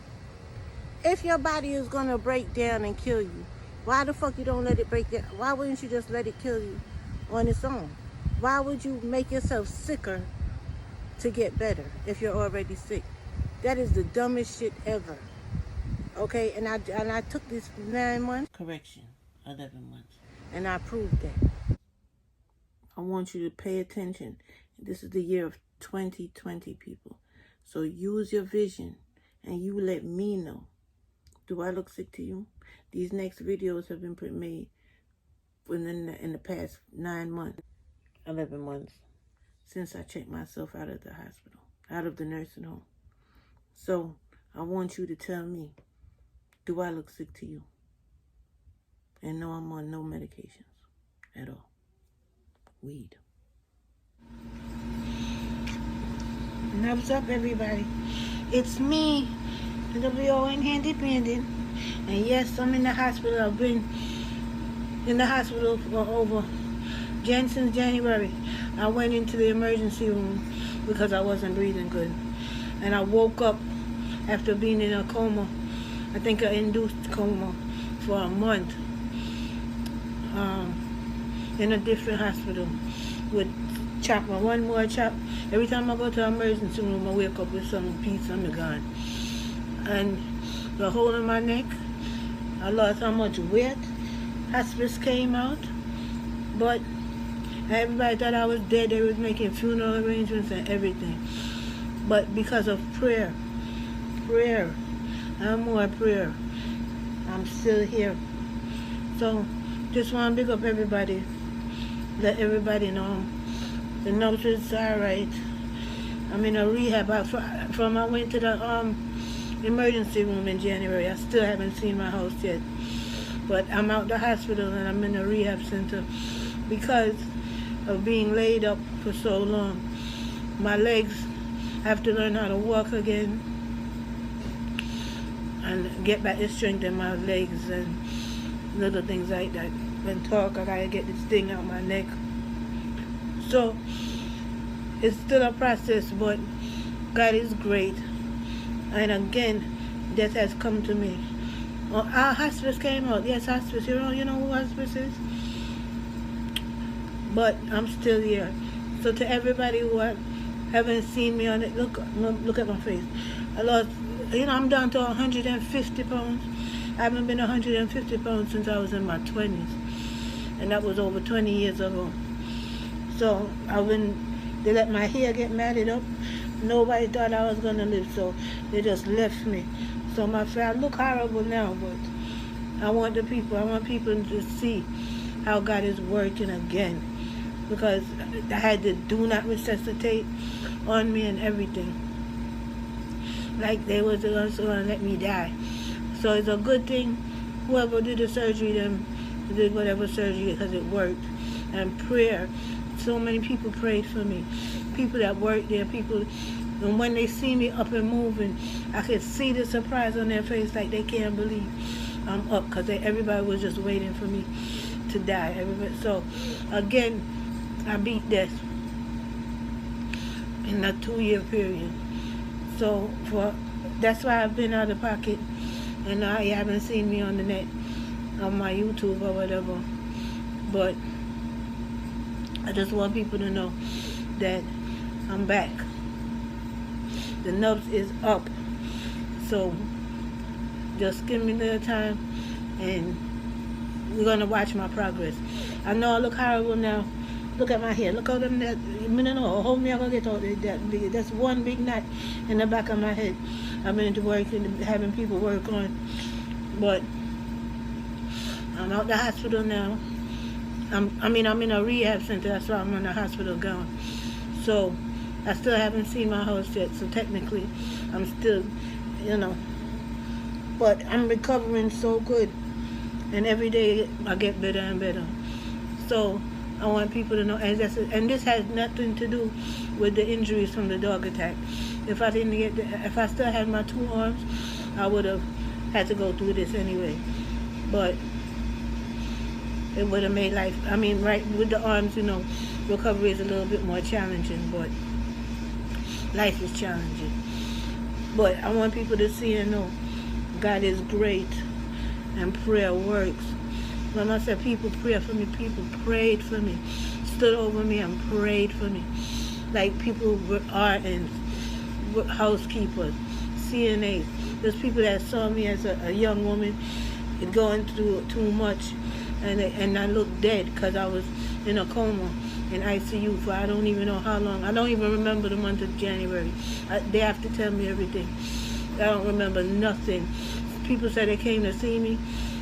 If your body is gonna break down and kill you, why the fuck you don't let it break down? Why wouldn't you just let it kill you on its own? Why would you make yourself sicker to get better if you're already sick? That is the dumbest shit ever. Okay, and I took this 9 months. Correction, 11 months. And I proved that. I want you to pay attention. This is the year of 2020, people. So use your vision and you let me know. Do I look sick to you? These next videos have been made in the past 9 months, 11 months, since I checked myself out of the hospital, out of the nursing home. So I want you to tell me, do I look sick to you? And no, I'm on no medications at all. Weed. Knubz up, everybody. It's me, the WON Independent. And yes, I'm in the hospital. I've been in the hospital for since January. I went into the emergency room because I wasn't breathing good. And I woke up after being in a coma. I think an induced coma for a month in a different hospital with one more chop. Every time I go to the emergency room, I wake up with some piece on the gun. And the hole in my neck, I lost how much weight. Hospice came out, but everybody thought I was dead. They was making funeral arrangements and everything. But because of prayer, and more prayer, I'm still here. So just want to big up everybody. Let everybody know the Knubz is alright. I'm in a rehab. I went to the emergency room in January. I still haven't seen my house yet. But I'm out the hospital and I'm in a rehab center because of being laid up for so long. My legs, I have to learn how to walk again and get back the strength in my legs and little things like that. When talk, I gotta get this thing out my neck. So it's still a process, but God is great. And again, death has come to me. Well, our hospice came out. Yes, hospice. You know who hospice is? But I'm still here. So to everybody who haven't seen me on it, look at my face. I lost, I'm down to 150 pounds. I haven't been 150 pounds since I was in my 20s. And that was over 20 years ago. So they let my hair get matted up. Nobody thought I was gonna live, so they just left me. So I look horrible now, but I want people to see how God is working again. Because I had to do not resuscitate on me and everything. Like they was also gonna let me die. So it's a good thing whoever did the surgery, them did whatever surgery because it worked. And prayer. So many people prayed for me. People that worked there, and when they see me up and moving, I could see the surprise on their face, like they can't believe I'm up, because everybody was just waiting for me to die. So again, I beat death in a 2-year period. So that's why I've been out of pocket, and I haven't seen me on the net, on my YouTube or whatever. But I just want people to know that I'm back. The Knubz is up. So just give me a little time and we're gonna watch my progress. I know I look horrible now. Look at my hair. Look how don't know how me I gonna get out of that big. That's one big knot in the back of my head. I've been to work and having people work on, but I'm out the hospital now. I'm in a rehab center. That's why I'm in the hospital gown. So I still haven't seen my house yet. So technically, I'm still, but I'm recovering so good, and every day I get better and better. So I want people to know, and this has nothing to do with the injuries from the dog attack. If I still had my 2 arms, I would have had to go through this anyway. But it would have made life, right, with the arms, recovery is a little bit more challenging, but life is challenging. But I want people to see and know God is great and prayer works. When I said people pray for me, people prayed for me, stood over me and prayed for me. Like people were RNs, housekeepers, CNAs. There's people that saw me as a young woman going through too much, and I looked dead because I was in a coma in ICU for I don't even know how long. I don't even remember the month of January. They have to tell me everything. I don't remember nothing. People said they came to see me,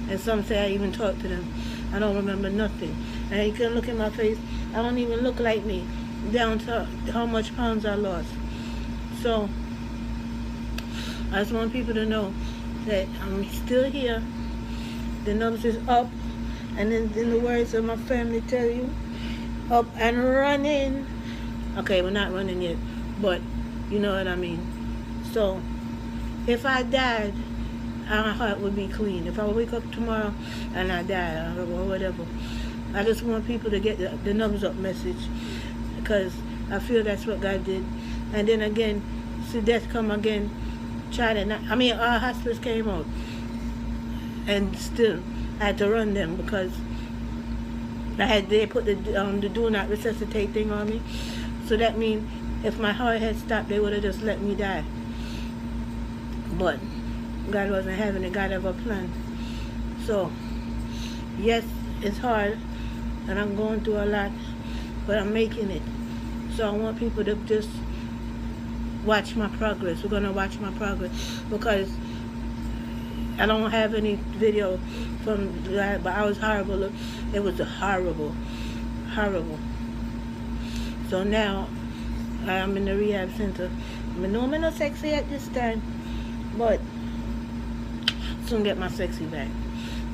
and some say I even talked to them. I don't remember nothing. And you can look at my face. I don't even look like me, down to how much pounds I lost. So I just want people to know that I'm still here. The Knubz is up, and in the words of my family tell you, up and running. Okay, we're not running yet, but you know what I mean. So if I died, our heart would be clean. If I wake up tomorrow and I die or whatever, I just want people to get the Knubz up message, because I feel that's what God did. And then again, see death come again. Our hospice came out, and still I had to run them because they put the do not resuscitate thing on me. So that means if my heart had stopped, they would have just let me die. But God wasn't having it. God have a plan. So yes, it's hard, and I'm going through a lot, but I'm making it. So I want people to just watch my progress. We're gonna watch my progress, because I don't have any video from that, but I was horrible. It was horrible. So now I'm in the rehab center. I know I'm not sexy at this time, but soon get my sexy back.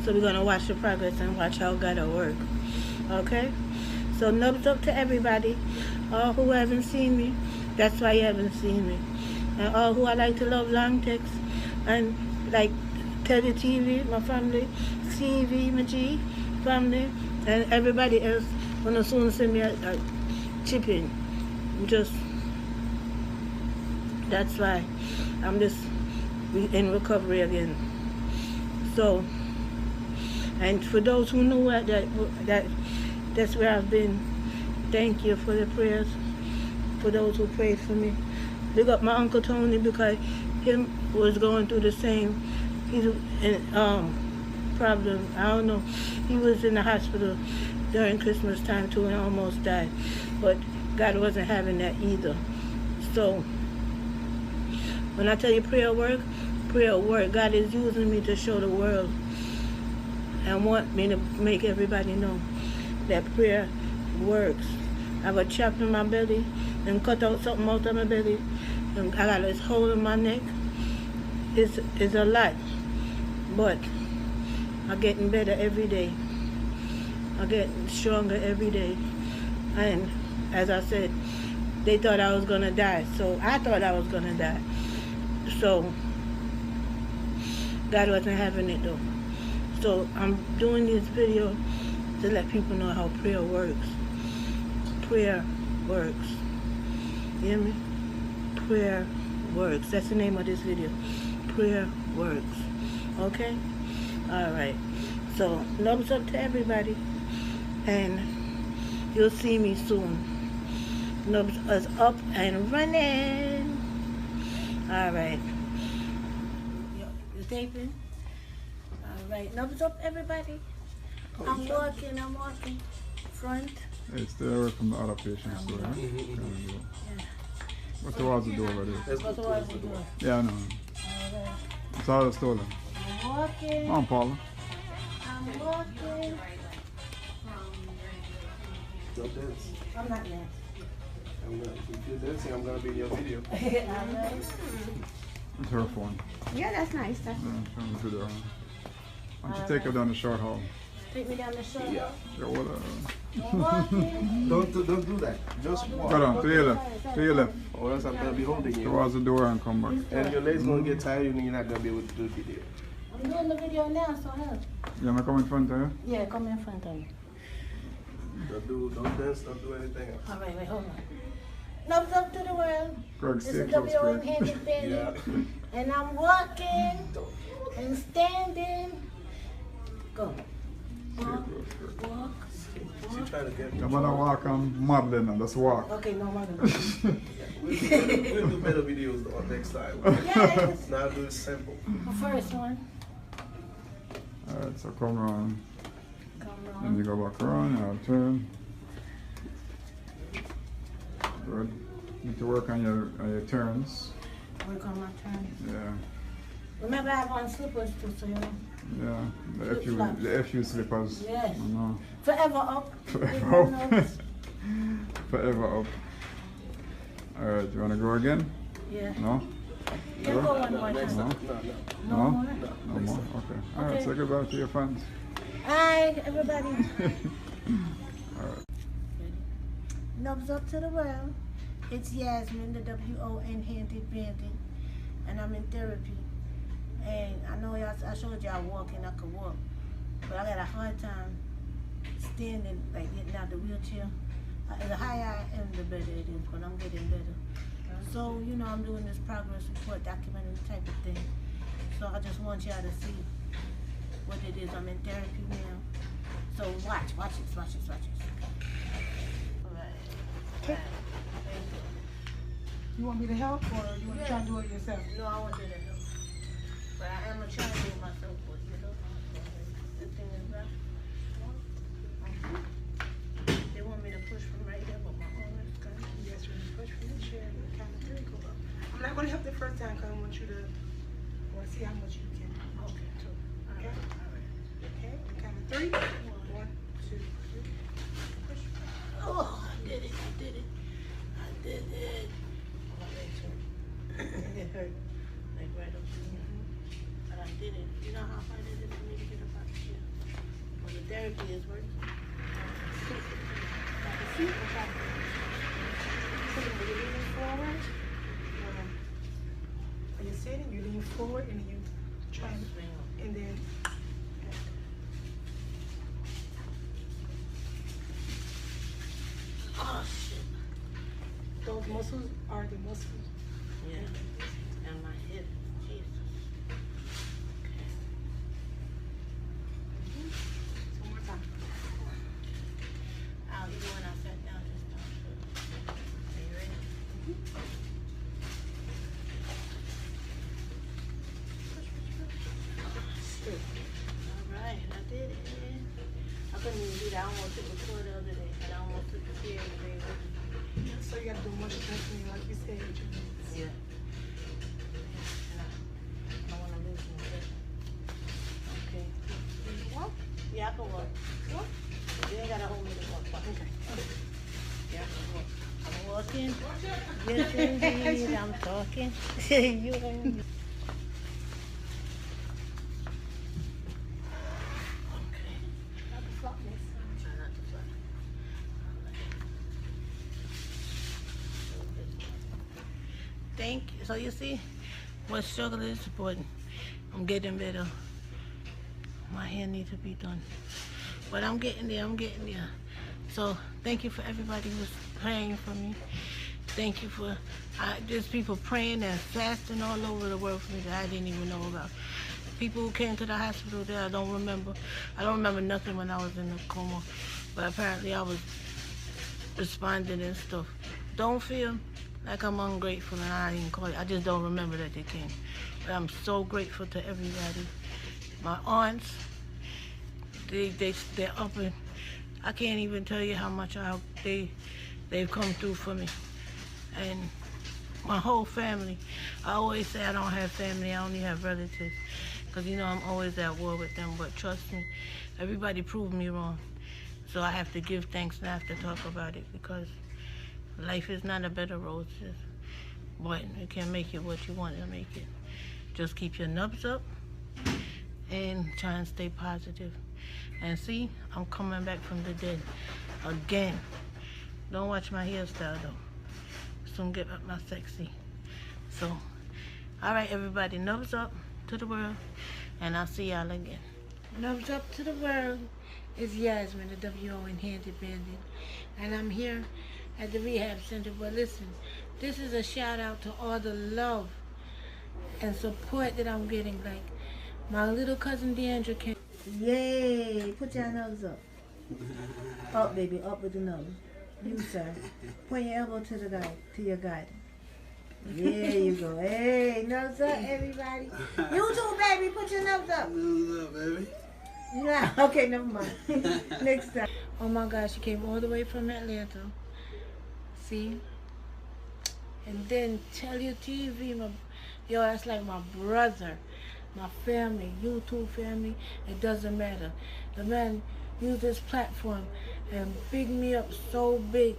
So we're gonna watch the progress and watch how God will work. Okay? So Knubz up to everybody. All who haven't seen me, that's why you haven't seen me. And all who I like to love long text, and like Teddy TV, my family, CV, my G family, and everybody else wanna soon send me a chip in. That's why I'm just in recovery again. So, and for those who knew that's where I've been, thank you for the prayers, for those who prayed for me. Big up my Uncle Tony, because him was going through the same problem. I don't know. He was in the hospital during Christmas time too and almost died. But God wasn't having that either. So when I tell you prayer work, God is using me to show the world and want me to make everybody know that prayer works. I have a chop in my belly and cut out something out of my belly, and I got this hole in my neck. It's a lot, but I'm getting better every day. I'm getting stronger every day. And as I said, they thought I was gonna die, so I thought I was gonna die. So God wasn't having it though. So I'm doing this video to let people know how prayer works. Prayer works. You hear me? Prayer works. That's the name of this video. Prayer works. Okay? Alright. So Knubz up to everybody, and you'll see me soon. Knubz is up and running. Alright. You taping? Alright. Knubz up everybody. I'm walking. front. It's the away from the other patients. So, yeah? What's towards the door over there? What's towards the door? Yeah, I know. Okay. It's all stolen. I'm walking. Come on, Paula. I'm walking. Don't dance. I'm not dancing. If you're dancing, I'm gonna be in your video. It's her phone. Yeah, that's nice. That's Yeah, show me the video. Why don't you take her down the short hall? Take me down the shore. Yeah. Yeah, what, Don't do that. Just walk. Go down, to your left. To your left. Or else I'm gonna be holding you. Towards the door and come back. And your legs gonna get tired and you're not gonna be able to do the video. I'm doing the video now, so help. You want me to come in front of you? Yeah, come in front of me. Don't dance, don't do anything else. All right, wait, hold on. Knubz up to the world. Greg, This stay is close, WOM Greg. Handy Bandit. And I'm walking and standing. Go. Walk, walk. She's trying to get I'm gonna walk on modeling and just walk. Okay, no more. We'll do better videos though next time. Yes. Now do it simple. The first one. Alright, so come around. Come Then you go back around, I'll turn. Good. Need to work on your turns. Work on my turn. Yeah. Remember, I have on slippers too, so you know. Yeah. Flip-flops. The FU slippers. Yes. I know. Forever up. Forever up. Forever up. Alright, you wanna go again? Yeah. No? Yeah, go one more time. No? No more? No more? Okay. Alright, say goodbye to your fans. Hi, everybody. Alright. Knubz up to the world. It's Yasmin, the WON Handy Bandit, and I'm in therapy. And I know I showed y'all walking, I could walk, but I got a hard time standing, like getting out the wheelchair. The higher I am, the better it is, but I'm getting better. So, you know, I'm doing this progress report, documenting type of thing. So I just want y'all to see what it is. I'm in therapy now. So watch this. Okay. You want me to help, or you want to try to do it yourself? No, I want you to help. But I am trying to do it myself, but you know, the thing is that they want me to push from right there, but my arm is gone. Yes, you're going to push from the chair and count to 3, go up. I'm not going to help the first time because I want you to see how much you can. Okay. Okay? Okay, count to 3. 1, 2, 3. Push. Oh, I did it. It hurt, like right up here. But I did it. You know how hard it is for me to get up out of here? Well, the therapy is working. Like a seat or something. So you're leaning forward. When you're sitting, you lean forward and you try to swing up. And then oh shit. Those muscles are the muscles. Yeah. And my hip. Jesus. Okay. One more time. I'll do when I sat down this time. Are you ready? Alright, I did it. I couldn't even do that. I almost took a tour the other day, and I almost took the chair today with me. So you got to do much strengthening, like you said. Yeah. And I don't want to lose my breath. Okay. Can you walk? Yeah, I can walk. Walk? You ain't got to hold me to walk. Okay. Yeah, I can walk. I'm walking. Yes, indeed. I'm talking. You heard me. Thank you. So you see what struggle is, but I'm getting better. My hair needs to be done. But I'm getting there, So thank you for everybody who's praying for me. Thank you for, there's people praying and fasting all over the world for me that I didn't even know about. People who came to the hospital that I don't remember. I don't remember nothing when I was in the coma. But apparently I was responding and stuff. Don't feel like I'm ungrateful and I didn't call it. I just don't remember that they came. But I'm so grateful to everybody. My aunts, they're up and I can't even tell you how much they've come through for me. And my whole family. I always say I don't have family, I only have relatives. Because, you know, I'm always at war with them. But trust me, everybody proved me wrong. So I have to give thanks and I have to talk about it, because life is not a bed of roses. But you can make it what you want to make it. Just keep your nubs up and try and stay positive. And see, I'm coming back from the dead again. Don't watch my hairstyle though. Soon get up my sexy. So, alright everybody, nubs up to the world, and I'll see y'all again. Nubs up to the world. It's Yasmin, the WO and Handed Bandit. And I'm here at the rehab center. But listen, this is a shout out to all the love and support that I'm getting. Like, my little cousin Deandra came. Yay! Put your nose up. Up, baby, up with the nose. You, sir. Point your elbow to the guy, to your guide. There you go. Hey, nose up, everybody. You too, baby. Put your nose up. Nose up, baby. Yeah. Okay, never mind. Next time. Oh my gosh, she came all the way from Atlanta. See? And then tell your TV, yo, that's like my brother, my family, YouTube family. It doesn't matter. The man used this platform and big me up so big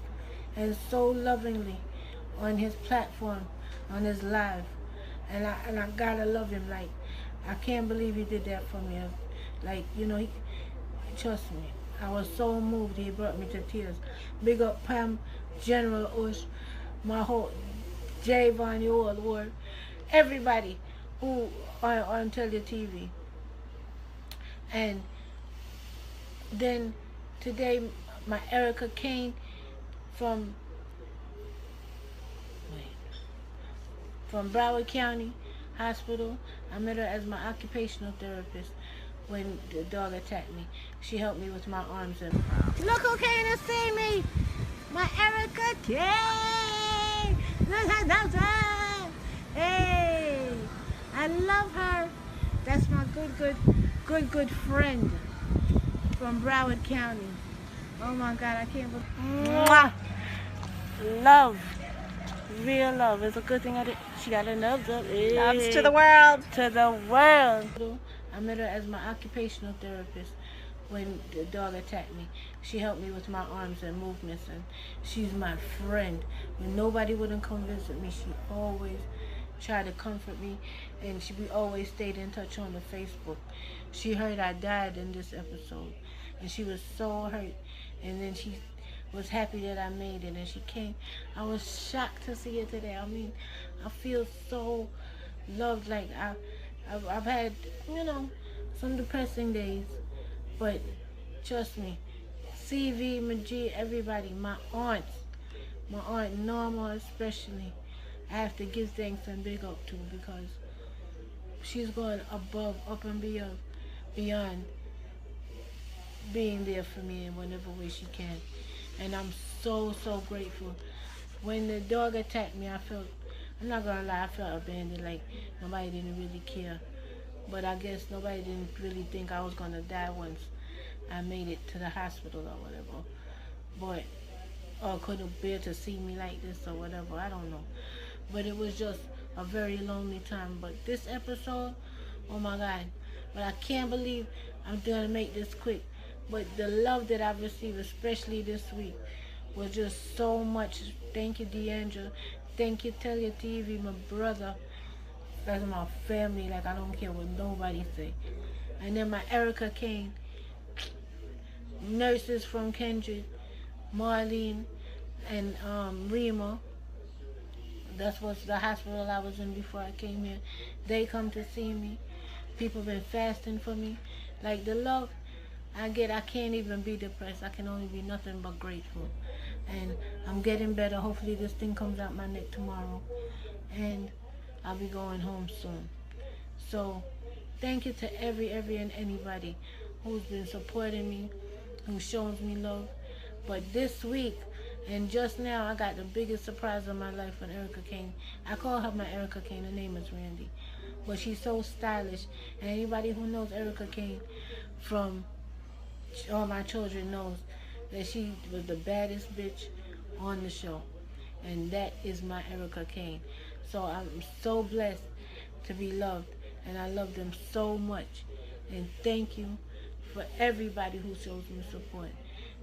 and so lovingly on his platform, on his live, and I gotta love him. Like, I can't believe he did that for me. Like, you know, trust me, I was so moved. He brought me to tears. Big up Pam, General Ush, my whole Javon, your old word, everybody who on Tell Your TV. And then today, my Erica Kane from Broward County Hospital. I met her as my occupational therapist when the dog attacked me. She helped me with my arms. And look who came to see me! My Erica Kane! Hey! I love her. That's my good friend from Broward County. Oh my God, I can't believe. Mwah! Love. Real love. It's a good thing she got her nubs up. Hey. Nubs to the world. To the world. I met her as my occupational therapist when the dog attacked me. She helped me with my arms and movements, and she's my friend. When nobody wouldn't come visit me, she always tried to comfort me, and we always stayed in touch on the Facebook. She heard I died in this episode, and she was so hurt, and then she was happy that I made it, and she came. I was shocked to see her today. I mean, I feel so loved. Like, I've had, you know, some depressing days, but trust me, CV, Majid, everybody, my Aunt Norma especially, I have to give thanks and big up to, because she's going above, up and beyond being there for me in whatever way she can. And I'm so grateful. When the dog attacked me, I'm not gonna lie, I felt abandoned, like nobody didn't really care. But I guess nobody didn't really think I was gonna die once I made it to the hospital or whatever. Or couldn't bear to see me like this or whatever, I don't know. But it was just a very lonely time. But this episode, oh my God. But I can't believe I'm gonna make this quick. But the love that I've received, especially this week, was just so much. Thank you, Deandra. Thank you, Tell Your TV, my brother. That's my family. Like, I don't care what nobody say. And then my Erica Kane, nurses from Kendrick, Marlene, and Rima. That was the hospital I was in before I came here. They come to see me. People been fasting for me. Like, the love I get, I can't even be depressed. I can only be nothing but grateful. And I'm getting better. Hopefully this thing comes out my neck tomorrow. And I'll be going home soon. So thank you to every and anybody who's been supporting me, who shows me love. But this week, and just now, I got the biggest surprise of my life when Erica Kane. I call her my Erica Kane. Her name is Randy. But she's so stylish. And anybody who knows Erica Kane from all my children knows that she was the baddest bitch on the show. And that is my Erica Kane. So I'm so blessed to be loved, and I love them so much. And thank you for everybody who shows me support.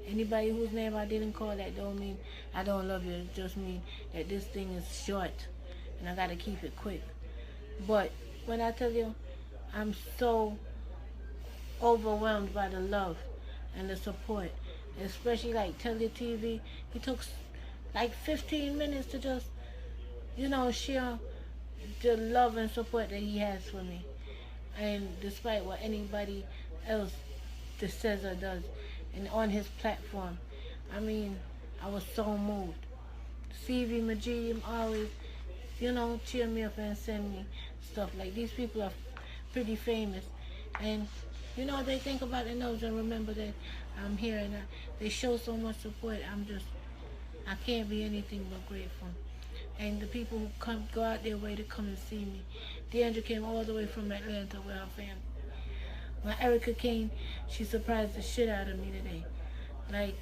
Anybody whose name I didn't call, that don't mean I don't love you. It just means that this thing is short and I gotta keep it quick. But when I tell you, I'm so overwhelmed by the love and the support, especially like Tele TV. He took like 15 minutes to just, share the love and support that he has for me. And despite what anybody else that says or does, and on his platform, I mean, I was so moved. CV Majid always, cheer me up and send me stuff. Like, these people are pretty famous, and they think about the Knubz and remember that I'm here, and they show so much support. I can't be anything but grateful. And the people who go out their way to come and see me. Deandra came all the way from Atlanta with her family. My Erica Kane, she surprised the shit out of me today. Like,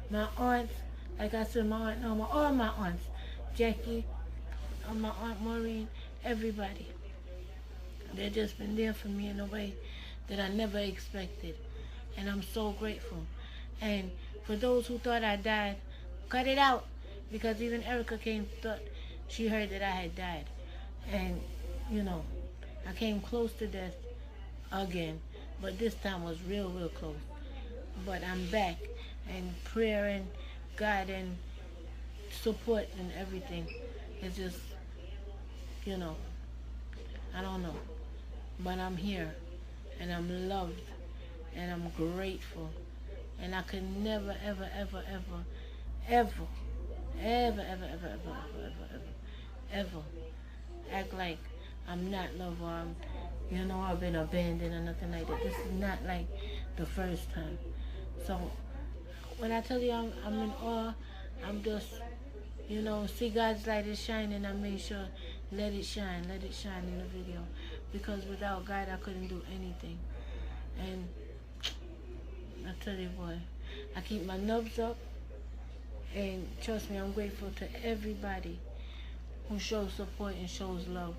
my aunts, like I said, my aunt Norma, all my aunts, Jackie, my aunt Maureen, everybody. They've just been there for me in a way that I never expected. And I'm so grateful. And for those who thought I died, cut it out. Because even Erica Kane thought she heard that I had died. And, I came close to death again. But this time was real, real close. But I'm back. And prayer and God and support and everything is just, I don't know. But I'm here. And I'm loved. And I'm grateful. And I could never, ever, ever, ever, ever, ever act like I'm not loved or I've been abandoned or nothing like that. This is not like the first time. So when I tell you I'm in awe, I'm just, see God's light is shining. I made sure let it shine in the video, because without God I couldn't do anything. And I tell you, boy, I keep my Knubz up. And trust me, I'm grateful to everybody who shows support and shows love.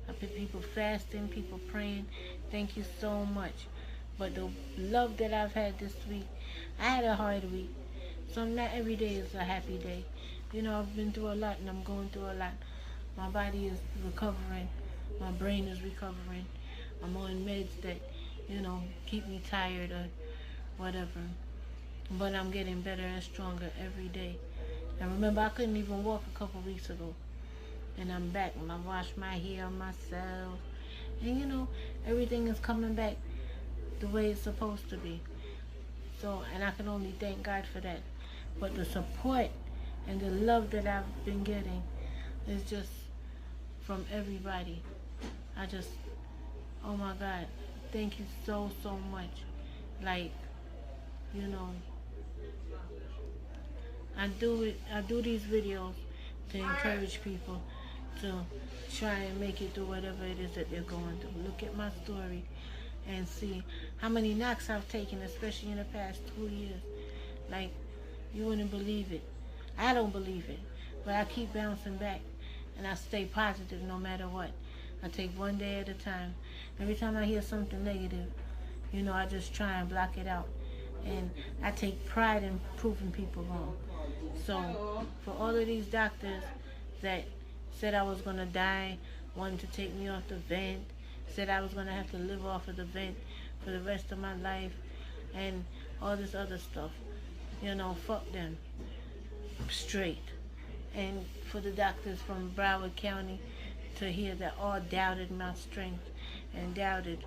I put people fasting, people praying. Thank you so much. But the love that I've had this week, I had a hard week. So not every day is a happy day. I've been through a lot and I'm going through a lot. My body is recovering. My brain is recovering. I'm on meds that, keep me tired or whatever. But I'm getting better and stronger every day. And remember, I couldn't even walk a couple weeks ago. And I'm back. And I wash my hair myself. And everything is coming back the way it's supposed to be. So, and I can only thank God for that. But the support and the love that I've been getting is just from everybody. Oh my God, thank you so, so much. Like, I do these videos to encourage people to try and make it through whatever it is that they're going through. Look at my story and see how many knocks I've taken, especially in the past 2 years. Like, you wouldn't believe it. I don't believe it, but I keep bouncing back and I stay positive no matter what. I take one day at a time. Every time I hear something negative, I just try and block it out. And I take pride in proving people wrong. So for all of these doctors that said I was going to die, wanted to take me off the vent, said I was going to have to live off of the vent for the rest of my life, and all this other stuff, fuck them straight. And for the doctors from Broward County to hear that all doubted my strength and doubted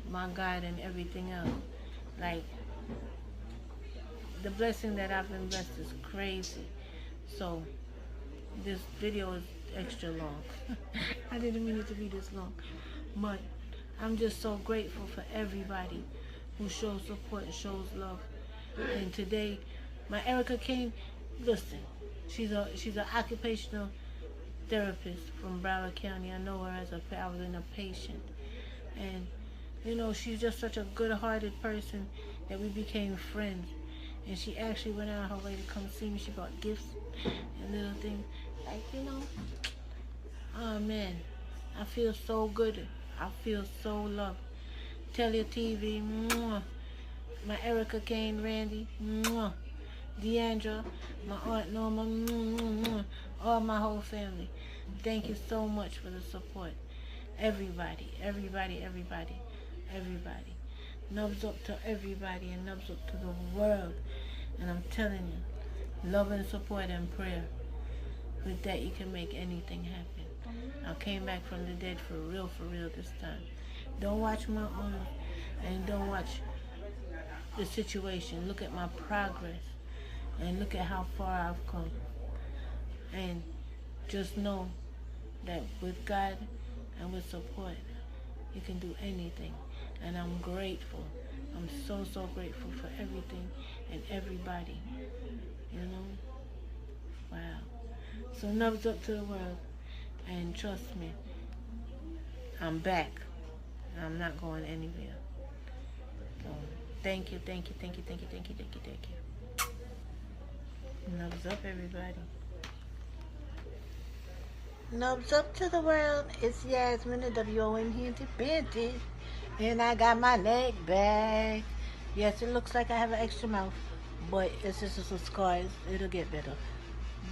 my God and everything else, like, the blessing that I've been blessed is crazy. So this video is extra long. I didn't mean it to be this long, but I'm just so grateful for everybody who shows support and shows love. And today, my Erica Kane, listen, she's an occupational therapist from Broward County. I know her as I was a patient, and she's just such a good-hearted person that we became friends. And she actually went out her way to come see me. She bought gifts and little things. Like, you know, oh man, I feel so good. I feel so loved. Tell your TV, mwah. My Erica Kane, Randy, mwah. Deandra, my Aunt Norma, mwah. All my whole family. Thank you so much for the support. Everybody, everybody, everybody, everybody. Knubz up to everybody and knubz up to the world. And I'm telling you, love and support and prayer. With that, you can make anything happen. I came back from the dead for real this time. Don't watch my arm and don't watch the situation. Look at my progress and look at how far I've come. And just know that with God and with support, you can do anything. And I'm grateful. I'm so, so grateful for everything and everybody. You know? Wow. So knubz up to the world. And trust me, I'm back. I'm not going anywhere. So thank you, thank you, thank you, thank you, thank you, thank you, thank you. Knubz up, everybody. Knubz up to the world. It's Yasmin, the WOM Independent. And I got my neck back. Yes, it looks like I have an extra mouth, but it's just some scars. It'll get better.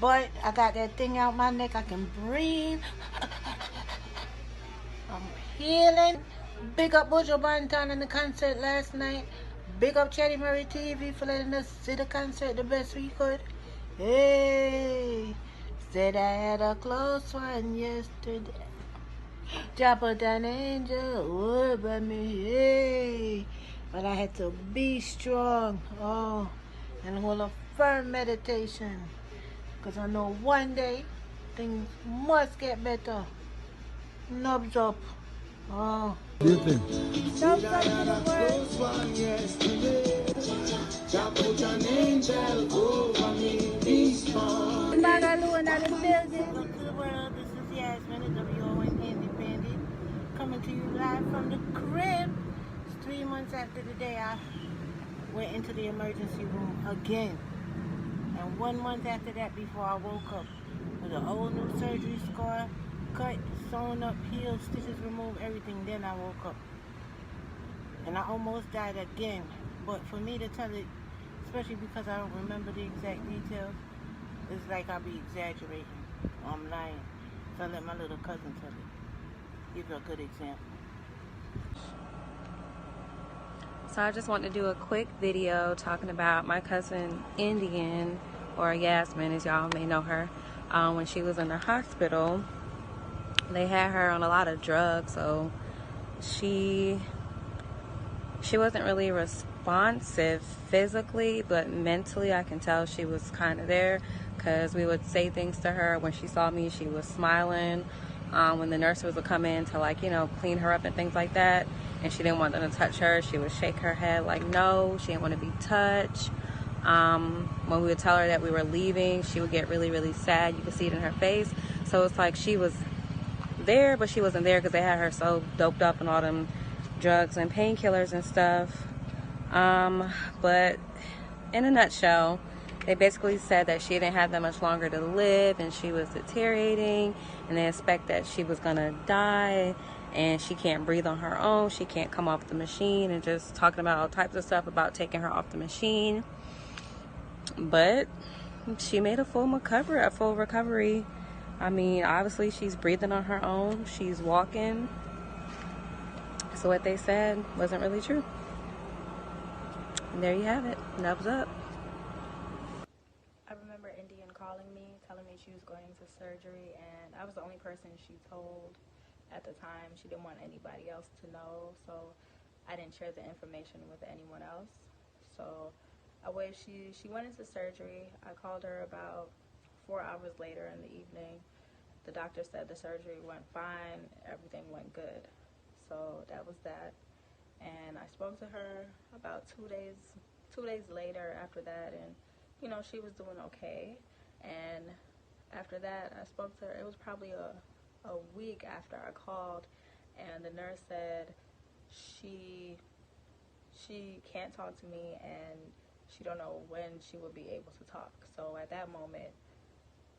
But I got that thing out my neck. I can breathe. I'm healing. Big up Bujo Banton in the concert last night. Big up Cherry Murray TV for letting us see the concert the best we could. Hey, said I had a close one yesterday. Drop an angel over me, hey. But I had to be strong, oh, and hold a firm meditation. Because I know one day things must get better. Knubz up, oh. Knubz up to the world. Bagaloo in the building. Up to the world, this is Yasmin, the WOM Independent. Coming to you live from the crib. It's 3 months after the day I went into the emergency room again. And 1 month after that, before I woke up with an old new surgery scar, cut, sewn up, healed, stitches removed, everything. Then I woke up. And I almost died again. But for me to tell it, especially because I don't remember the exact details, it's like I'll be exaggerating. I'm lying. So I let my little cousin tell it. Give you a good example. So I just want to do a quick video talking about my cousin Indian, or Yasmin as y'all may know her. When she was in the hospital, they had her on a lot of drugs, so she wasn't really responsive physically, but mentally I can tell she was kind of there, because we would say things to her. When she saw me, she was smiling. When the nurses would come in to, like, you know, clean her up and things like that, and she didn't want them to touch her, she would shake her head like no, she didn't want to be touched. When we would tell her that we were leaving, she would get really, really sad. You could see it in her face. So it's like she was there, but she wasn't there, because they had her so doped up on all them drugs and painkillers and stuff. But in a nutshell, they basically said that she didn't have that much longer to live, and she was deteriorating, and they expect that she was gonna die, and she can't breathe on her own, she can't come off the machine, and just talking about all types of stuff about taking her off the machine. But she made a full recovery. I mean, obviously she's breathing on her own, she's walking. So what they said wasn't really true. And there you have it. Knubz up. I remember Indian calling me, telling me she was going into surgery, and I was the only person she told at the time. She didn't want anybody else to know, so I didn't share the information with anyone else. So she went into surgery. I called her about 4 hours later in the evening. The doctor said the surgery went fine, everything went good. So that was that. And I spoke to her about 2 days later after that, and you know, she was doing okay. And after that, I spoke to her. It was probably a week after I called, and the nurse said she can't talk to me, and she don't know when she would be able to talk. So at that moment,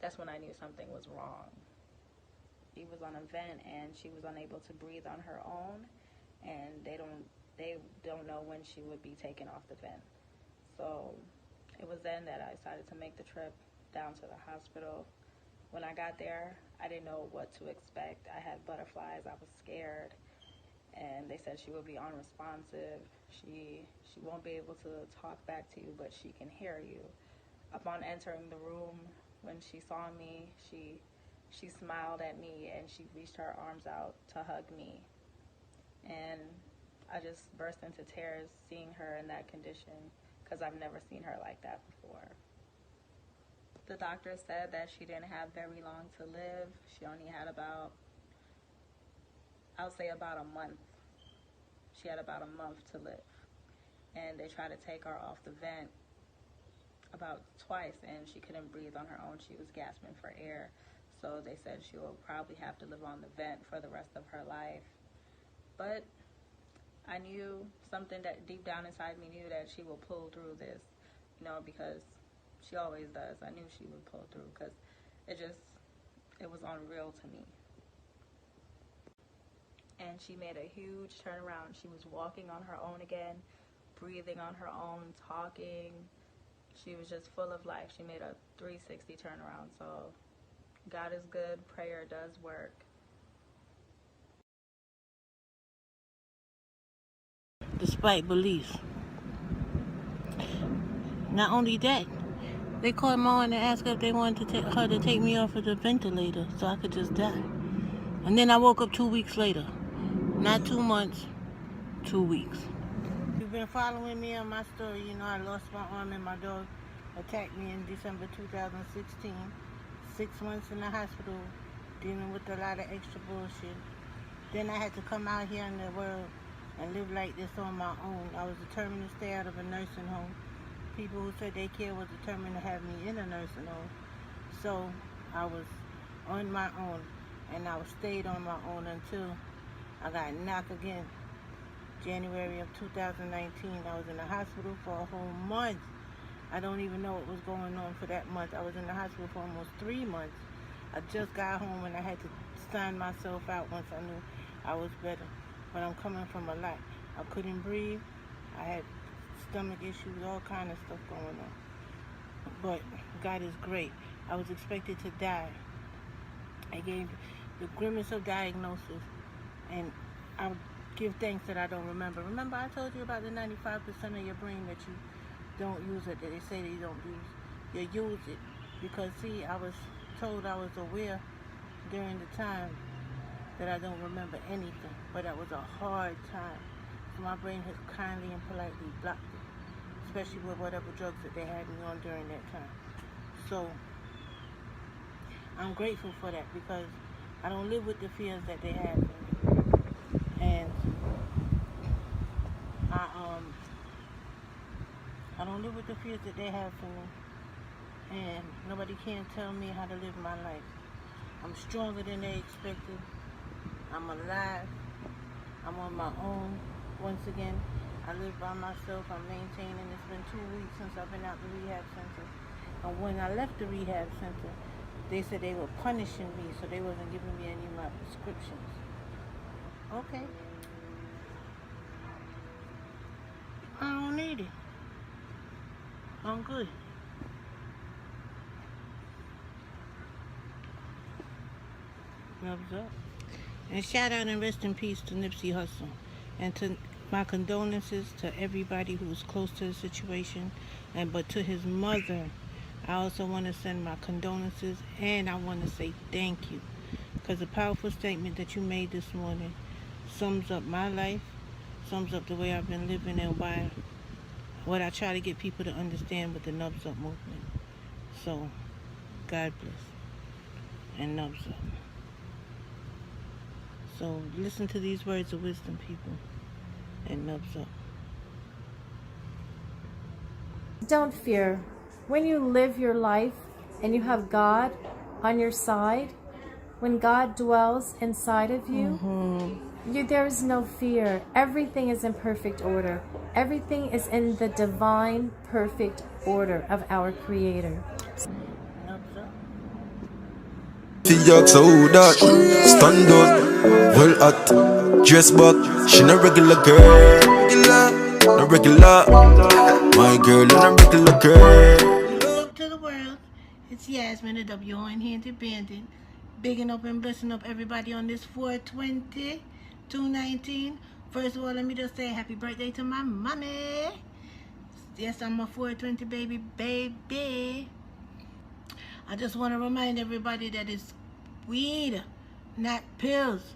that's when I knew something was wrong. She was on a vent and she was unable to breathe on her own, and they don't know when she would be taken off the vent. So it was then that I decided to make the trip down to the hospital. When I got there, I didn't know what to expect. I had butterflies, I was scared, and they said she would be unresponsive. She won't be able to talk back to you, but she can hear you. Upon entering the room, when she saw me, she smiled at me and she reached her arms out to hug me. And I just burst into tears seeing her in that condition, because I've never seen her like that before. The doctor said that she didn't have very long to live. She only had about, I would say about a month. She had about a month to live. And they tried to take her off the vent about twice, and she couldn't breathe on her own. She was gasping for air. So they said she will probably have to live on the vent for the rest of her life. But I knew something that deep down inside me knew that she will pull through this, you know, because she always does. I knew she would pull through, because it was unreal to me. And she made a huge turnaround. She was walking on her own again, breathing on her own, talking. She was just full of life. She made a 360 turnaround. So God is good. Prayer does work. Despite beliefs. Not only that, they called Mom and asked if they wanted her to take me off of the ventilator so I could just die. And then I woke up 2 weeks later. Not 2 months, 2 weeks. You've been following me on my story. You know I lost my arm and my dog attacked me in December 2016. 6 months in the hospital, dealing with a lot of extra bullshit. Then I had to come out here in the world and live like this on my own. I was determined to stay out of a nursing home. People who said they cared were determined to have me in a nursing home. So I was on my own, and I stayed on my own until I got knocked again. January of 2019, I was in the hospital for a whole month. I don't even know what was going on for that month. I was in the hospital for almost 3 months. I just got home and I had to sign myself out once I knew I was better. But I'm coming from a lot. I couldn't breathe. I had stomach issues, all kind of stuff going on. But God is great. I was expected to die. I gave the grimace of diagnosis, and I would give thanks that I don't remember. Remember I told you about the 95% of your brain that you don't use it, that they say they don't use. You use it. Because see, I was told I was aware during the time that I don't remember anything. But that was a hard time. So my brain has kindly and politely blocked it. Especially with whatever drugs that they had me on during that time. So I'm grateful for that, because I don't live with the fears that they have for me. And I don't live with the fears that they have for me. And nobody can tell me how to live my life. I'm stronger than they expected. I'm alive. I'm on my own. Once again, I live by myself. I'm maintaining. It's been 2 weeks since I've been out the rehab center. And when I left the rehab center, they said they were punishing me, so they wasn't giving me any of my prescriptions. Okay. I don't need it. I'm good. Knubz up. And shout out and rest in peace to Nipsey Hussle. And to my condolences to everybody who was close to the situation. But to his mother, I also want to send my condolences, and I want to say thank you. Because the powerful statement that you made this morning sums up my life, sums up the way I've been living, and what I try to get people to understand with the Knubz Up movement. So, God bless. And Knubz Up. So, listen to these words of wisdom, people. And Knubz Up. Don't fear. When you live your life and you have God on your side, when God dwells inside of you, There is no fear. Everything is in perfect order. Everything is in the divine, perfect order of our Creator. Fiat so that stand up, well hot, dress back. She no regular girl, no regular. My girl, no regular girl. Hello to the world. It's Yasmin, the W.O.N. Independent. Bigging up and blessing up everybody on this 4/20/2/19. First of all, let me just say happy birthday to my mommy. Yes, I'm a 4/20 baby. I just want to remind everybody that it's weed, not pills,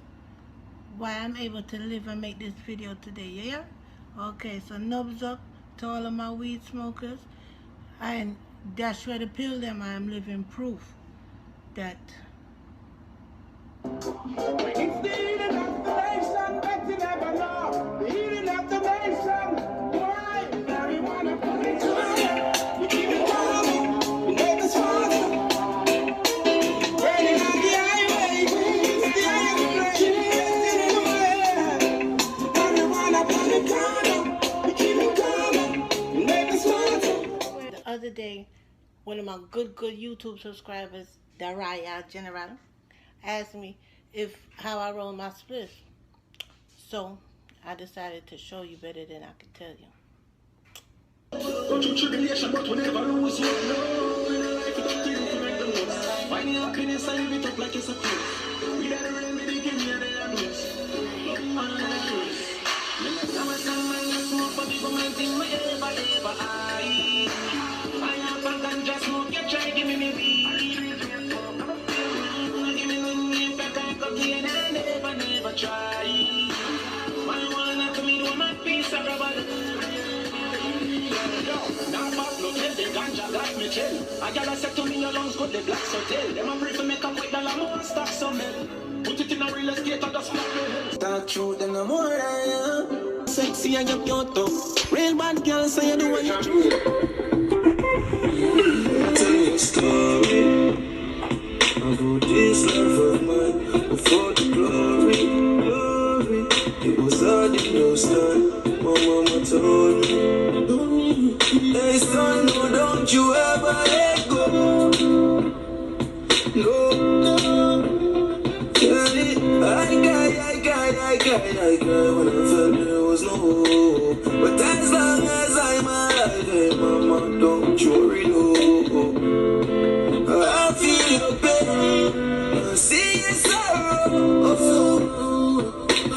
why I'm able to live and make this video today, yeah? Okay, so Knubz up to all of my weed smokers. And that's where the pill them I am living proof that It's the healing of the nation, but you never know. The healing of the nation. Why? Marijuana, put it together. We keep it coming. We make us faster. Burning on the highway. It's the highway. In the way. Marijuana, put it together. We keep it coming. We make us faster. The other day, one of my good YouTube subscribers, Daraya General, asked me how I roll my spliff. So I decided to show you better than I could tell you. Go through tribulation, but we never lose hope. No, in life we don't think we make the most. Find your happiness and live it up like it's a cruise. We got a remedy, give me a day and lose. Man, I'm a cruise. When I come and tell my let's smoke for people, my thing, my ever. I have a ganja smoke, you try, give me weed. Give me no name, back and cocaine, I never try. Marijuana to me, do my peace, I grab now pop no tell the ganja got me chill. I gotta say to me your lungs got the black so tell. Them a pray for make up with the lamb and stack some milk. Put it in a real estate and just flop the hell. Talk true then no more I am. Sexy and you cute too. Real bad girl say you do what you do. Tell me a story about this life of mine before the glory. It was all the new start. My mama told me. Hey son, no, don't you ever let go. No, I cried when I felt there was no hope. But as long as I'm alive, hey mama, don't you worry, no. I feel your pain, I see your sorrow.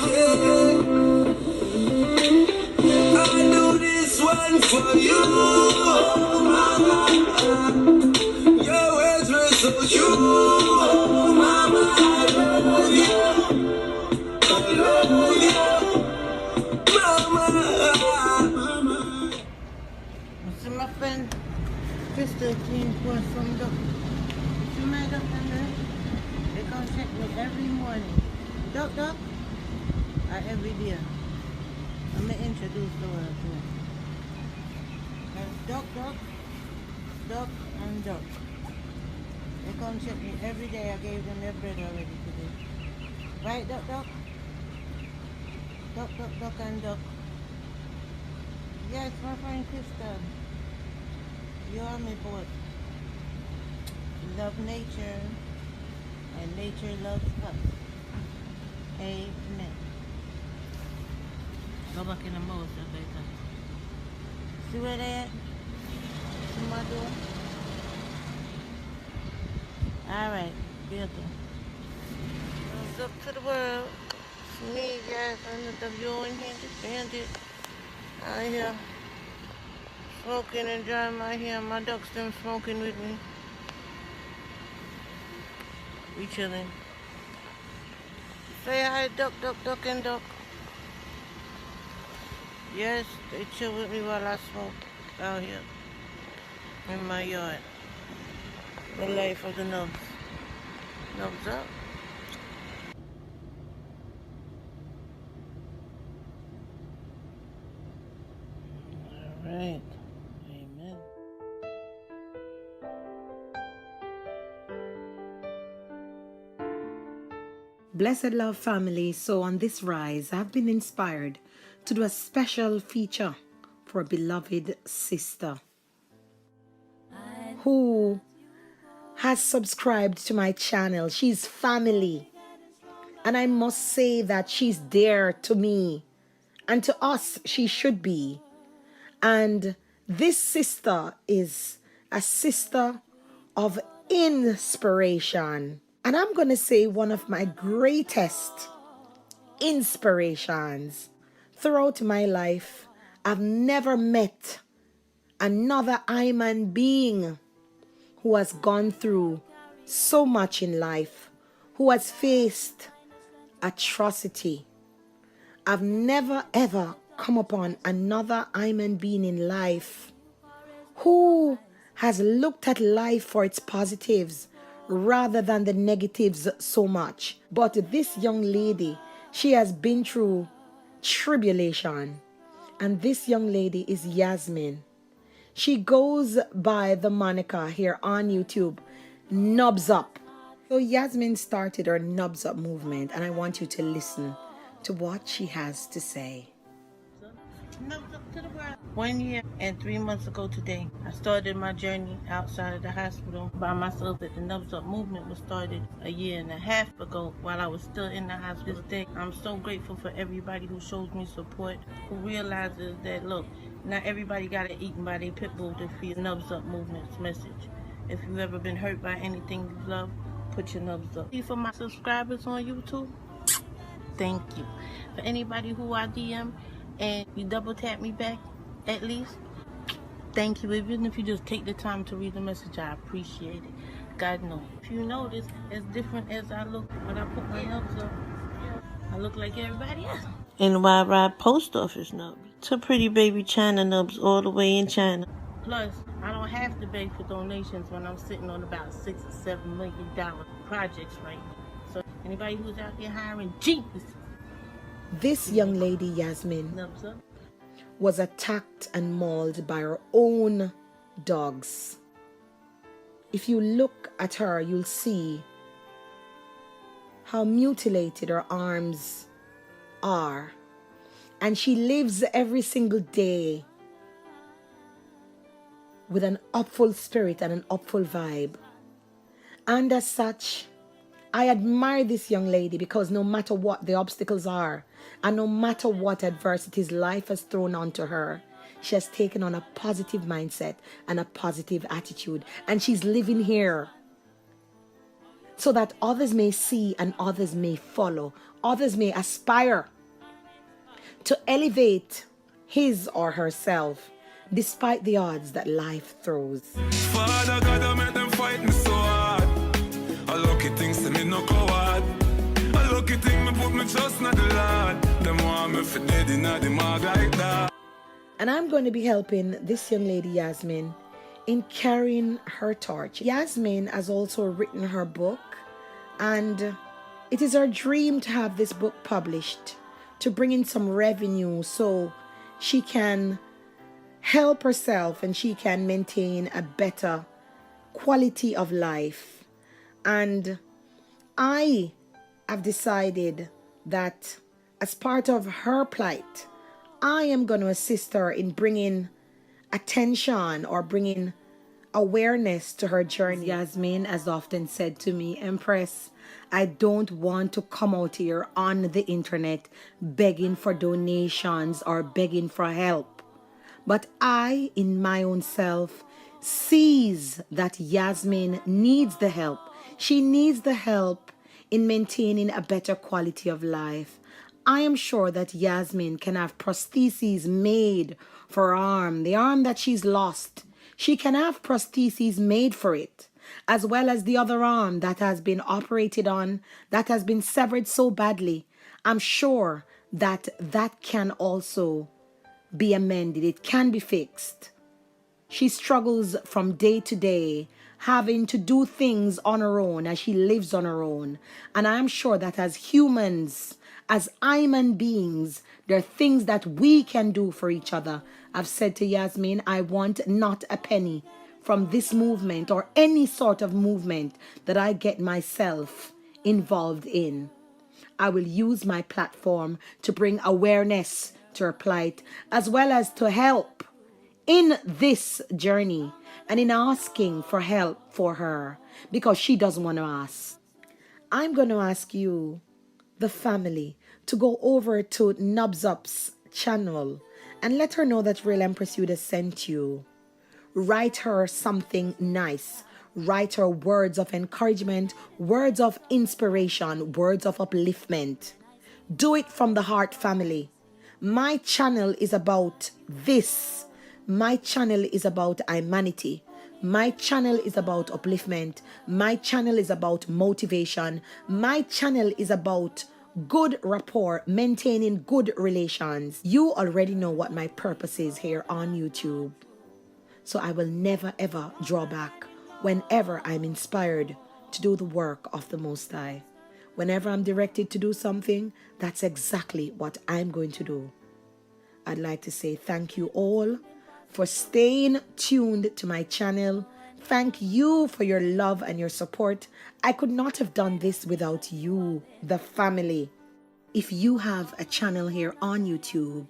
Yeah. I do this one for you, mama. Your words were so true, mama. I love you, mama. See my friend Crystal came for some duck. See my duck and they come check me every morning. Duck. Every day. I'm going to introduce the world to them. There's duck, and duck. They come check me every day. I gave them their bread already today. Right, duck? Duck, and duck. Yes, my friend Crystal. You are me both. Love nature, and nature loves us. Amen. Go back in the mouth, better. See where they at? See my door? Alright, beautiful. What's up to the world? It's me, guys, I'm the W.O.N. Independent. Out here smoking and drying my hair. My ducks them smoking with me. We chilling. Say hi, duck, and duck. Yes, they chill with me while I smoke out here in my yard. The life of the Knubz. Knubz up. All right. Amen. Blessed Love family, so on this rise, I've been inspired to do a special feature for a beloved sister who has subscribed to my channel. She's family, and I must say that she's dear to me, and to us she should be. And this sister is a sister of inspiration. And I'm going to say one of my greatest inspirations throughout my life. I've never met another human being who has gone through so much in life, who has faced atrocity. I've never ever come upon another human being in life who has looked at life for its positives rather than the negatives so much. But this young lady, she has been through tribulation. And this young lady is Yasmin. She goes by the moniker here on YouTube, Knubz Up. So Yasmin started her Knubz Up movement, and I want you to listen to what she has to say. 1 year and 3 months ago today, I started my journey outside of the hospital by myself. That the Knubz Up movement was started 1.5 years ago while I was still in the hospital. Today, I'm so grateful for everybody who shows me support, who realizes that, look, not everybody got it eaten by their pitbull to feed Knubz Up movement's message. If you've ever been hurt by anything you love, put your Knubz up. For my subscribers on YouTube, thank you. For anybody who I DM and you double tap me back, at least, thank you. Even if you just take the time to read the message, I appreciate it. God knows. If you notice, as different as I look when I put my Knubz up, I look like everybody else. And why ride post office Knubz? To pretty baby China Knubz all the way in China. Plus, I don't have to beg for donations when I'm sitting on about $6 or $7 million projects right now. So anybody who's out there hiring geniuses. This young lady, Yasmin, was attacked and mauled by her own dogs. If you look at her, you'll see how mutilated her arms are. And she lives every single day with an upful spirit and an upful vibe. And as such, I admire this young lady because no matter what the obstacles are, and no matter what adversities life has thrown onto her, she has taken on a positive mindset and a positive attitude. And she's living here so that others may see and others may follow. Others may aspire to elevate his or herself despite the odds that life throws. Father God, I make them fight me so hard. I lucky things to me no coward. I lucky thing me put me trust in the Lord. Them want me for dead in the mag like that. And I'm going to be helping this young lady Yasmin in carrying her torch. Yasmin has also written her book, and it is her dream to have this book published, to bring in some revenue so she can help herself and she can maintain a better quality of life. And I have decided that as part of her plight, I am going to assist her in bringing attention or bringing awareness to her journey. Yasmin has often said to me, Empress, I don't want to come out here on the internet begging for donations or begging for help. But I, in my own self, sees that Yasmin needs the help. She needs the help in maintaining a better quality of life. I am sure that Yasmin can have prostheses made for her arm, the arm that she's lost. She can have prostheses made for it, as well as the other arm that has been operated on, that has been severed so badly. I'm sure that that can also be amended. It can be fixed. She struggles from day to day, having to do things on her own as she lives on her own. And I'm sure that as humans, as human beings, there are things that we can do for each other. I've said to Yasmin, I want not a penny from this movement or any sort of movement that I get myself involved in. I will use my platform to bring awareness to her plight, as well as to help in this journey and in asking for help for her, because she doesn't want to ask. I'm going to ask you, the family, to go over to Knubz's channel and let her know that Real Empress Yuda sent you. Write her something nice. Write her words of encouragement, words of inspiration, words of upliftment. Do it from the heart, family. My channel is about this. My channel is about humanity. My channel is about upliftment. My channel is about motivation. My channel is about good rapport, maintaining good relations. You already know what my purpose is here on YouTube. So I will never ever draw back whenever I'm inspired to do the work of the Most High. Whenever I'm directed to do something, that's exactly what I'm going to do. I'd like to say thank you all for staying tuned to my channel. Thank you for your love and your support. I could not have done this without you, the family. If you have a channel here on YouTube,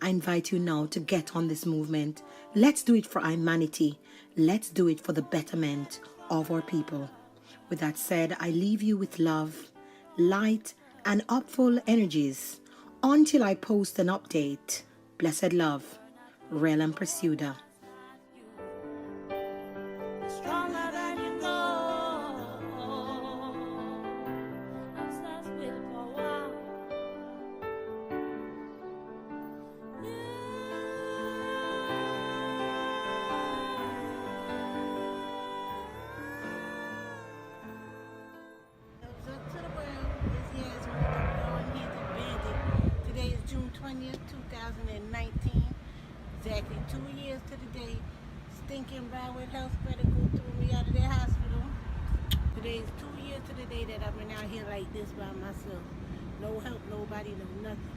I invite you now to get on this movement. Let's do it for humanity. Let's do it for the betterment of our people. With that said, I leave you with love, light, and hopeful energies. Until I post an update, blessed love, Real Empress Yuda. Today is June 20th, 2019. Exactly 2 years to the day. Stinking Broward Health Medical threw me out of their hospital. Today is 2 years to the day that I've been out here like this by myself. No help, nobody, no nothing.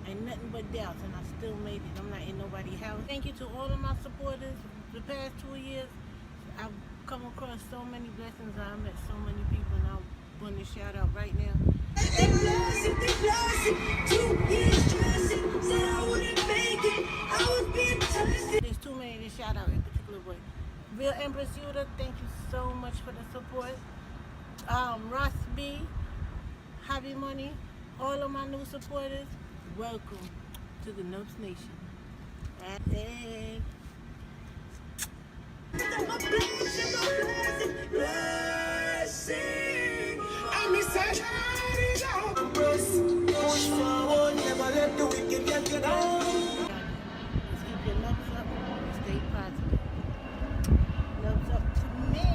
Ain't nothing but doubts, and I still made it. I'm not in nobody's house. Thank you to all of my supporters. The past 2 years, I've come across so many blessings. I met so many people, and I'm going to shout out right now. There's too many to shout out in particular, but Real Empress Yuda, thank you so much for the support. Ross B, Hobby Money, all of my new supporters, welcome to the Knubz Nation. Hey. Push forward, never let the wicked get you down. Let's keep your Knubz up and stay positive. Knubz up to me.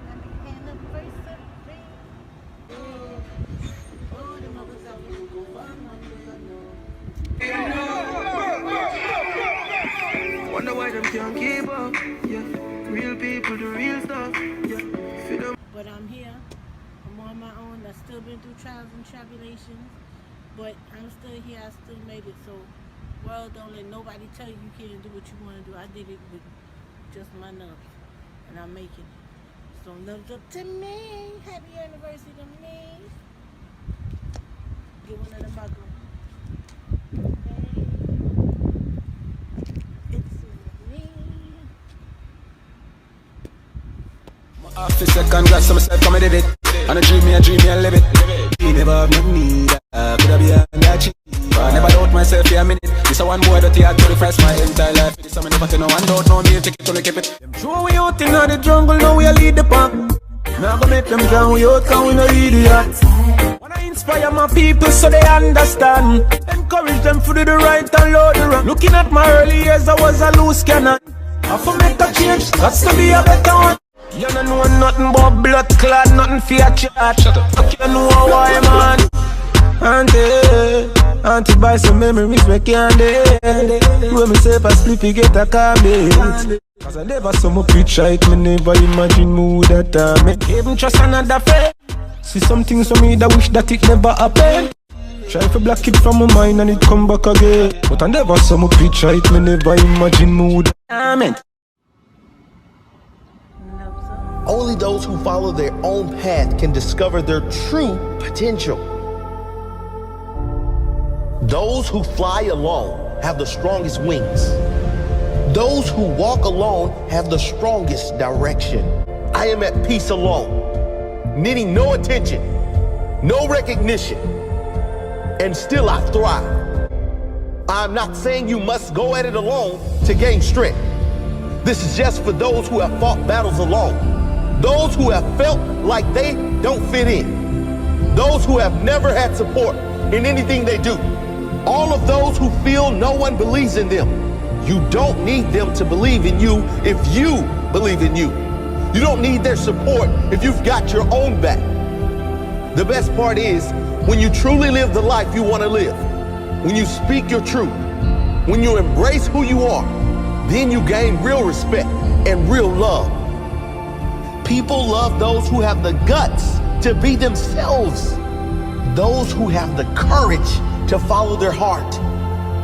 Happy anniversary. Oh, the mothers out here go Wonder why them can't keep up. Yeah, real people do real stuff. Yeah, but I'm here. I'm on my own. I've still been through trials and tribulations, but I'm still here. I still made it. So, world, don't let nobody tell you you can't do what you want to do. I did it with just my Knubz, and I'm making it. So, Knubz up to me. Happy anniversary to me. Get one of the buckles. Officer, congrats to myself, come and did it. And I dream me, and live it. You never have nothing need, could I be a that cheap? I never doubt myself for a minute. This a one boy that had to refresh my entire life. This a me never tell no one doubt, no me take it to keep it. Them throw we out in the jungle, now we a lead the pack. Now go make them drown we out, cause we no idiot. Wanna inspire my people so they understand. Encourage them to do the right and load the wrong. Looking at my early years, I was a loose cannon. I for make a change, got to be a better one. You don't know nothing but blood clot, nothing for your chat. Shut up. You know why, man. Auntie buy some memories we can't do. When me say if I sleep, you get a comment. Cause I never saw my preach right, me never imagine mood that time. Even trust another friend. See some things for me that wish that it never happened. Try to block it from my mind and it come back again. But I never saw my preach right, me never imagine mood. Amen. Only those who follow their own path can discover their true potential. Those who fly alone have the strongest wings. Those who walk alone have the strongest direction. I am at peace alone, needing no attention, no recognition, and still I thrive. I'm not saying you must go at it alone to gain strength. This is just for those who have fought battles alone, those who have felt like they don't fit in, those who have never had support in anything they do, all of those who feel no one believes in them. You don't need them to believe in you if you believe in you. You don't need their support if you've got your own back. The best part is when you truly live the life you want to live, when you speak your truth, when you embrace who you are, then you gain real respect and real love. People love those who have the guts to be themselves, those who have the courage to follow their heart.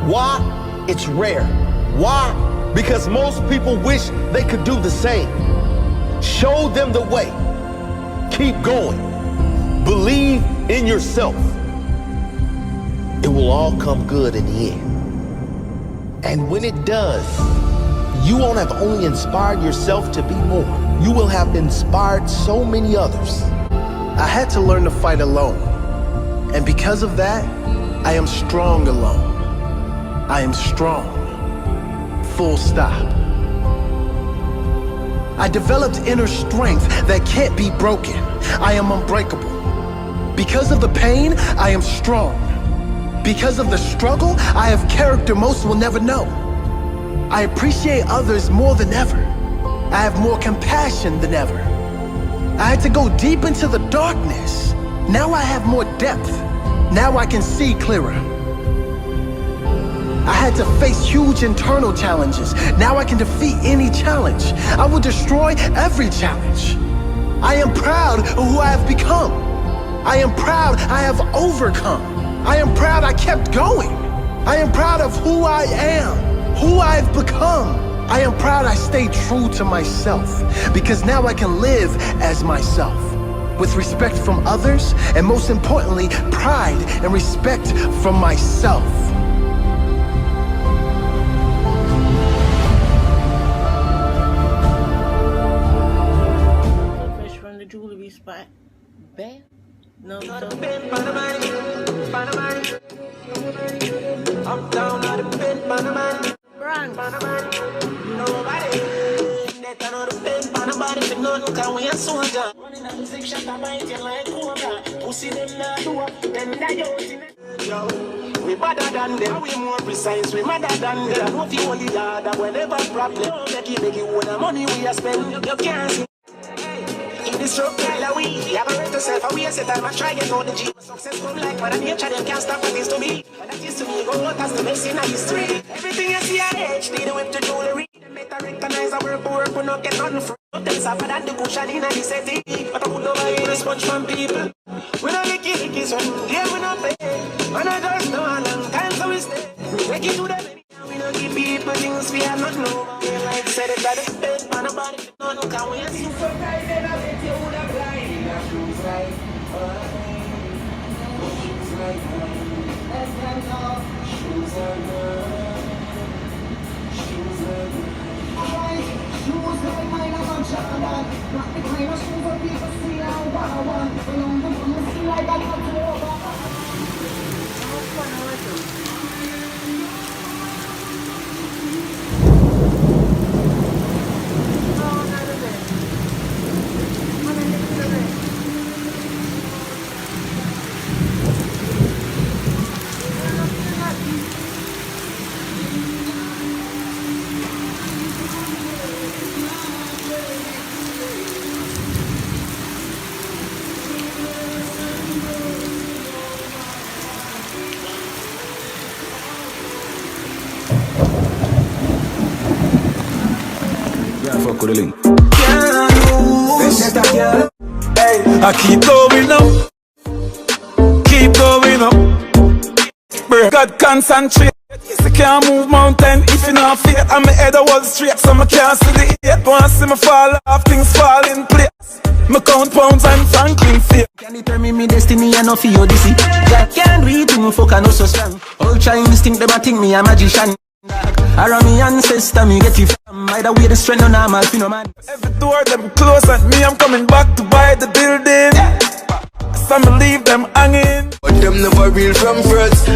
Why? It's rare. Why? Because most people wish they could do the same. Show them the way. Keep going. Believe in yourself. It will all come good in the end. And when it does, you won't have only inspired yourself to be more. You will have inspired so many others. I had to learn to fight alone. And because of that, I am strong alone. I am strong. Full stop. I developed inner strength that can't be broken. I am unbreakable. Because of the pain, I am strong. Because of the struggle, I have character most will never know. I appreciate others more than ever. I have more compassion than ever. I had to go deep into the darkness. Now I have more depth. Now I can see clearer. I had to face huge internal challenges. Now I can defeat any challenge. I will destroy every challenge. I am proud of who I have become. I am proud I have overcome. I am proud I kept going. I am proud of who I am, who I've become. I am proud I stayed true to myself, because now I can live as myself, with respect from others, and most importantly, pride and respect from myself. Fresh from the jewelry spot. Bam. No, Up down on the bed, man. Bronx. Nobody. Net on the bed, man. If nothing can we a soldier. Running up 6 shots, I bite you like cobra. Pussy them not do up, then die out in it. Yo, we better than them. We more precise, we madder than them. No fi only that whenever problem. Make it all the money we a spend. You can't see. In this rough Kyla we have a right to self aware. Set time I try get out the G. Success come like Mother Nature, them can't stop what is to me. But that is to me, go out as the best in history. Everything you see I HD, the whip to jewelry. Them better recognize I work, we not get nothing free. Them suffer than the cushion in the city. But I could not buy a response from people. We don't licky, so yeah, we not pay. And I just know a long time, so we stay. We take it to them. We don't give people things we are not know. Like said it at the bed, man, nobody nothing can we see. So tight, then I bet you would have blind. Shoes like mine. Shoes like mine. Let's get off. Shoes like mine. Shoes like mine. Shoes like mine, I'm on Jordan. Not the kind of shoes that people see out of one. They don't want to see like that at all. Fuck with the link. I keep going up, keep going up. God concentrate. Yes, I can't move mountain if you not fear. I'm my head I was straight, so I can't see the hate. Want to see me fall off, things fall in place. Me count pounds and Franklin fear. Can determine me destiny and not for your DC. That can't read to me fuck I know so strong. All Chinese think them a think me a magician. Around me ancestor me get it from. Either way the strength no normal fi no man. Every door them close at me I'm coming back to buy the building. Some leave them hanging. But them never real from first.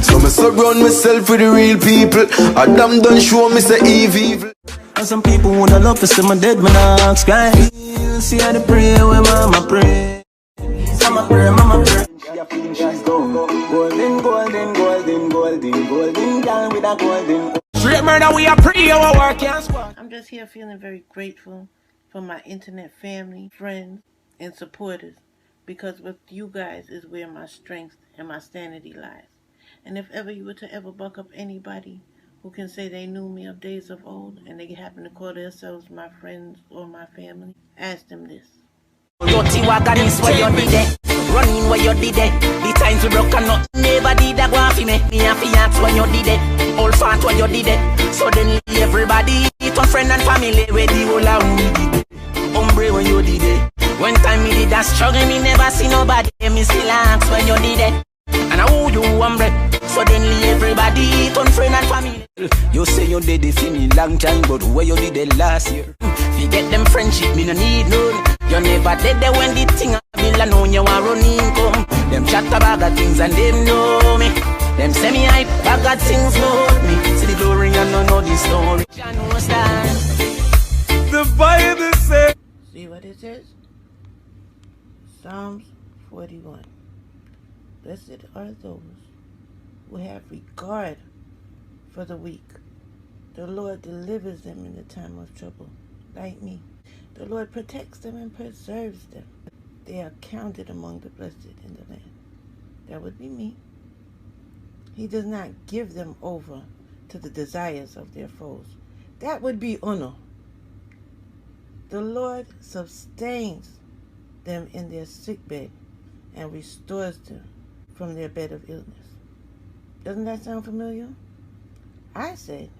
So me surround myself with the real people. And them don't show me say evil. And some people wanna love to see my dead man ask cry. See how they pray when mama pray. Mama pray, mama pray. She's golden, golden, golden, golden, golden girl with a golden. Straight murder we are pray our work can't squat. I'm just here feeling very grateful for my internet family, friends, and supporters. Because with you guys is where my strength and my sanity lies. And if ever you were to ever buck up anybody who can say they knew me of days of old and they happen to call themselves my friends or my family, ask them this. Dirty wagon is where you did it. Running where you did it. The times we broke and not never did that go for me. Me and fiance when you did it. All fat when you did it. Suddenly everybody, it was friend and family where the whole of we did it. Hombre when you did it. One time me did that struggle, me never see nobody. Me still ask when you did it. And who you hombre? Suddenly everybody turn friend and family. You say you did it for me long time, but where you did it last year? Forget them friendship, me no need none. You never did that when the thing I will know you are running come. Them chat about the things and them know me. Them say me hype, I got things about me. See the glory and I know the story. I know stand. The Bible says. See what it says? Psalms 41. Blessed are those who have regard for the weak. The Lord delivers them in the time of trouble, like me. The Lord protects them and preserves them. They are counted among the blessed in the land. That would be me. He does not give them over to the desires of their foes. That would be honor. The Lord sustains them in their sick bed and restores them from their bed of illness. Doesn't that sound familiar? I said,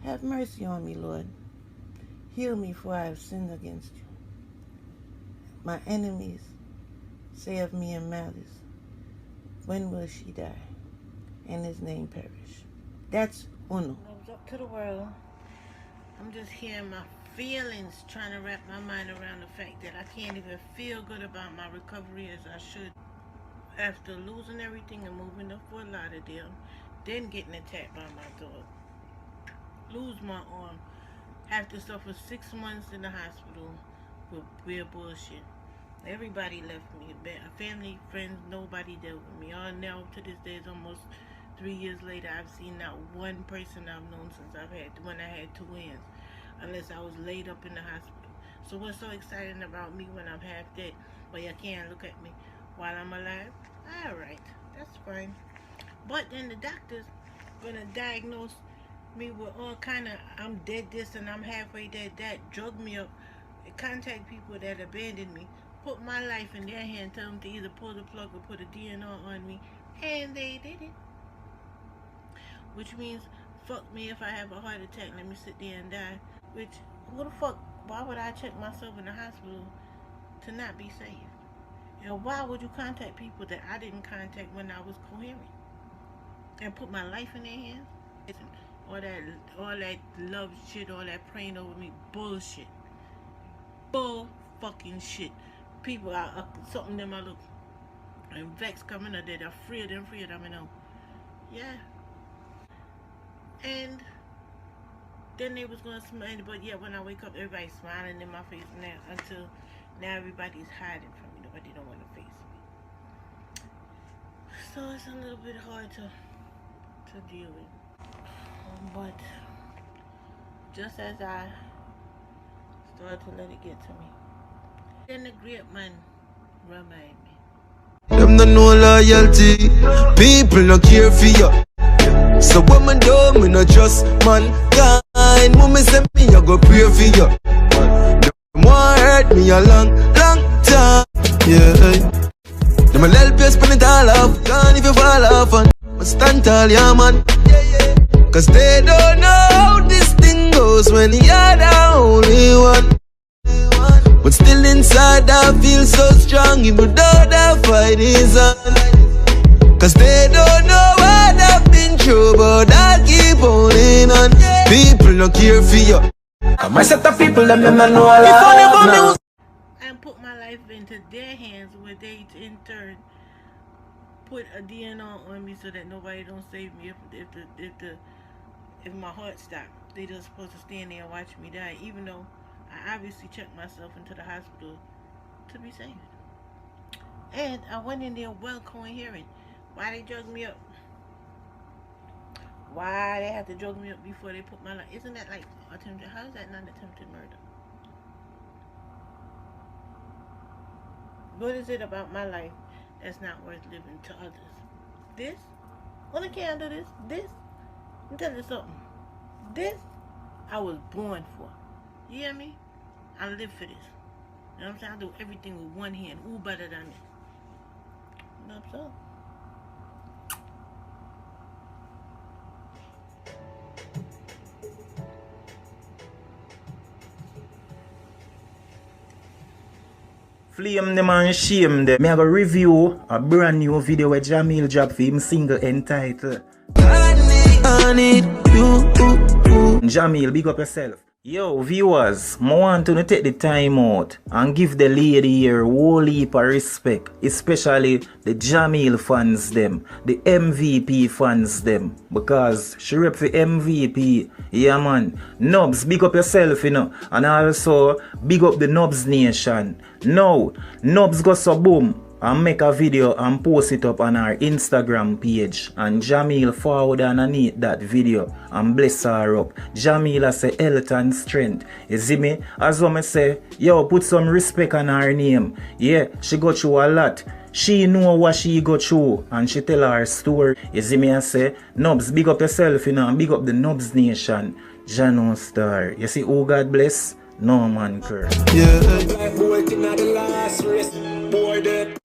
have mercy on me, Lord. Heal me, for I have sinned against you. My enemies say of me in malice, when will she die, and his name perish? That's uno. Up to the world. I'm just hearing my feelings, trying to wrap my mind around the fact that I can't even feel good about my recovery as I should. After losing everything and moving to Fort Lauderdale, then getting attacked by my dog, lose my arm, have to suffer 6 months in the hospital with weird bullshit. Everybody left me, family, friends, nobody dealt with me. All now to this day, it's almost 3 years later, I've seen not one person I've known since when I had twins, unless I was laid up in the hospital. So what's so exciting about me when I'm half dead? Well, you can't look at me while I'm alive? Alright, that's fine. But then the doctors gonna diagnose me with all kind of, I'm dead this and I'm halfway dead that, drug me up, contact people that abandoned me, put my life in their hand, tell them to either pull the plug or put a DNR on me, and they did it. Which means, fuck me if I have a heart attack, let me sit there and die. Which, who the fuck, why would I check myself in the hospital to not be safe? And why would you contact people that I didn't contact when I was coherent? And put my life in their hands? All that love shit, all that praying over me, bullshit. Bull fucking shit. People are something them I look and vex coming up there, they're afraid, I mean, yeah. And then they was gonna smile, but yeah, when I wake up, everybody's smiling in my face now, until now everybody's hiding from me. Nobody don't want to face me. So it's a little bit hard to deal with. But just as I started to let it get to me, then the great man remind me. Them don't know loyalty. People no care for you. So when me do, me no trust mankind. When me say me, I go pray for you. Them want hurt me a long time. Yeah. Them will help you spend it all off. Gone if you fall off and stand tall, yeah man. Cause they don't know how this thing goes when you're the only one. but still inside I feel so strong, even though the fight is on. Cause they don't know what I've been through, but I keep holding on. People don't care for you. My set of people them never know a lot. And put my life into their hands where they in turn put a DNA on me so that nobody don't save me if my heart stopped. They just supposed to stand there and watch me die, even though I obviously checked myself into the hospital to be saved. And I went in there well coherent. Why they drugged me up? Why they have to drug me up before they put my life? Isn't that like attempted? How is that not attempted murder? What is it about my life that's not worth living to others? This? Well, I can't do this. This? Let me tell you something. This, I was born for. You hear me? I live for this. You know what I'm saying? I do everything with one hand. Who better than me? Knubz up. Flame them and shame them. Me have a review a brand new video where Jamil dropped for him single entitled I need you. Jamil, big up yourself. Yo, viewers, I want to take the time out and give the lady here a whole heap of respect, especially the Jamil fans them, the MVP fans them, because she rep for MVP. Yeah man, Knubz, big up yourself, you know, and also big up the Knubz Nation. Now, Knubz got so boom and make a video and post it up on our Instagram page, and Jamil forward underneath that video and bless her up. Jamil say health and strength. You see me? As I say, yo, put some respect on her name. Yeah, she got through a lot. She know what she got through and she tell her story. You see me? I say, Knubz, big up yourself, you know, and big up the Knubz Nation. Jano Star. You see who God bless? No man curse. Black boy thing at the last race. Boy dead.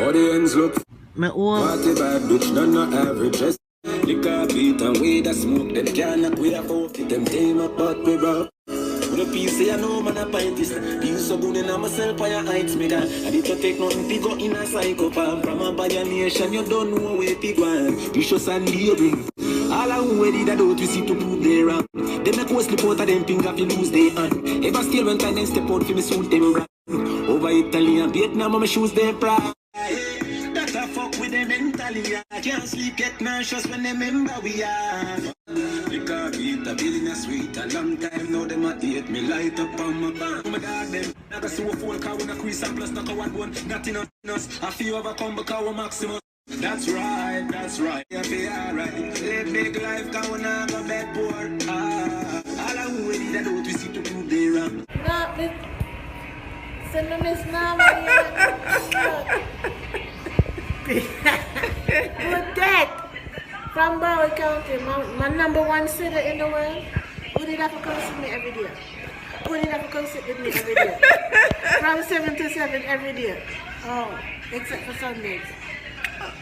Audience look. My own. Party bad bitch, none no average. Liquor beat and way the smoke. Them can't we have out it. Them tame up but we rough. With a piece say I know man a pint is. These so good in myself on your heights me that. I need to take nothing to go in a psychopath. From a bad nation you don't know where to go. Vicious and label. All I ready that out we see to prove they wrong. They make us slip out of them finger fi lose they hand. Ever still when time them step out fi me suit them run. Over Italy and Vietnam my shoes they proud. That I fuck with them mentally. I can't sleep get nauseous when they remember we are. Because beat a building a sweet a long time now them a hate me light up on my back. My dog them never see a full car with a crease and plus knock a one bone. Nothing on us. I feel overcome because we're maximum. That's right, that's right. You feel alright. Live big life, cause we not go bed poor. All I ready that out we see to prove they wrong. No, this. Send me Miss Mama. Good dad. From Bowie County, my #1 sitter in the world. Who did have to come sit me every day? Who did have to come sit with me every day? From 7 to 7 every day. Oh, except for Sundays.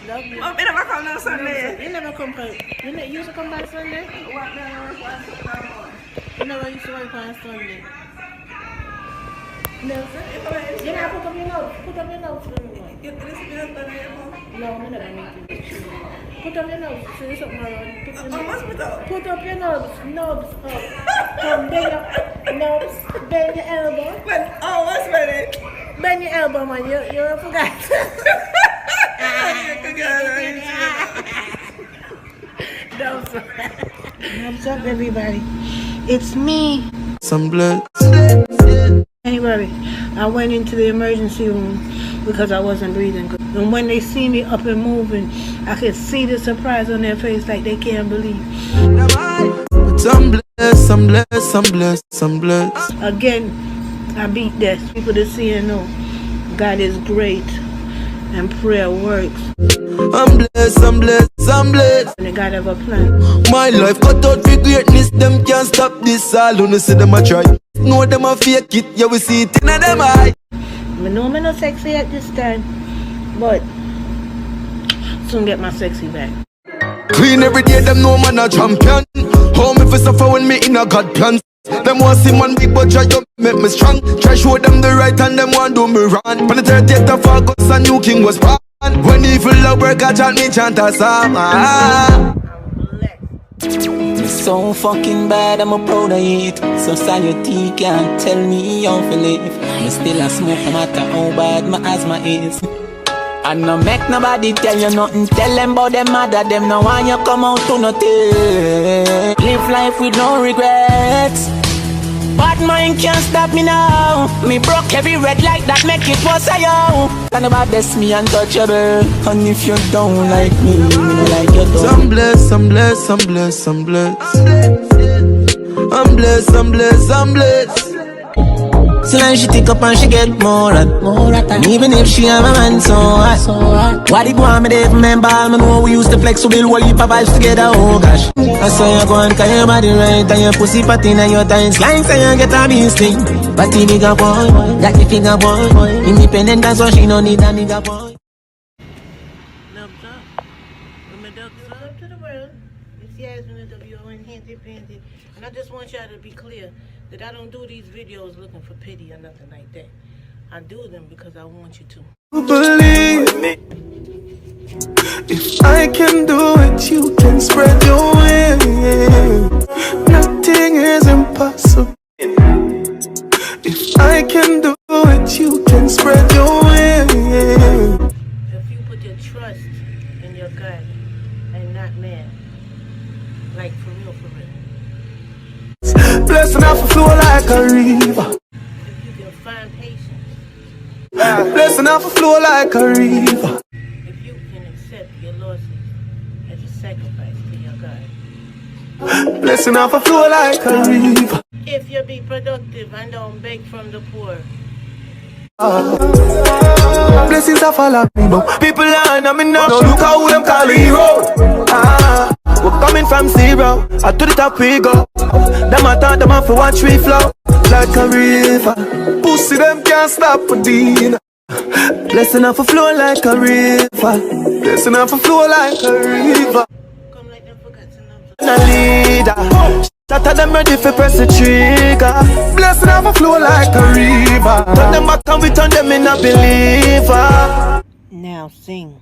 Love you. Oh, you never come on Sunday. You never come by. You used to come by Sunday? You never used to work on Sunday. No, you never put up your nose. Put up your nose for me. No, I'm never making it. Put up your nose. Say something around. Put up your nose. Knubz up. Come bend your nose. Bend your elbow. Oh, what's better? Bend your elbow, man. You forgot. Knubz up, everybody. It's me. Some blood. Hey, worry. I went into the emergency room because I wasn't breathing good. And when they see me up and moving, I could see the surprise on their face like they can't believe. Some bless, some bless, some bless, some bless. Again, I beat death. People to see and know God is great and prayer works. I'm blessed, I'm blessed, I'm blessed. And God have a plan. My life cut out for greatness, them can't stop this. All who see them a try. Know them a fake it, yeah we see it in them eye. I know I'm not sexy at this time, but soon get my sexy back. Clean every day, them know man a champion. Home if I suffer when me in a God plan. Them want see man big but try to make me strong. Try show them the right and them want do me wrong. On the 30th of August a new king was born. When evil love work I chant me chant a song. So fucking bad, I'm a proud of it. Society can't tell me how to live. Me still a smoke no matter how bad my asthma is. And no make nobody tell you nothing. Tell them about them mother, them no want you come out to nothing. Live life with no regrets. Bad mind can't stop me now. Me broke every red light that make it was a yo. And about this me untouchable. And if you don't like me don't like you don't. I'm blessed, I'm blessed, I'm blessed, I'm blessed. I'm blessed, I'm blessed, I'm blessed. So then she take up and she get more and more. And even if she have a man so hot, what it want me to remember? I know we used to flex so we'll all heap of vibes together, oh gosh. I saw you go and carry your body right. And your pussy patting and your tight slang. So you get a beasting. But the bigger boy, got the figure boy. Independent that's why she no need a nigga boy. Knubz up. Up to the world. It's Yasmin WON Handy Pandy. And I just want y'all to be clear that I don't do these videos looking for pity or nothing like that. I do them because I want you to. Believe me. If I can do it, you can spread your wings. Nothing is impossible. If I can do it, you can spread your wings. If you put your trust in your God and not man, like for real, for real. Blessing off a flow like a river. If you can find patience. Blessing off a flow like a river. If you can accept your losses as a sacrifice to your God. Blessing off a flow like a river. If you be productive and don't beg from the poor. Blessings are follow me, but people are not me now. No, look how them call hero. We're coming from zero, to the top we go. Them I thought them off for watch we flow like a river. Pussy them can't stop for dinner. Blessing off a flow like a river. Blessing off a flow like a river. A leader. That them ready for press the trigger. Blessing off a flow like a river. Turn them back and we turn them in a believer. Now sing.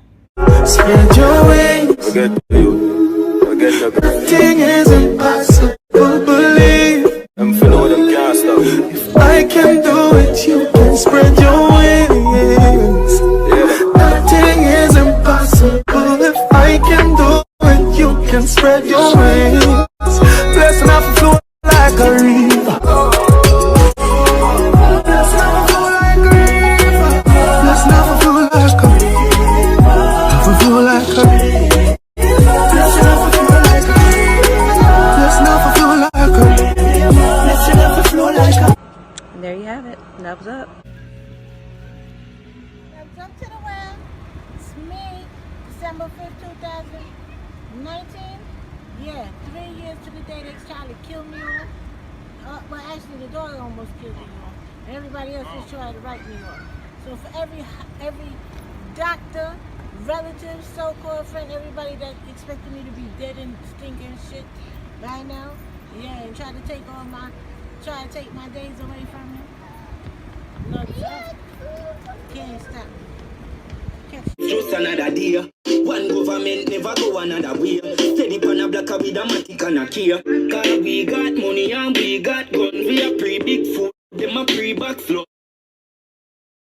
Spread your wings. Nothing is impossible. Believe. If I can do it, you can spread your wings. Nothing is impossible. If I can do it, you can spread your wings. Blessing off a flow like a river. Blessing off a flow like a river. Blessing off a flow like a river. Off a flow like a river. Blessing off a flow like a river. Blessing off a flow like a river. Blessing off a flow like a river. There you have it. Knubz up. Knubz up to the world. It's me, December 5th, 2019. Yeah, 3 years to the day they tried to kill me off. Well, actually, the dog almost killed me off. And everybody else just tried to write me off. So for every doctor, relative, so-called friend, everybody that expected me to be dead and stinking shit by now, yeah, and try to take my days away from me. Knubz up. Can't stop me. Just another day. One government never go another way. Steady pan a black with a matic and a kia. Cause we got money and we got guns. We a pre-big food, them a pre-back flow.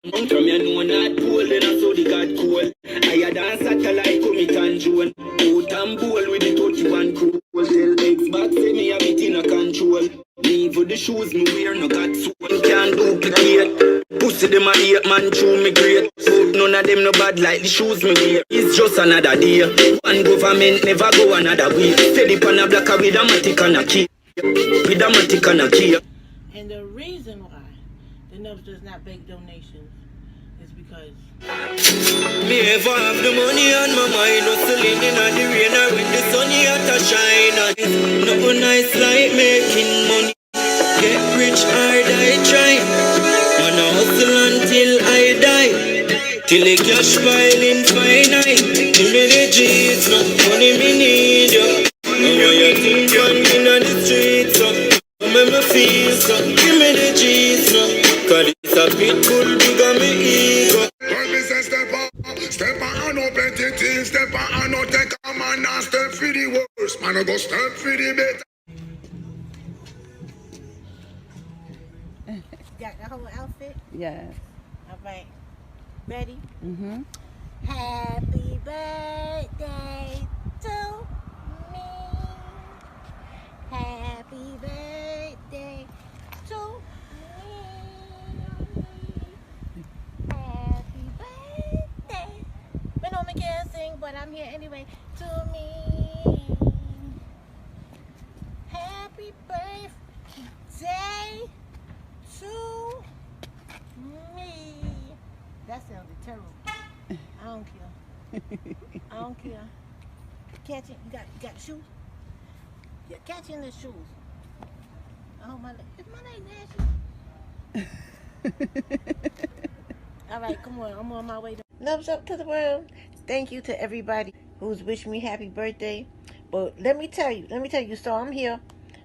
From you know not pool, then I saw the God cool. I had a satellite commit and drone. Out and bowl with the 31 crew. Tell Xbox say me have it in a control. Leave for the shoes me wear, no got so one can't duplicate. Pussy them a 8-man chew me great. But none of them no bad like the shoes me wear. It's just another day. One government never go another way. Steady pan a black with a matic and a key. With a matic and a key. And the reason why the Knubz does not beg donations is because me ever have the money on my mind, hustling in the rain or when the sun hot to shine. Nothing nice like making money. Get rich hard I try. Man I hustle until I die. Till the cash piling finite. Give me the G's, not money me need you. And what you think on me on the streets, so make me feel Give me the cheese, no. Cause it's a pitbull, bigger me ego. When me say step on, I know plenty things. Step on, I know take a man and step for the worst. Man, I go step for the better. Got the whole outfit? Yes. All right. Ready? Mm-hmm. Happy birthday to me. Happy birthday to me. Happy birthday. But no, I can't sing, but I'm here anyway. To me. Happy birthday to me. That sounded terrible. I don't care. I don't care. Catch it. You got shoes? Yeah, catch in the shoes. Oh, my leg. Is my leg nasty? All right, come on. I'm on my way. Knubz up to the world. Thank you to everybody who's wished me happy birthday. But let me tell you. So I'm here,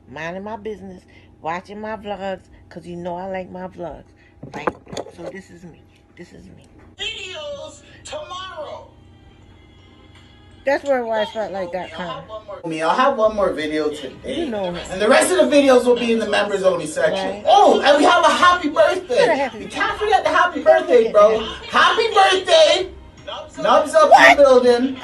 minding my business, watching my vlogs, because you know I like my vlogs. Right? So this is me. Videos tomorrow. That's worldwidespotlight.com. I'll have one more video today. You know me. And the rest of the videos will be in the members only section. Right. Oh, and we have a happy birthday. You can't forget the happy birthday, bro. Happy birthday. Knubz up in the building.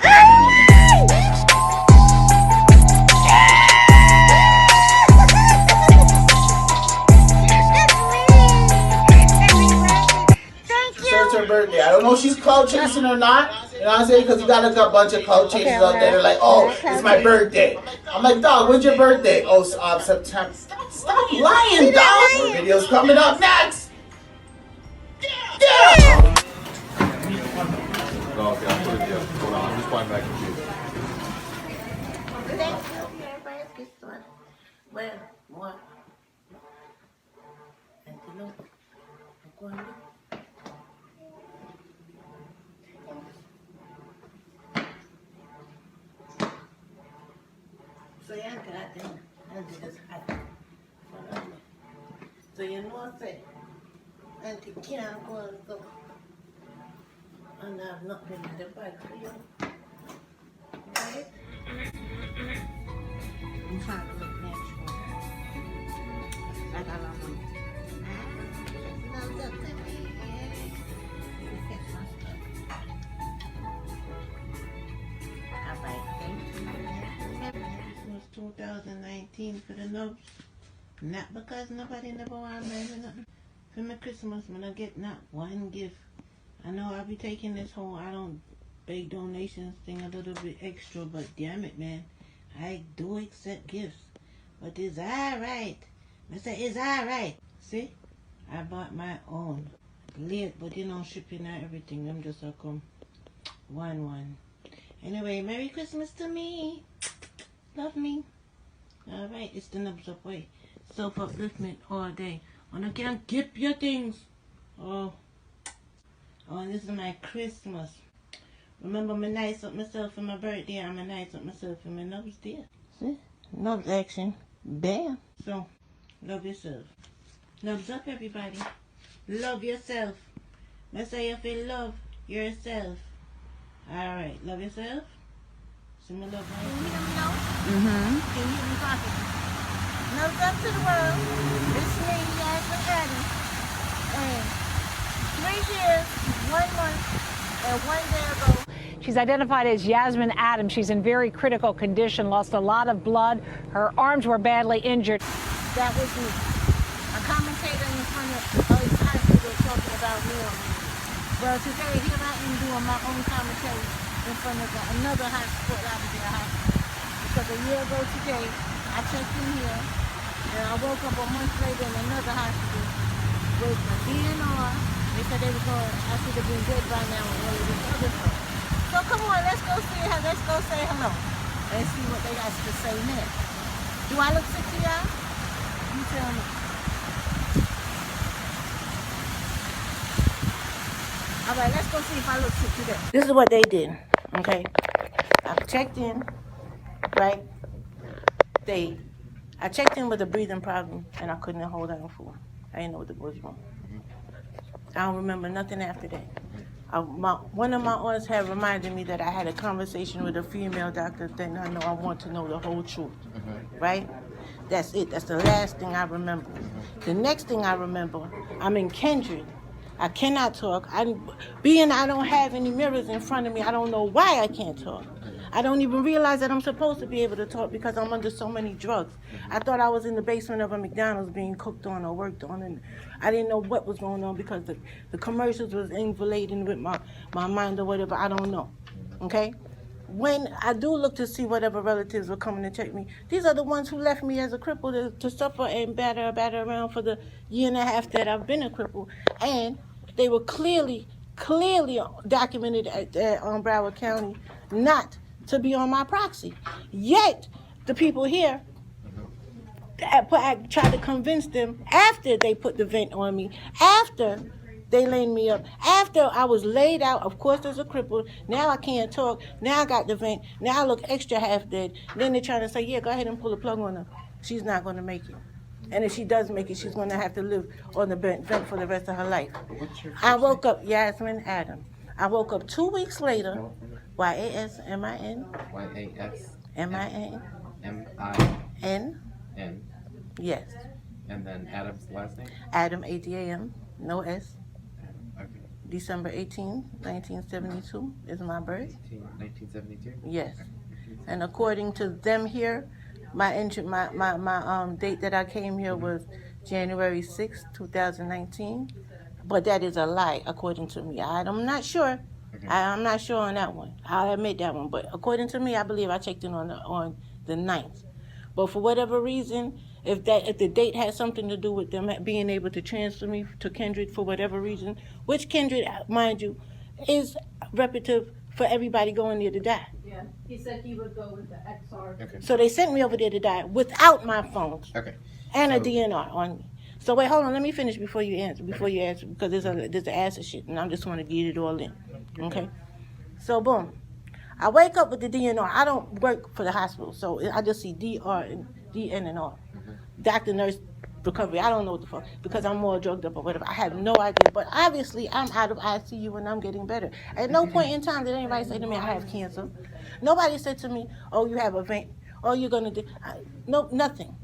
It's her birthday. I don't know if she's cloud chasing or not. You know what I'm saying? Because you got a bunch of cloud chasers out there. They're like, oh, it's my birthday. I'm like, dog, when's your birthday? Oh, September. Stop lying, dog. More videos coming up next. Yeah. Okay, I'll put it there. Hold on, I'm just going back to you. Well, what? So yeah, got them. And this hot. So you know what I say? Auntie can't go and go. And I have nothing in the bag for you. Right? I'm trying to look natural. I got a lot of money. Knubz up to me. Get my stuff. Alright, thank you. This was 2019 for the Knubz. Not because nobody never wanted me nothing. For my Christmas, when I get not one gift. I know I'll be taking this whole I don't big donations thing a little bit extra, but damn it, man. I do accept gifts. But it's alright. I say it's alright. See? I bought my own. Late, but you know, shipping and everything. I'm just a come 1-1. Anyway, Merry Christmas to me. Love me. Alright, it's the Knubz Up way. Self-upliftment all day. And I can't keep your things. Oh, and this is my Christmas. Remember, I'm nice up myself for my birthday. I'm nice up myself for my Knubz day. See? Knubz action. Bam. So, love yourself. Knubz up, everybody. Love yourself. Let's say if you love yourself. Alright, love yourself. See my love right? Can you hear me now? Mm-hmm. Can you hear me talking? Knubz up to the world. It's me, Yasmin Adams. And 3 years, 1 month, and 1 day ago. She's identified as Yasmin Adams. She's in very critical condition, lost a lot of blood. Her arms were badly injured. That was me. A commentator in front of all these hospitals talking about me. Well, today, here I am doing my own commentary in front of another hospital, Lauderdale Hospital. Because a year ago today, I checked in here, and I woke up a month later in another hospital with a DNR. They said they were going, I should have been dead by now with all of this other stuff. So come on, let's go see her, let's go say hello. And see what they got to say next. Do I look sick to y'all? You tell me. Alright, let's go see if I look sick to them. This is what they did, okay? I checked in, right? I checked in with a breathing problem, and I couldn't hold down for. I didn't know what was wrong. I don't remember nothing after that. One of my aunts had reminded me that I had a conversation with a female doctor. Then I know I want to know the whole truth, right? That's it. That's the last thing I remember. The next thing I remember, I'm in Kendrick. I cannot talk. I don't have any mirrors in front of me, I don't know why I can't talk. I don't even realize that I'm supposed to be able to talk because I'm under so many drugs. I thought I was in the basement of a McDonald's being cooked on or worked on, and I didn't know what was going on because the commercials was invading with my mind or whatever. I don't know, okay? When I do look to see whatever relatives were coming to check me, these are the ones who left me as a cripple to suffer and batter around for the year and a half that I've been a cripple. And they were clearly documented at Broward County not to be on my proxy. Yet, the people here, I tried to convince them after they put the vent on me, after they laid me up, after I was laid out, of course as a cripple, now I can't talk, now I got the vent, now I look extra half dead. Then they're trying to say, yeah, go ahead and pull the plug on her. She's not going to make it. And if she does make it, she's going to have to live on the vent for the rest of her life. I woke up, Yasmin Adam. I woke up 2 weeks later, YASMIN. YASMIN. MIN. Yes. And then Adam's last name? Adam, ADAM, no S. Okay. December 18, 1972 is my birth. 1972? Yes. And according to them here, my date that I came here was January 6, 2019. But that is a lie, according to me. I'm not sure. Okay. I'm not sure on that one. I'll admit that one. But according to me, I believe I checked in on the 9th. But for whatever reason, if the date has something to do with them being able to transfer me to Kindred for whatever reason, which Kindred, mind you, is repetitive for everybody going there to die. Yeah, he said he would go with the XR. Okay. So they sent me over there to die without my phones. Okay. And a DNR on me. So wait, hold on, let me finish before you answer, because there's the answer shit, and I just want to get it all in, okay? So boom, I wake up with the DNR. I don't work for the hospital, so I just see DR and DN and R. Doctor, nurse, recovery, I don't know what the fuck, because I'm more drugged up or whatever. I have no idea, but obviously I'm out of ICU and I'm getting better. At no point in time did anybody say to me, I have cancer. Nobody said to me, oh, you have a vein, oh, you're gonna do, no, nothing,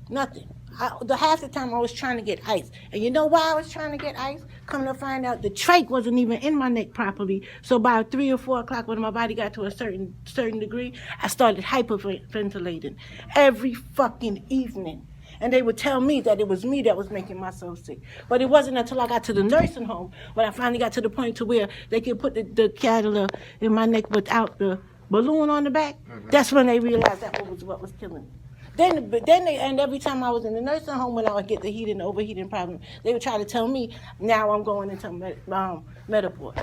nothing. Half the time I was trying to get ice. And you know why I was trying to get ice? Coming to find out the trach wasn't even in my neck properly. So by 3 or 4 o'clock when my body got to a certain degree, I started hyperventilating every fucking evening. And they would tell me that it was me that was making myself sick. But it wasn't until I got to the nursing home when I finally got to the point to where they could put the cannula in my neck without the balloon on the back. That's when they realized that was what was killing me. Then and every time I was in the nursing home when I would get the heating and overheating problem, they would try to tell me, now I'm going into Mediport.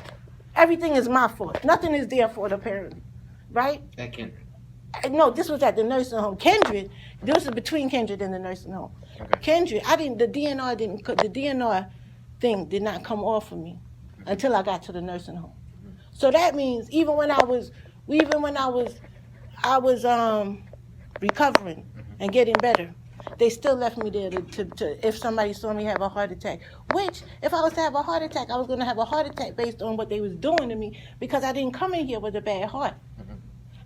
Everything is my fault. Nothing is their fault, apparently. Right? At Kindred? No, this was at the nursing home. Kindred, this was between Kindred and the nursing home. Okay. Kindred, the DNR thing did not come off of me until I got to the nursing home. So that means even when I was recovering and getting better, they still left me there to if somebody saw me have a heart attack, which if I was to have a heart attack, I was going to have a heart attack based on what they was doing to me because I didn't come in here with a bad heart.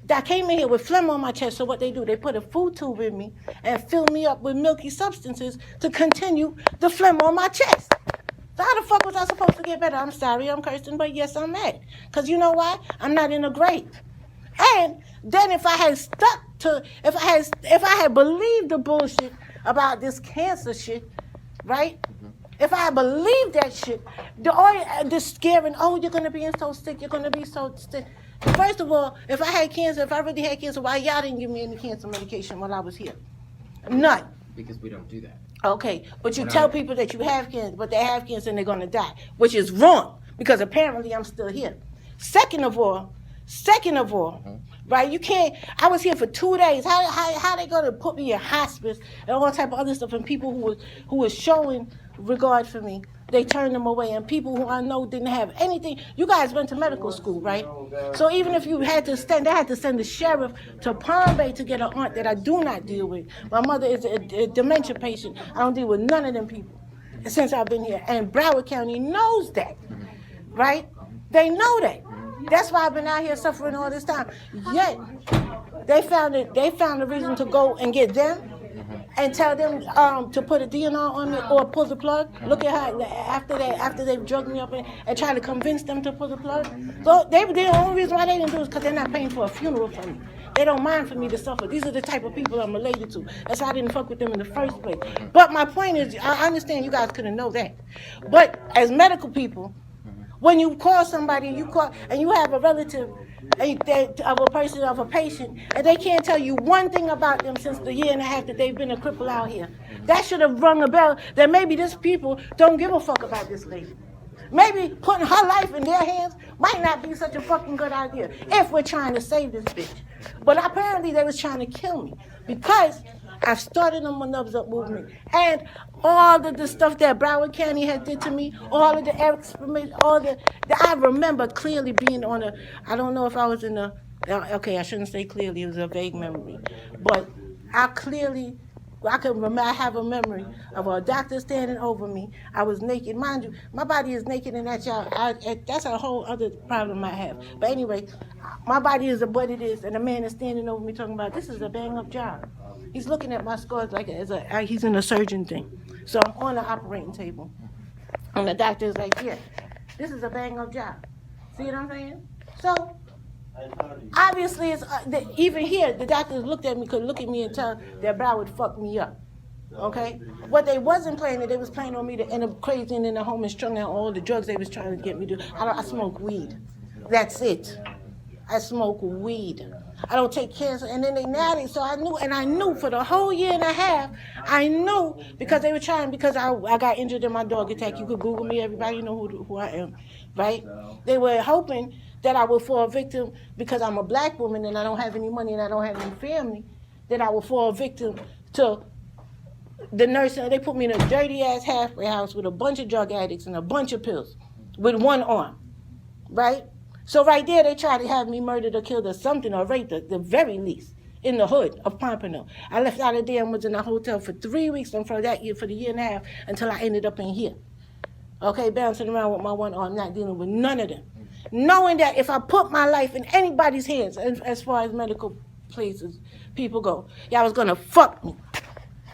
I came in here with phlegm on my chest, so what they do, they put a food tube in me and fill me up with milky substances to continue the phlegm on my chest. So how the fuck was I supposed to get better? I'm sorry, I'm cursing, but yes, I'm mad. Because you know why? I'm not in a grave. And then if I had believed the bullshit about this cancer shit, right? If I had believed that shit, the scaring, oh, you're going to be so sick, you're going to be so sick. First of all, if I really had cancer, why y'all didn't give me any cancer medication while I was here? None. Because we don't do that. Okay, but you tell people that you have cancer, but they have cancer and they're going to die, which is wrong, because apparently I'm still here. Second of all, right, you can't, I was here for 2 days. How they going to put me in hospice and all type of other stuff, and people who was showing regard for me they turn them away. And people who I know didn't have anything. You guys went to medical school, right? So even if you had to they had to send the sheriff to Palm Bay to get an aunt that I do not deal with. My mother is a dementia patient. I don't deal with none of them people since I've been here. And Broward County knows that, right? They know that. That's why I've been out here suffering all this time. Yet they found a reason to go and get them and tell them to put a DNR on me or pull the plug. Look at how after they've drugged me up and try to convince them to pull the plug. So the only reason why they didn't do it is because they're not paying for a funeral for me. They don't mind for me to suffer. These are the type of people I'm related to. That's why I didn't fuck with them in the first place. But my point is, I understand you guys couldn't know that. But as medical people, when you call somebody and you have a relative of a patient, and they can't tell you one thing about them since the year and a half that they've been a cripple out here, that should have rung a bell that maybe these people don't give a fuck about this lady. Maybe putting her life in their hands might not be such a fucking good idea if we're trying to save this bitch. But apparently they was trying to kill me because I've started on my Knubz Up movement. And all of the stuff that Broward County had did to me, all of the experiments, I remember clearly being on I don't know if I was in okay, I shouldn't say clearly, it was a vague memory. But I have a memory of a doctor standing over me. I was naked. Mind you, my body is naked and that's a whole other problem I have. But anyway, my body is what it is, and a man is standing over me talking about, this is a bang-up job. He's looking at my scars like he's in a surgeon thing. So I'm on the operating table. And the doctor is like, yeah, this is a bang-up job. See what I'm saying? So obviously, it's even here, the doctors looked at me, could look at me and tell that Broward fucked me up. Okay? What they wasn't playing, they was playing on me to end up crazy and in the home and strung out all the drugs they was trying to get me to. I smoke weed. That's it. I smoke weed. I don't take cancer. And then so I knew for the whole year and a half, I knew because they were trying, because I got injured in my dog attack. You could Google me, everybody know who I am, right? They were hoping that I would fall victim because I'm a black woman and I don't have any money and I don't have any family, that I would fall victim to the nurse. They put me in a dirty ass halfway house with a bunch of drug addicts and a bunch of pills with one arm, right? So right there, they tried to have me murdered or killed or something or raped at the very least in the hood of Pompano. I left out of there and was in a hotel for 3 weeks and for the year and a half until I ended up in here. Okay, bouncing around with my one arm, not dealing with none of them. Knowing that if I put my life in anybody's hands, as far as medical places, people go, y'all was gonna fuck me.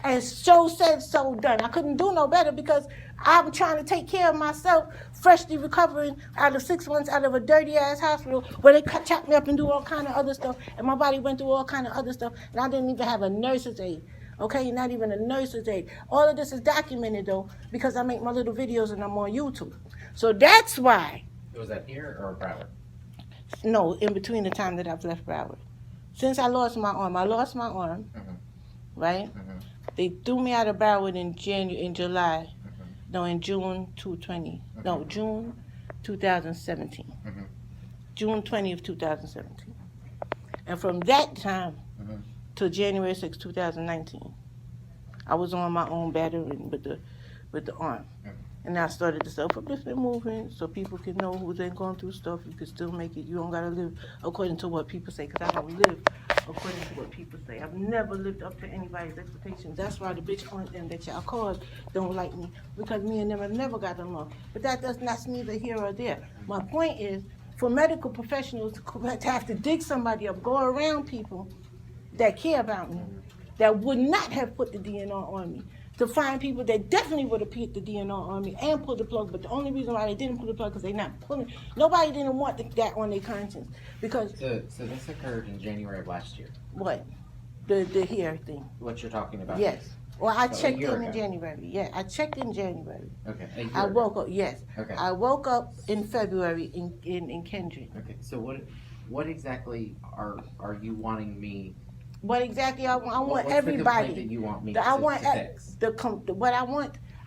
And so said, so done. I couldn't do no better because I'm trying to take care of myself, freshly recovering out of 6 months out of a dirty ass hospital where they chopped me up and do all kind of other stuff, and my body went through all kind of other stuff, and I didn't even have a nurse's aide. Okay, not even a nurse's aide. All of this is documented though because I make my little videos and I'm on YouTube. So that's why. Was that here or Broward? No, in between the time that I've left Broward. Since I lost my arm, right? Mm-hmm. They threw me out of Broward in July, in June 2020. No, June 2017. Mm-hmm. June 20th, 2017. And from that time to January 6, 2019, I was on my own battery with the arm. And I started the self-upliftment movement so people can know who's been going through stuff. You can still make it. You don't got to live according to what people say, because I don't live according to what people say. I've never lived up to anybody's expectations. That's why the bitch on them that y'all called don't like me, because me and them have never got along. But that's neither here or there. My point is, for medical professionals to have to dig somebody up, go around people that care about me, that would not have put the DNR on me, to find people that definitely would have put the DNR on me and pulled the plug, but the only reason why they didn't pull the plug because they're not pulling. Nobody didn't want that on their conscience because. So this occurred in January of last year. What? The hair thing. What you're talking about? Yes. Well, I checked in January. Yeah, I checked in January. Okay. I woke up. Yes. Okay. I woke up in February in Kendrick. Okay. So what exactly are you wanting me? What exactly I want everybody. That you want me to fix?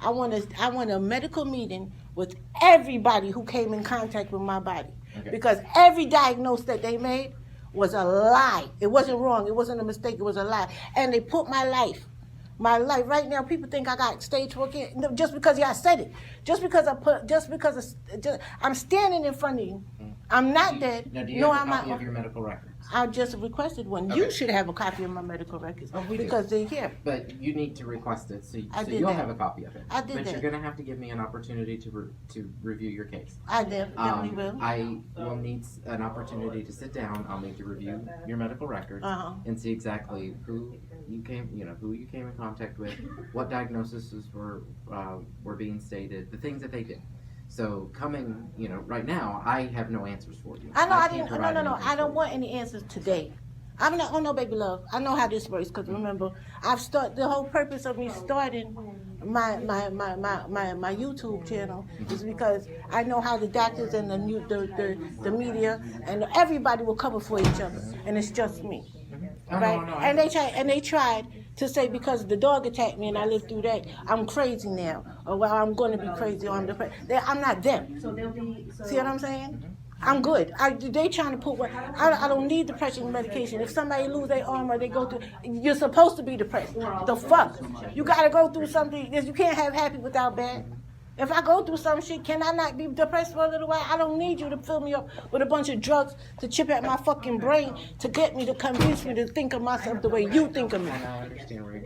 I want a medical meeting with everybody who came in contact with my body, because every diagnosis that they made was a lie. It wasn't wrong. It wasn't a mistake. It was a lie, and they put my life my life. Right now, people think I got stage 4 cancer. No, just because I said it. I'm standing in front of you. I'm not dead. Now, do you have a copy of your medical records? I just requested one. Okay. You should have a copy of my medical records because they're here. But you need to request it, so I did you'll that. have a copy of it. I did but that. you're going to have to give me an opportunity to review your case. I definitely will. I will need an opportunity to sit down. I'll need to review your medical records and see exactly who you came in contact with, what diagnoses were being stated, the things that they did. So coming, right now, I have no answers for you. I know I can't didn't. provide No. anything I don't for want any answers today. I'm not. Oh no, baby love. I know how this works because remember, the whole purpose of me starting my YouTube channel is because I know how the doctors and the media and everybody will cover for each other, and it's just me, right? And they tried to say because the dog attacked me and I lived through that, I'm crazy now, or well, I'm going to be crazy, or I'm depressed. I'm not them. So they'll be. See what I'm saying? I'm good. They trying to put what I don't need depression medication. If somebody lose their arm or they go through, you're supposed to be depressed. The fuck? You gotta go through something. You can't have happy without bad. If I go through some shit, can I not be depressed for a little while? I don't need you to fill me up with a bunch of drugs to chip at my fucking brain to get me to convince me to think of myself the way you think of me.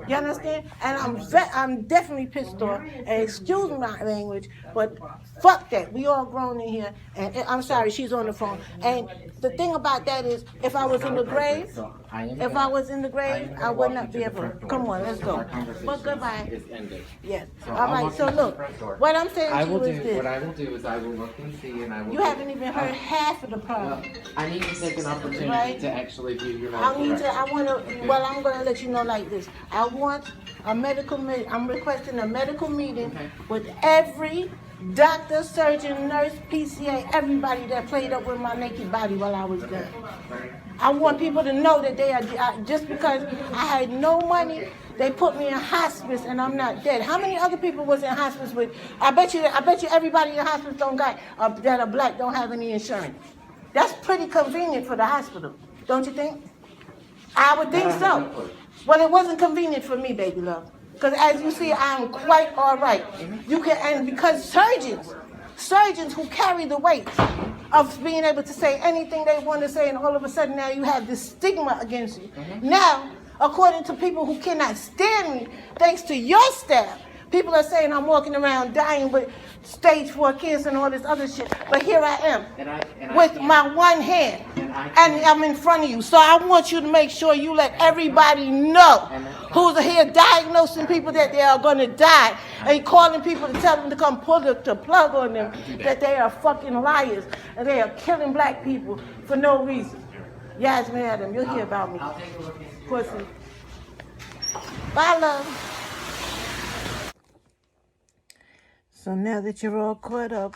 You understand? And I'm definitely pissed off. And excuse my language, but fuck that. We all grown in here. And I'm sorry, she's on the phone. And the thing about that is, if I was in the grave, I would not be able to. Come on, let's go. But goodbye. Yes. All right. So look, what I'm saying to you is this. What I will do is I will look and see, and I will. You haven't even heard half of the problem. I need to take an opportunity to actually view your medical records. I'm going to let you know like this. I want a medical meeting. I'm requesting a medical meeting with every doctor, surgeon, nurse, PCA, everybody that played up with my naked body while I was gone. I want people to know that they are, just because I had no money, they put me in hospice and I'm not dead. How many other people was in hospice with? I bet you everybody in hospice that are black don't have any insurance. That's pretty convenient for the hospital, don't you think? I would think so. Well, it wasn't convenient for me, baby love. Because as you see, I'm quite all right. And because surgeons who carry the weight of being able to say anything they want to say, and all of a sudden now you have this stigma against you. Now, according to people who cannot stand me, thanks to your staff, people are saying I'm walking around dying with stage 4 cancer and all this other shit. But here I am with my one hand, and I'm in front of you. So I want you to make sure you let everybody know who's here diagnosing people that they are going to die, and calling people to tell them to come pull the plug on them, that they are fucking liars and they are killing black people for no reason. Yasmin Adam, you'll hear about me. Pussy. Bye, love. So now that you're all caught up,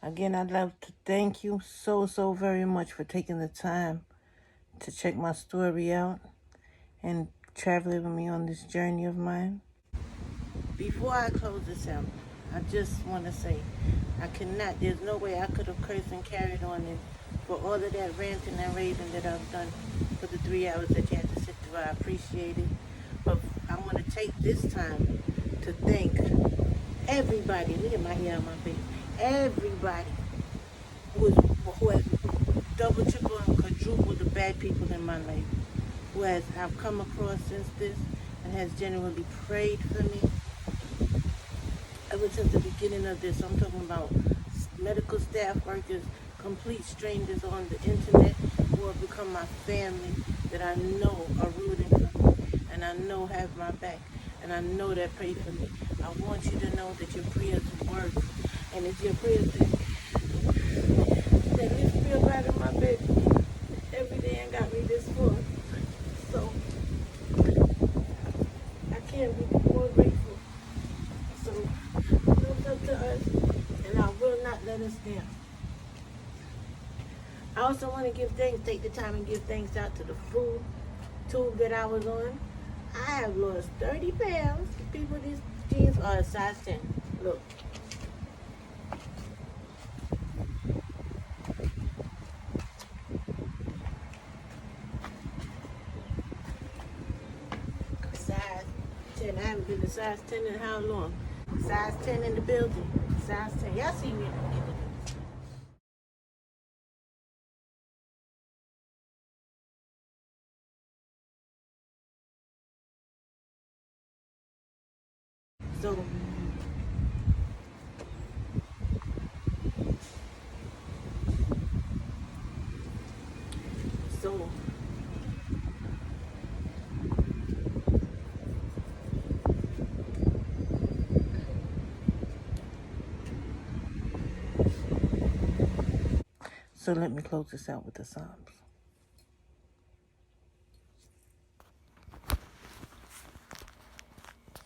again, I'd love to thank you so very much for taking the time to check my story out and traveling with me on this journey of mine. Before I close this out, I just want to say, there's no way I could have cursed and carried on and for all of that ranting and raving that I've done for the 3 hours that you had to sit through. I appreciate it. But I want to take this time to thank everybody, look at my hair on my face, everybody who has double, triple, and quadrupled the bad people in my life, who I've come across since this and has genuinely prayed for me. Ever since the beginning of this, I'm talking about medical staff workers, complete strangers on the internet who have become my family, that I know are rooting for me and I know have my back. And I know that pray for me. I want you to know that your prayers work. And it's your prayers that lift me up out of my bed every day and got me this far. So I can't be more grateful. So look up to us, and I will not let us down. I also want to take the time and give thanks out to the food tube that I was on. I have lost 30 pounds. People, these jeans are a size 10. Look. Size haven't been to size 10 in how long? Size 10 in the building. Size 10. Y'all see me in the So let me close this out with the Psalms.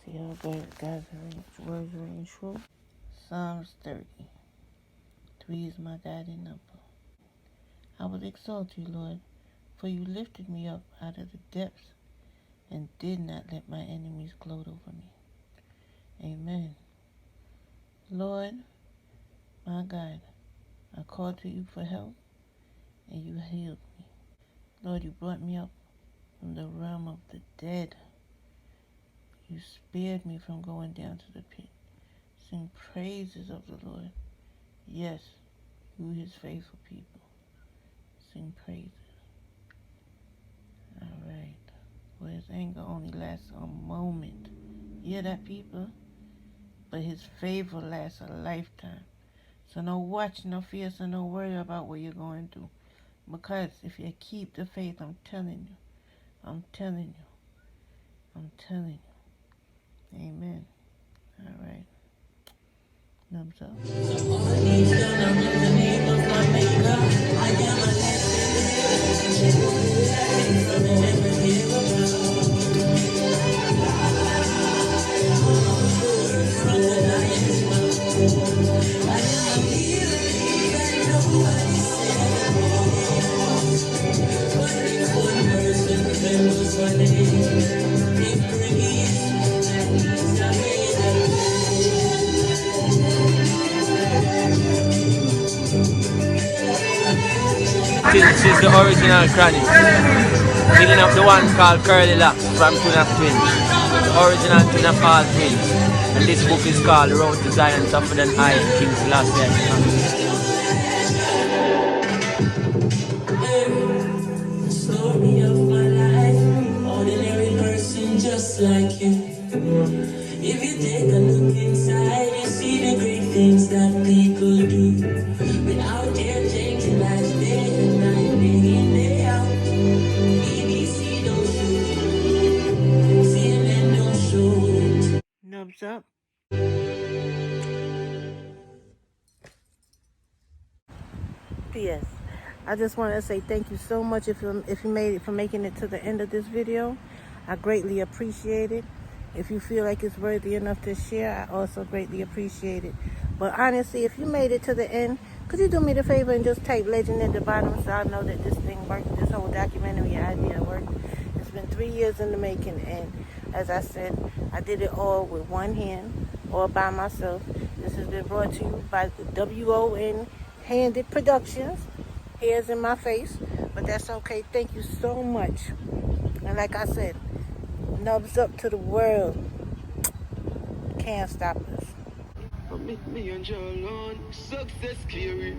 See how God's words ring true? Psalms 30. 3 is my guiding number. I will exalt you, Lord, for you lifted me up out of the depths and did not let my enemies gloat over me. Amen. Lord, my God, I called to you for help, and you healed me. Lord, you brought me up from the realm of the dead. You spared me from going down to the pit. Sing praises of the Lord. Yes, you his faithful people. Sing praises. All right. Well, his anger only lasts a moment. You hear that, people? But his favor lasts a lifetime. So no watch, no fear, so no worry about what you're going through. Because if you keep the faith, I'm telling you. I'm telling you. I'm telling you. Amen. All right. Knubz up. This is the original Chronic. Picking up the one called Curly Locks from Twin of Twins. The original Twin of all twins. And this book is called Road to Zion, Tougher Than Iron, King's Last The story of my life, ordinary person just like you. If you take a look inside, you see the great things that people do. Without their changing lives day and night, day in, day out. BBC don't show, CNN don't show. Knubz up. P.S. I just want to say thank you so much if you made it for making it to the end of this video. I greatly appreciate it. If you feel like it's worthy enough to share, I also greatly appreciate it. But honestly, if you made it to the end, could you do me the favor and just type legend at the bottom so I know that this thing worked, this whole documentary idea worked. It's been 3 years in the making, and as I said, I did it all with one hand, all by myself. This has been brought to you by the WON Handed Productions. Hairs in my face, but that's okay. Thank you so much. And like I said, Knubz up to the world. Can't stop us. Me and Joel on success scary.